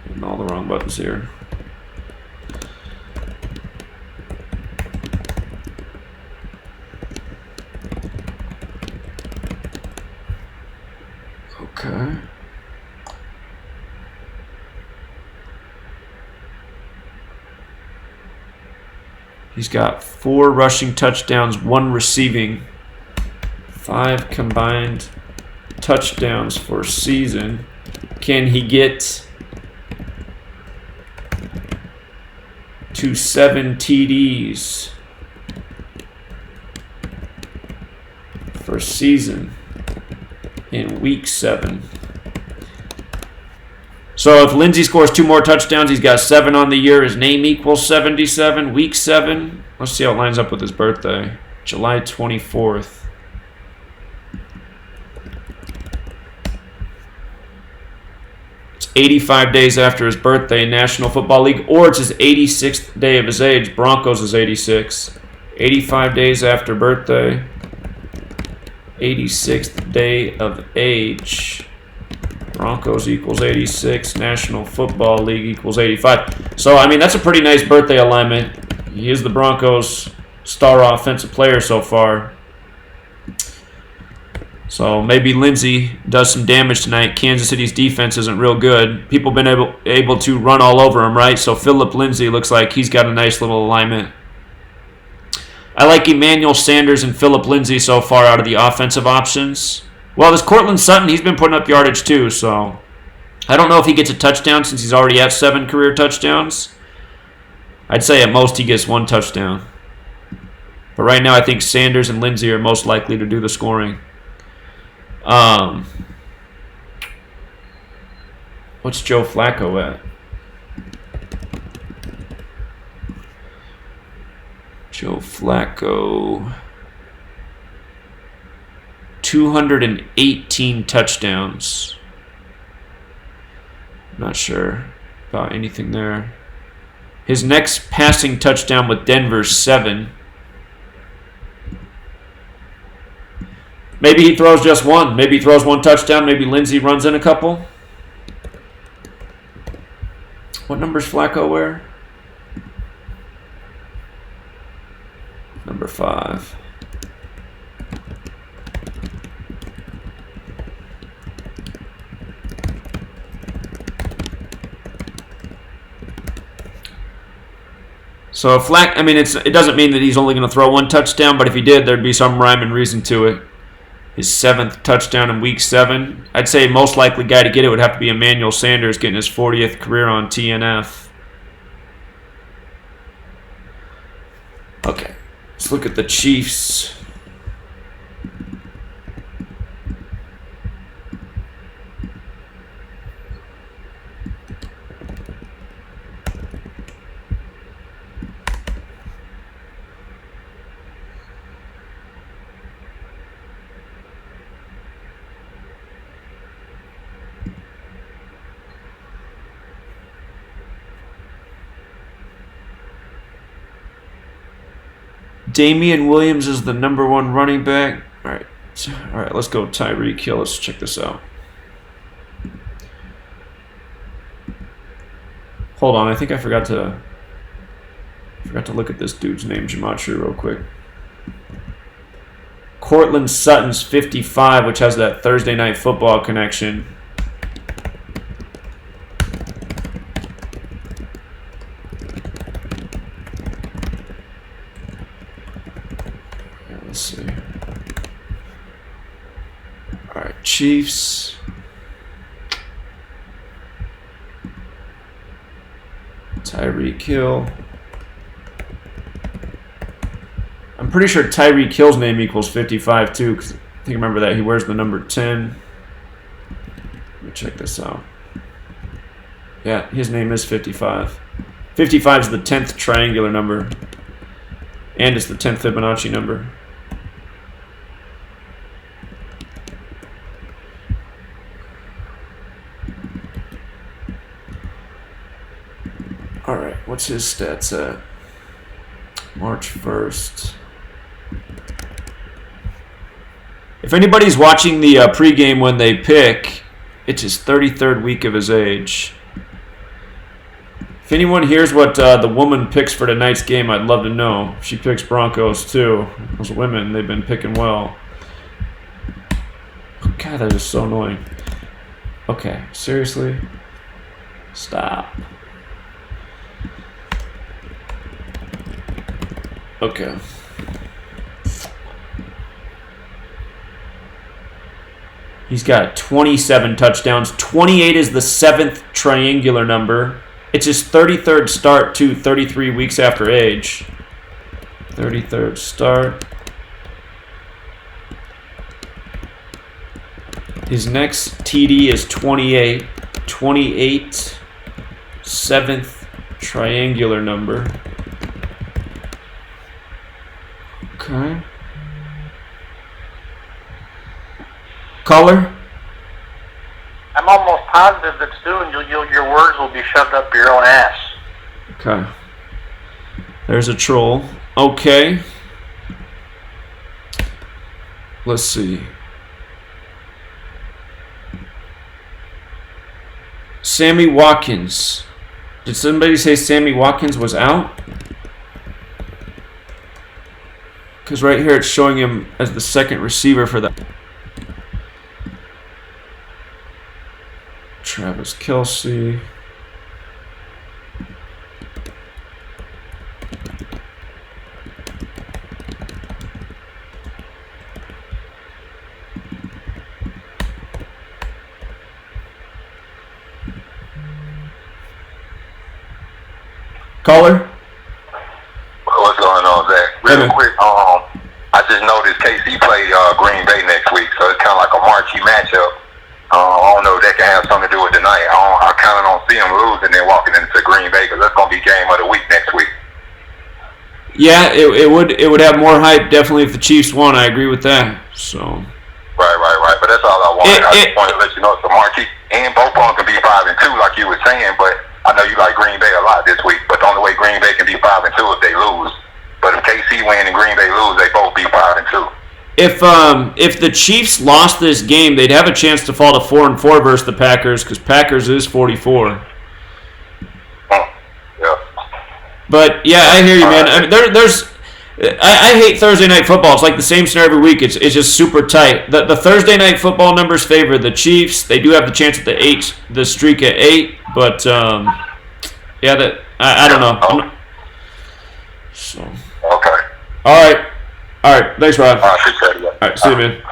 Hitting all the wrong buttons here. Okay. He's got 4 rushing touchdowns, 1 receiving, 5 combined touchdowns for season. Can he get to 7 TDs for season in week 7? So if Lindsay scores 2 more touchdowns, he's got 7 on the year. His name equals 77. Week 7. Let's see how it lines up with his birthday. July 24th. It's 85 days after his birthday in National Football League, or it's his 86th day of his age. Broncos is 86. 85 days after birthday. 86th day of age. Broncos equals 86. National Football League equals 85. So, I mean, that's a pretty nice birthday alignment. He is the Broncos' star offensive player so far. So maybe Lindsay does some damage tonight. Kansas City's defense isn't real good. People have been able to run all over him, right? So Philip Lindsay looks like he's got a nice little alignment. I like Emmanuel Sanders and Phillip Lindsay so far out of the offensive options. Well, this Cortland Sutton, he's been putting up yardage too, so I don't know if he gets a touchdown since he's already at 7 career touchdowns. I'd say at most he gets 1 touchdown. But right now I think Sanders and Lindsay are most likely to do the scoring. What's Joe Flacco at? Joe Flacco, 218 touchdowns. Not sure about anything there. His next passing touchdown with Denver's 7. Maybe he throws just 1. Maybe he throws 1 touchdown. Maybe Lindsay runs in a couple. What number's Flacco wear? Number 5. So if it doesn't mean that he's only going to throw 1 touchdown, but if he did, there'd be some rhyme and reason to it. His 7th touchdown in Week 7. I'd say most likely guy to get it would have to be Emmanuel Sanders getting his 40th career on TNF. Okay, let's look at the Chiefs. Damian Williams is the number 1 running back. All right, let's go Tyreek Hill. Let's check this out. Hold on, I think I forgot to look at this dude's name, Gematria, real quick. Cortland Sutton's 55, which has that Thursday Night Football connection. Let's see. All right, Chiefs. Tyreek Hill. I'm pretty sure Tyreek Hill's name equals 55 too, because I think I remember that he wears the number 10. Let me check this out. Yeah, his name is 55. 55 is the 10th triangular number, and it's the 10th Fibonacci number. All right, what's his stats at? March 1st. If anybody's watching the pregame when they pick, it's his 33rd week of his age. If anyone hears what the woman picks for tonight's game, I'd love to know. She picks Broncos too. Those women, they've been picking well. Oh, God, that is so annoying. Okay, seriously? Stop. Okay. He's got 27 touchdowns. 28 is the 7th triangular number. It's his 33rd start, too, 33 weeks after age. 33rd start. His next TD is 28. 28, 7th triangular number. Okay. Caller? I'm almost positive that soon your words will be shoved up your own ass. Okay. There's a troll. Okay. Let's see. Sammy Watkins. Did somebody say Sammy Watkins was out? Because right here it's showing him as the 2nd receiver for that. Travis Kelce. Caller? What's going on, Zach? Real quick, I just noticed KC play Green Bay next week, so it's kind of like a marquee matchup. I don't know if that can have something to do with tonight. I kind of don't see them losing and then walking into Green Bay because that's going to be game of the week next week. Yeah, it would have more hype definitely if the Chiefs won. I agree with that. So. Right. But that's all I wanted. I just wanted to let you know it's a marquee, and both of them can be 5-2, like you were saying. But I know you like Green Bay a lot this week. But the only way Green Bay can be 5-2 if they lose. But if KC win and Green Bay lose, they both be 5-2. If the Chiefs lost this game, they'd have a chance to fall to 4-4 versus the Packers because Packers is 44. Yeah. But yeah, I hear you, man. I mean, I hate Thursday night football. It's like the same scenario every week. It's just super tight. The Thursday night football numbers favor the Chiefs. They do have the chance at the streak at 8. But yeah, I don't know. So. Okay. All right. Thanks, Rod. All right. See you, man.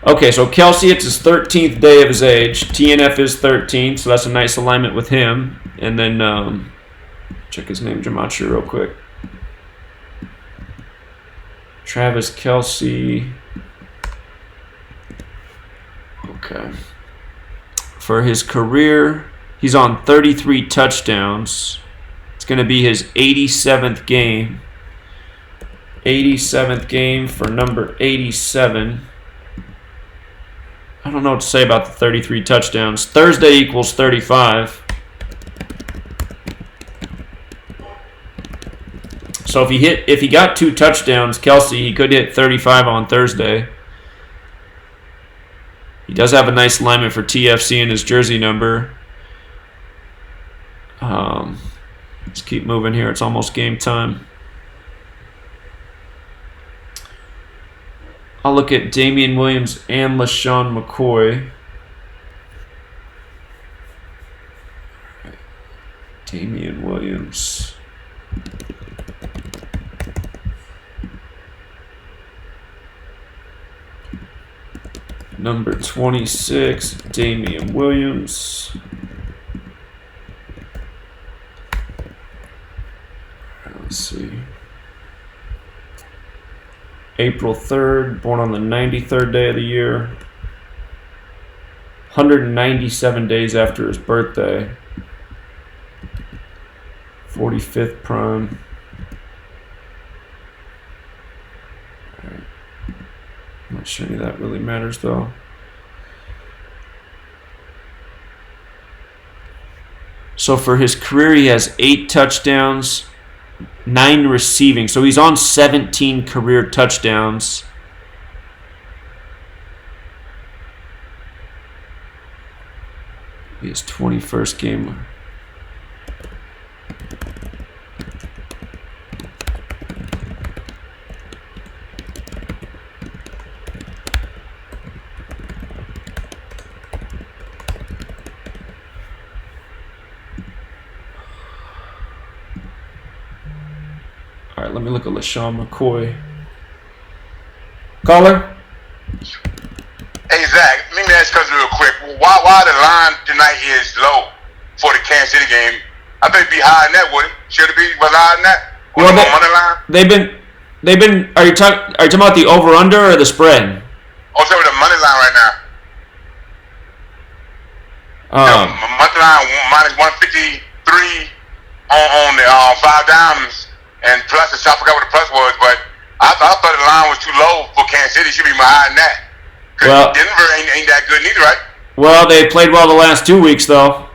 Okay, so Kelsey, it's his 13th day of his age. TNF is 13, so that's a nice alignment with him. And then check his name, Gematria, real quick. Travis Kelsey. Okay. For his career, he's on 33 touchdowns. It's going to be his 87th game. 87th game for number 87. I don't know what to say about the 33 touchdowns. Thursday equals 35. So if he got 2 touchdowns, Kelsey, he could hit 35 on Thursday. He does have a nice alignment for TFC in his jersey number. Let's keep moving here. It's almost game time. I'll look at Damian Williams and LaShawn McCoy. Damian Williams. Number 26, Damian Williams. Let's see. April 3rd, born on the 93rd day of the year. 197 days after his birthday. 45th prime. Alright. I'm not sure any of that really matters though. So for his career, he has 8 touchdowns. 9 receiving. So he's on 17 career touchdowns. His 21st game. All right, let me look at LaShawn McCoy. Caller? Hey, Zach, let me ask you real quick. Why the line tonight is low for the Kansas City game? I think it'd be higher than that, would it? Should it be higher than that? Well, they've been. Are you talking about the over under or the spread? Oh, so the money line right now. Money line minus 153 on the 5 dimes. And plus, I forgot what the plus was, but I thought the line was too low for Kansas City. It should be more higher than that. Because Denver ain't that good neither, right? Well, they played well the last 2 weeks, though.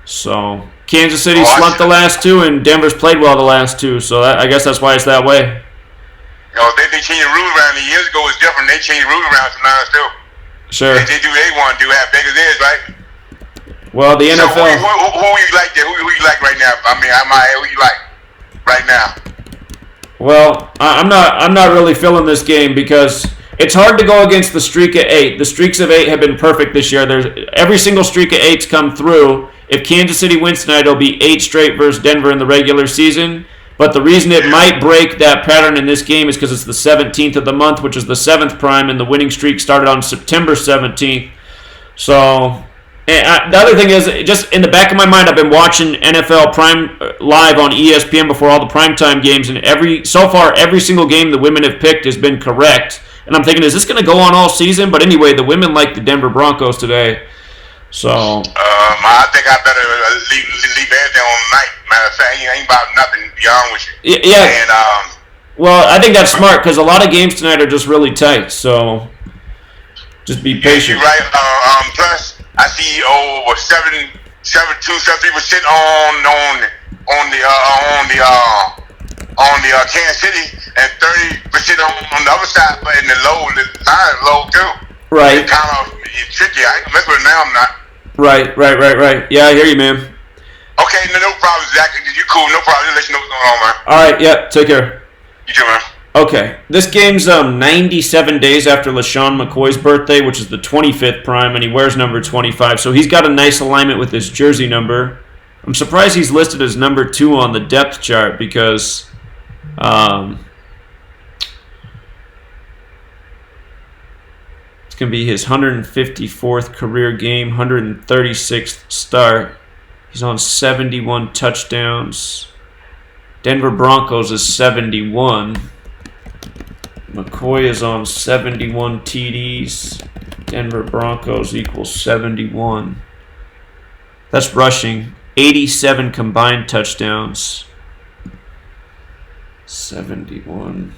So, Kansas City slumped the last 2, and Denver's played well the last 2. So, I guess that's why it's that way. You know, they changed the rules around. Years ago it was different. They changed the rules around sometimes, too. Sure. They do what they want to do, have Vegas is, right? Well, the NFL... So, who you like there? Who you like right now? I mean, who you like right now? Well, I'm not really feeling this game because it's hard to go against the streak of 8. The streaks of 8 have been perfect this year. Every single streak of 8's come through. If Kansas City wins tonight, it'll be 8 straight versus Denver in the regular season. But the reason it might break that pattern in this game is because it's the 17th of the month, which is the 7th prime, and the winning streak started on September 17th. So And the other thing is, just in the back of my mind, I've been watching NFL Prime live on ESPN before all the primetime games, and so far every single game the women have picked has been correct. And I'm thinking, is this going to go on all season? But anyway, the women like the Denver Broncos today. So I think I better leave everything on night. Matter of fact, he ain't about nothing. To be honest with you. Yeah. And well, I think that's smart because a lot of games tonight are just really tight. So just be patient. You're right. Plus, I see over 72, 73% on the Kansas City and 30% on the other side, but in the low too. Right. It's kind of tricky. I ain't mess with it now. I'm not. Right. Yeah, I hear you, man. Okay, no problem, Zach. You cool? No problem. Just let you know what's going on, man. All right. Yeah. Take care. You too, man. Okay, this game's 97 days after LaShawn McCoy's birthday, which is the 25th prime, and he wears number 25, so he's got a nice alignment with his jersey number. I'm surprised he's listed as number 2 on the depth chart because it's going to be his 154th career game, 136th start. He's on 71 touchdowns. Denver Broncos is 71. McCoy is on 71 TDs. Denver Broncos equals 71. That's rushing. 87 combined touchdowns. 71.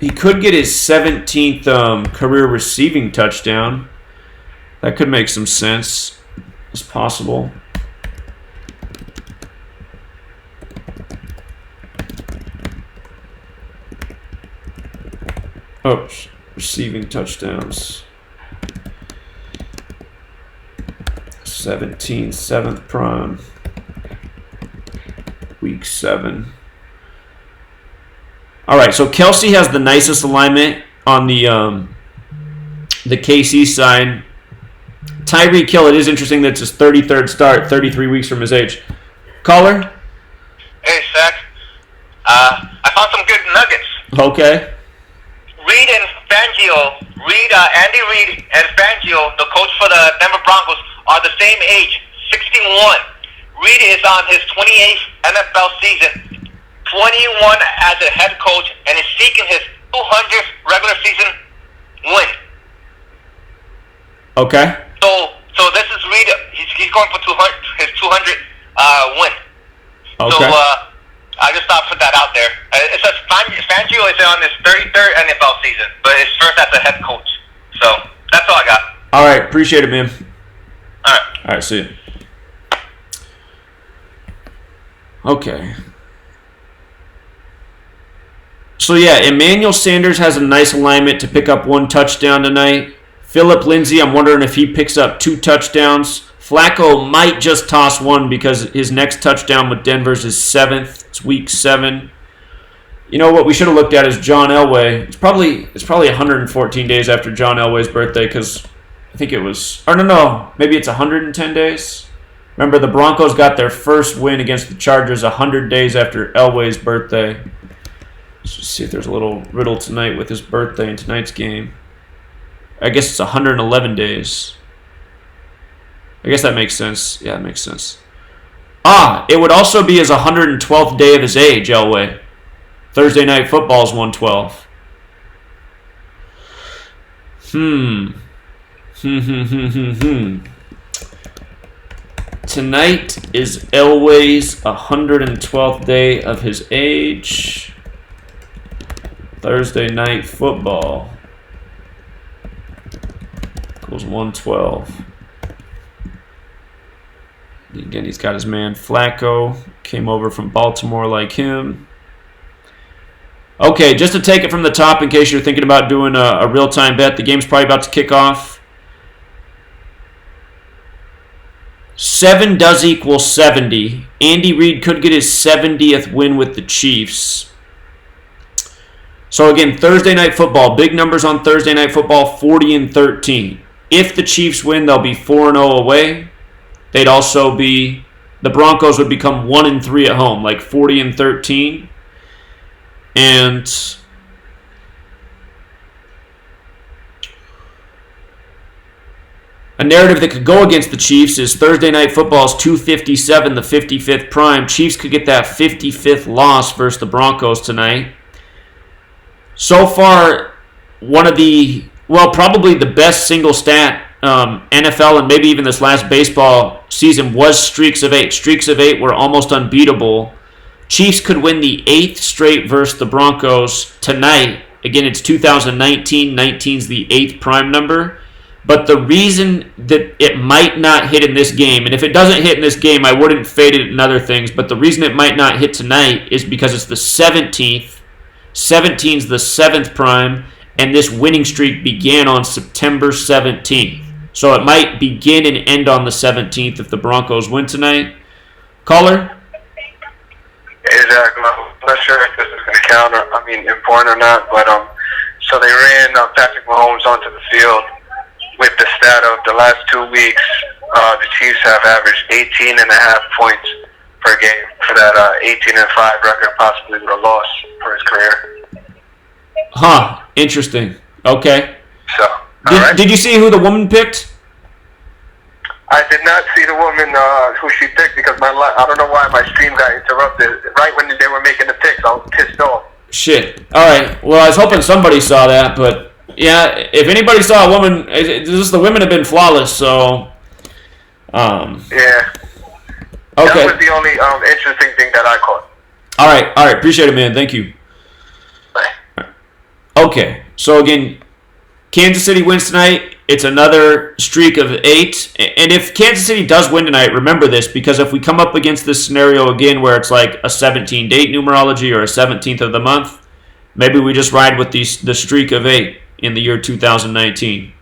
He could get his 17th career receiving touchdown. That could make some sense. It's possible. Oh, receiving touchdowns. 17, 7th prime. Week 7. All right, so Kelsey has the nicest alignment on the KC side. Tyreek Hill, it is interesting that it's his 33rd start, 33 weeks from his age. Caller? Hey, Zach. I found some good nuggets. Okay. Andy Reid and Fangio, the coach for the Denver Broncos, are the same age, 61. Reid is on his 28th NFL season, 21 as a head coach, and is seeking his 200th regular season win. Okay. So this is Reid. He's going for his 200 win. Okay. So I just thought I'd put that out there. It says Fangio is on his 33rd NFL season, but his first as a head coach. So that's all I got. All right, appreciate it, man. All right. All right, see you. Okay. So yeah, Emmanuel Sanders has a nice alignment to pick up 1 touchdown tonight. Phillip Lindsay, I'm wondering if he picks up 2 touchdowns. Flacco might just toss 1 because his next touchdown with Denver's is 7th. It's week 7. You know what we should have looked at is John Elway. It's probably 114 days after John Elway's birthday because I think it was, or no, maybe it's 110 days. Remember, the Broncos got their first win against the Chargers 100 days after Elway's birthday. Let's just see if there's a little riddle tonight with his birthday in tonight's game. I guess it's 111 days. I guess that makes sense. Yeah, it makes sense. It would also be his 112th day of his age, Elway. Thursday Night Football is 112. Tonight is Elway's 112th day of his age. Thursday Night Football equals 112. Again, he's got his man Flacco. Came over from Baltimore like him. Okay, just to take it from the top in case you're thinking about doing a real-time bet. The game's probably about to kick off. 7 does equal 70. Andy Reid could get his 70th win with the Chiefs. So again, Thursday Night Football. Big numbers on Thursday Night Football, 40-13. If the Chiefs win, they'll be 4-0 away. They'd also be, the Broncos would become 1-3 at home, like 40-13. And A narrative that could go against the Chiefs is Thursday Night Football's 257, the 55th prime. Chiefs could get that 55th loss versus the Broncos tonight. So far, probably the best single stat NFL and maybe even this last baseball season was streaks of 8. Streaks of 8 were almost unbeatable. Chiefs could win the 8th straight versus the Broncos tonight. Again, it's 2019. 19's the 8th prime number. But the reason that it might not hit in this game, and if it doesn't hit in this game, I wouldn't fade it in other things, but the reason it might not hit tonight is because it's the 17th. 17's the 7th prime, and this winning streak began on September 17th. So it might begin and end on the 17th if the Broncos win tonight. Caller? Exactly. I'm not sure if this is going to count important or not, but so they ran Patrick Mahomes onto the field with the stat of the last 2 weeks. The Chiefs have averaged 18.5 points per game for that 18-5 record, possibly with a loss for his career. Huh. Interesting. Okay. So, did you see who the woman picked? I did not see the woman who she picked because I don't know why my stream got interrupted right when they were making the picks. I was pissed off. Shit. All right. Well, I was hoping somebody saw that, but yeah, if anybody saw a woman, the women have been flawless. So, yeah. Okay. That was the only interesting thing that I caught. All right. Appreciate it, man. Thank you. Bye. Okay. So again, Kansas City wins tonight. It's another streak of 8. And if Kansas City does win tonight, remember this, because if we come up against this scenario again where it's like a 17-date numerology or a 17th of the month, maybe we just ride with the streak of 8 in the year 2019.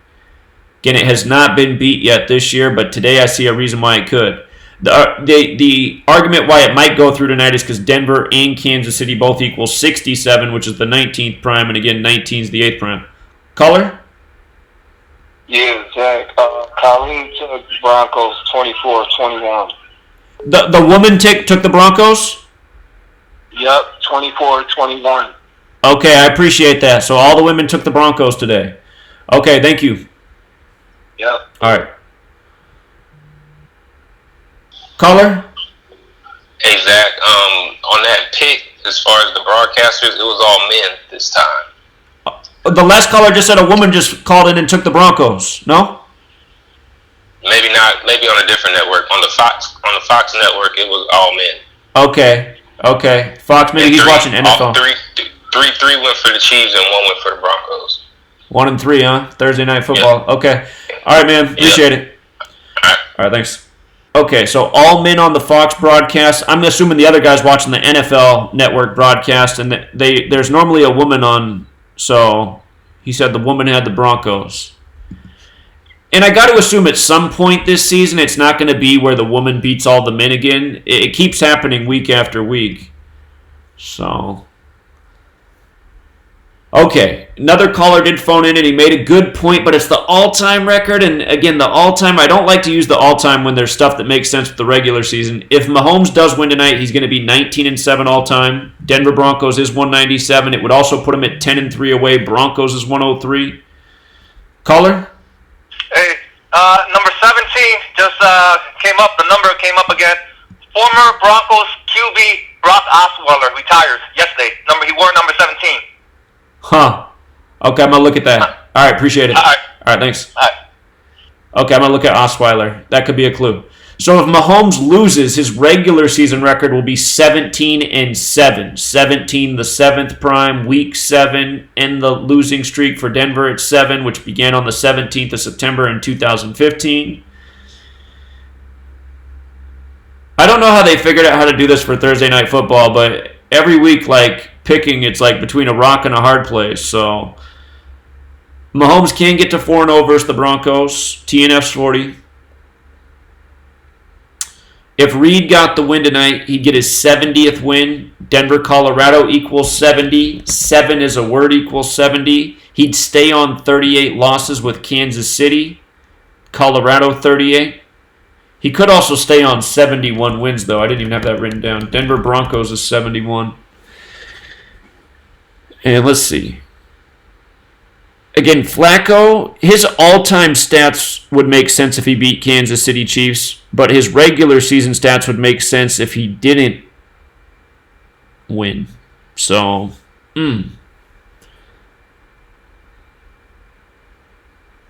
Again, it has not been beat yet this year, but today I see a reason why it could. The argument why it might go through tonight is because Denver and Kansas City both equal 67, which is the 19th prime, and again, 19 is the 8th prime. Caller? Yeah, Zach. Colleen took Broncos 24-21. The woman took the Broncos? Yep, 24-21. Okay, I appreciate that. So all the women took the Broncos today. Okay, thank you. Yep. All right. Caller? Hey, Zach, on that pick, as far as the broadcasters, it was all men this time. The last caller just said a woman just called in and took the Broncos. No? Maybe not. Maybe on a different network. On the Fox network, it was all men. Okay. Fox, maybe he's watching NFL. Three went for the Chiefs and 1 went for the Broncos. 1 and 3, huh? Thursday Night Football. Yep. Okay. All right, man. Appreciate it. All right, thanks. Okay, so all men on the Fox broadcast. I'm assuming the other guy's watching the NFL network broadcast, and there's normally a woman on. So he said the woman had the Broncos. And I got to assume at some point this season it's not going to be where the woman beats all the men again. It keeps happening week after week. So, okay. Another caller did phone in and he made a good point, but it's the all-time record. And again, the all-time, I don't like to use the all-time when there's stuff that makes sense with the regular season. If Mahomes does win tonight, he's going to be 19-7 all-time. Denver Broncos is 197. It would also put him at 10-3 away. Broncos is 103. Caller? Hey, number 17 just came up. The number came up again. Former Broncos QB Brock Osweiler retired yesterday. He wore number 17. Huh. Okay, I'm going to look at that. All right, appreciate it. All right, thanks. All right. Okay, I'm going to look at Osweiler. That could be a clue. So if Mahomes loses, his regular season record will be 17-7. 17, the 7th prime, week 7, and the losing streak for Denver at 7, which began on the 17th of September in 2015. I don't know how they figured out how to do this for Thursday Night Football, but every week, picking, it's between a rock and a hard place. So Mahomes can get to 4-0 versus the Broncos. TNF's 40. If Reed got the win tonight, he'd get his 70th win. Denver, Colorado equals 70. 7 is a word equals 70. He'd stay on 38 losses with Kansas City. Colorado 38. He could also stay on 71 wins, though. I didn't even have that written down. Denver Broncos is 71. And let's see. again, Flacco, his all-time stats would make sense if he beat Kansas City Chiefs, but his regular season stats would make sense if he didn't win. So,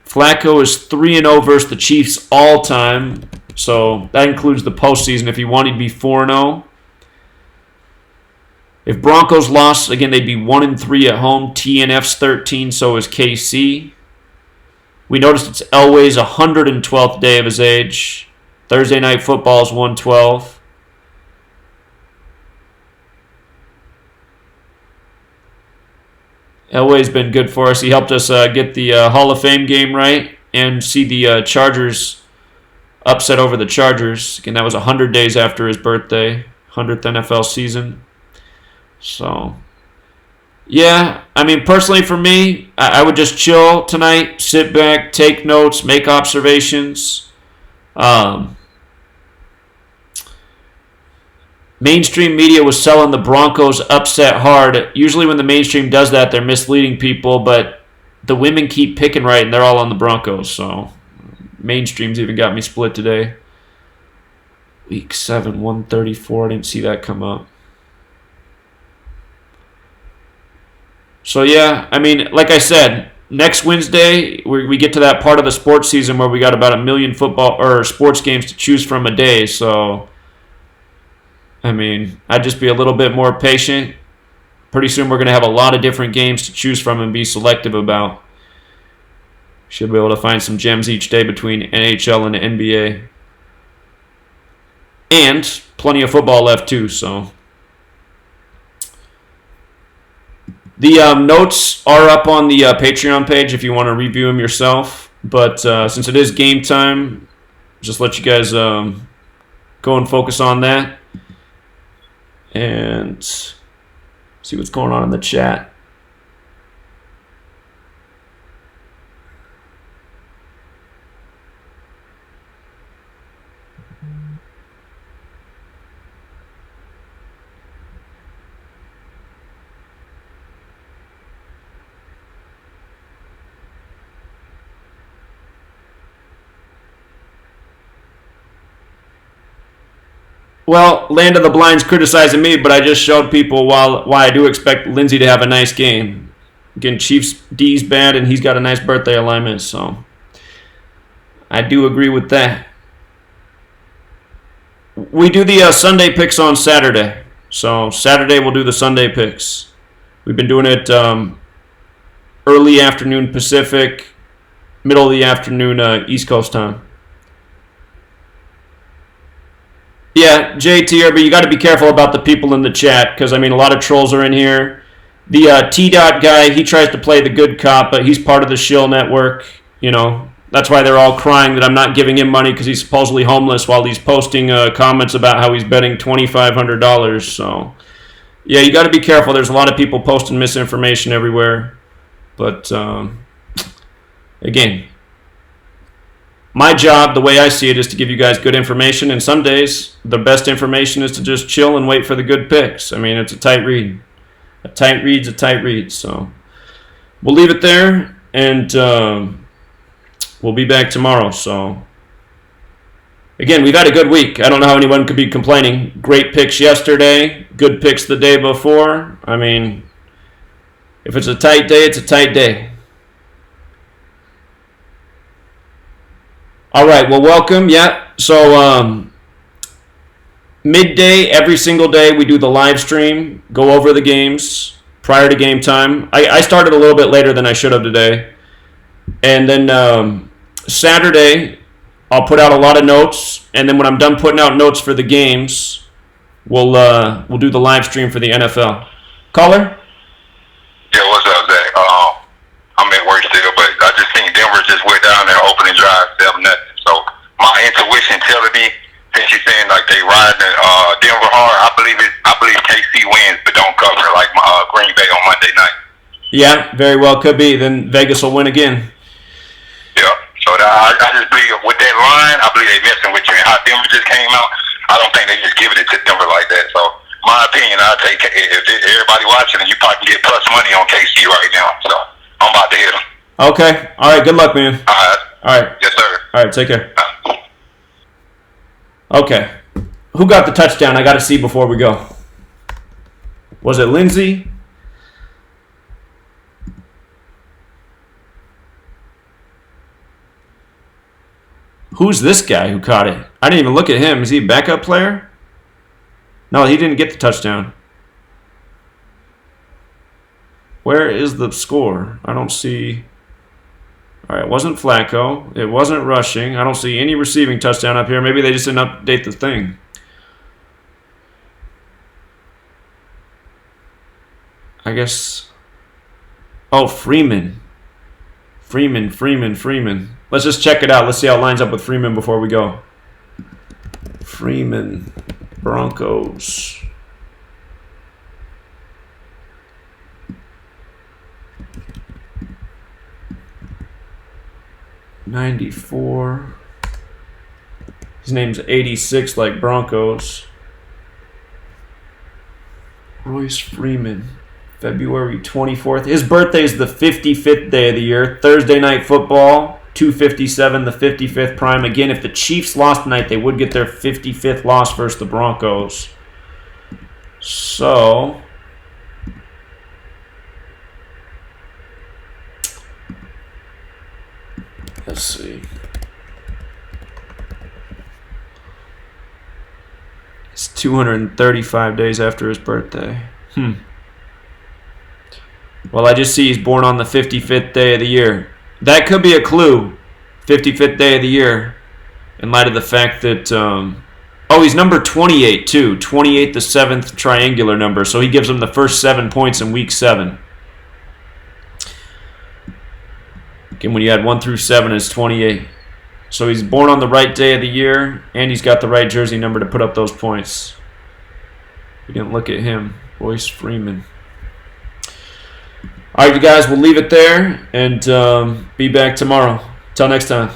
Flacco is 3-0 versus the Chiefs all-time, so that includes the postseason. If he won, he'd be 4-0. If Broncos lost, again, they'd be 1-3 at home. TNF's 13, so is KC. We noticed it's Elway's 112th day of his age. Thursday Night Football is 112. Elway's been good for us. He helped us get the Hall of Fame game right and see the Chargers upset over the Chargers. Again, that was 100 days after his birthday, 100th NFL season. So, yeah, I mean, personally for me, I would just chill tonight, sit back, take notes, make observations. Mainstream media was selling the Broncos upset hard. Usually when the mainstream does that, they're misleading people, but the women keep picking right, and they're all on the Broncos. So, mainstream's even got me split today. Week 7, 134. I didn't see that come up. So, yeah, I mean, like I said, next Wednesday, we get to that part of the sports season where we got about 1 million football or sports games to choose from a day. So, I mean, I'd just be a little bit more patient. Pretty soon we're going to have a lot of different games to choose from and be selective about. Should be able to find some gems each day between NHL and the NBA. And plenty of football left too, so. The notes are up on the Patreon page if you want to review them yourself. But since it is game time, just let you guys go and focus on that. And see what's going on in the chat. Well, Land of the Blind's criticizing me, but I just showed people why I do expect Lindsey to have a nice game. Again, Chiefs D's bad, and he's got a nice birthday alignment, so I do agree with that. We do the Sunday picks on Saturday. So Saturday we'll do the Sunday picks. We've been doing it early afternoon Pacific, middle of the afternoon East Coast time. Yeah, JTRB, you got to be careful about the people in the chat because, I mean, a lot of trolls are in here. The T-Dot guy, he tries to play the good cop, but he's part of the shill network. You know, that's why they're all crying that I'm not giving him money because he's supposedly homeless while he's posting comments about how he's betting $2,500. So, yeah, you got to be careful. There's a lot of people posting misinformation everywhere. But, again, my job, the way I see it, is to give you guys good information, and some days the best information is to just chill and wait for the good picks. I mean, it's a tight read. A tight read's a tight read. So we'll leave it there, and we'll be back tomorrow. So again, we've had a good week. I don't know how anyone could be complaining. Great picks yesterday, good picks the day before. I mean, if it's a tight day, it's a tight day. All right, well, welcome. Yeah, so midday, every single day, we do the live stream, go over the games prior to game time. I started a little bit later than I should have today. And then Saturday, I'll put out a lot of notes, and then when I'm done putting out notes for the games, we'll do the live stream for the NFL. Caller? Yeah, what's up, Zach? I'm at work still, but I just think Denver just went down there opening drive 7-0. So my intuition telling me, since she's saying like they riding Denver hard, I believe KC wins, but don't cover like Green Bay on Monday night. Yeah, very well could be. Then Vegas will win again. Yeah. So I just believe with that line, I believe they messing with you. And how Denver just came out, I don't think they just giving it to Denver like that. So my opinion, I'll take if everybody watching, and you probably can get plus money on KC right now. So I'm about to hit them. Okay. All right. Good luck, man. All right. All right. Yes, sir. All right. Take care. Okay. Who got the touchdown? I got to see before we go. Was it Lindsey? Who's this guy who caught it? I didn't even look at him. Is he a backup player? No, he didn't get the touchdown. Where is the score? I don't see. All right, it wasn't Flacco. It wasn't rushing. I don't see any receiving touchdown up here. Maybe they just didn't update the thing. I guess. Oh, Freeman. Freeman. Let's just check it out. Let's see how it lines up with Freeman before we go. Freeman, Broncos. $94. His name's 86, like Broncos. Royce Freeman. February 24th. His birthday is the 55th day of the year. Thursday night football, 257, the 55th prime. Again, if the Chiefs lost tonight, they would get their 55th loss versus the Broncos. So, let's see. It's 235 days after his birthday. Well, I just see he's born on the 55th day of the year. That could be a clue. 55th day of the year. In light of the fact that... he's number 28, too. 28, the 7th triangular number. So he gives them the first 7 points in week 7. Again, when you add 1 through 7, it's 28. So he's born on the right day of the year, and he's got the right jersey number to put up those points. We didn't look at him. Royce Freeman. All right, you guys, we'll leave it there and be back tomorrow. Till next time.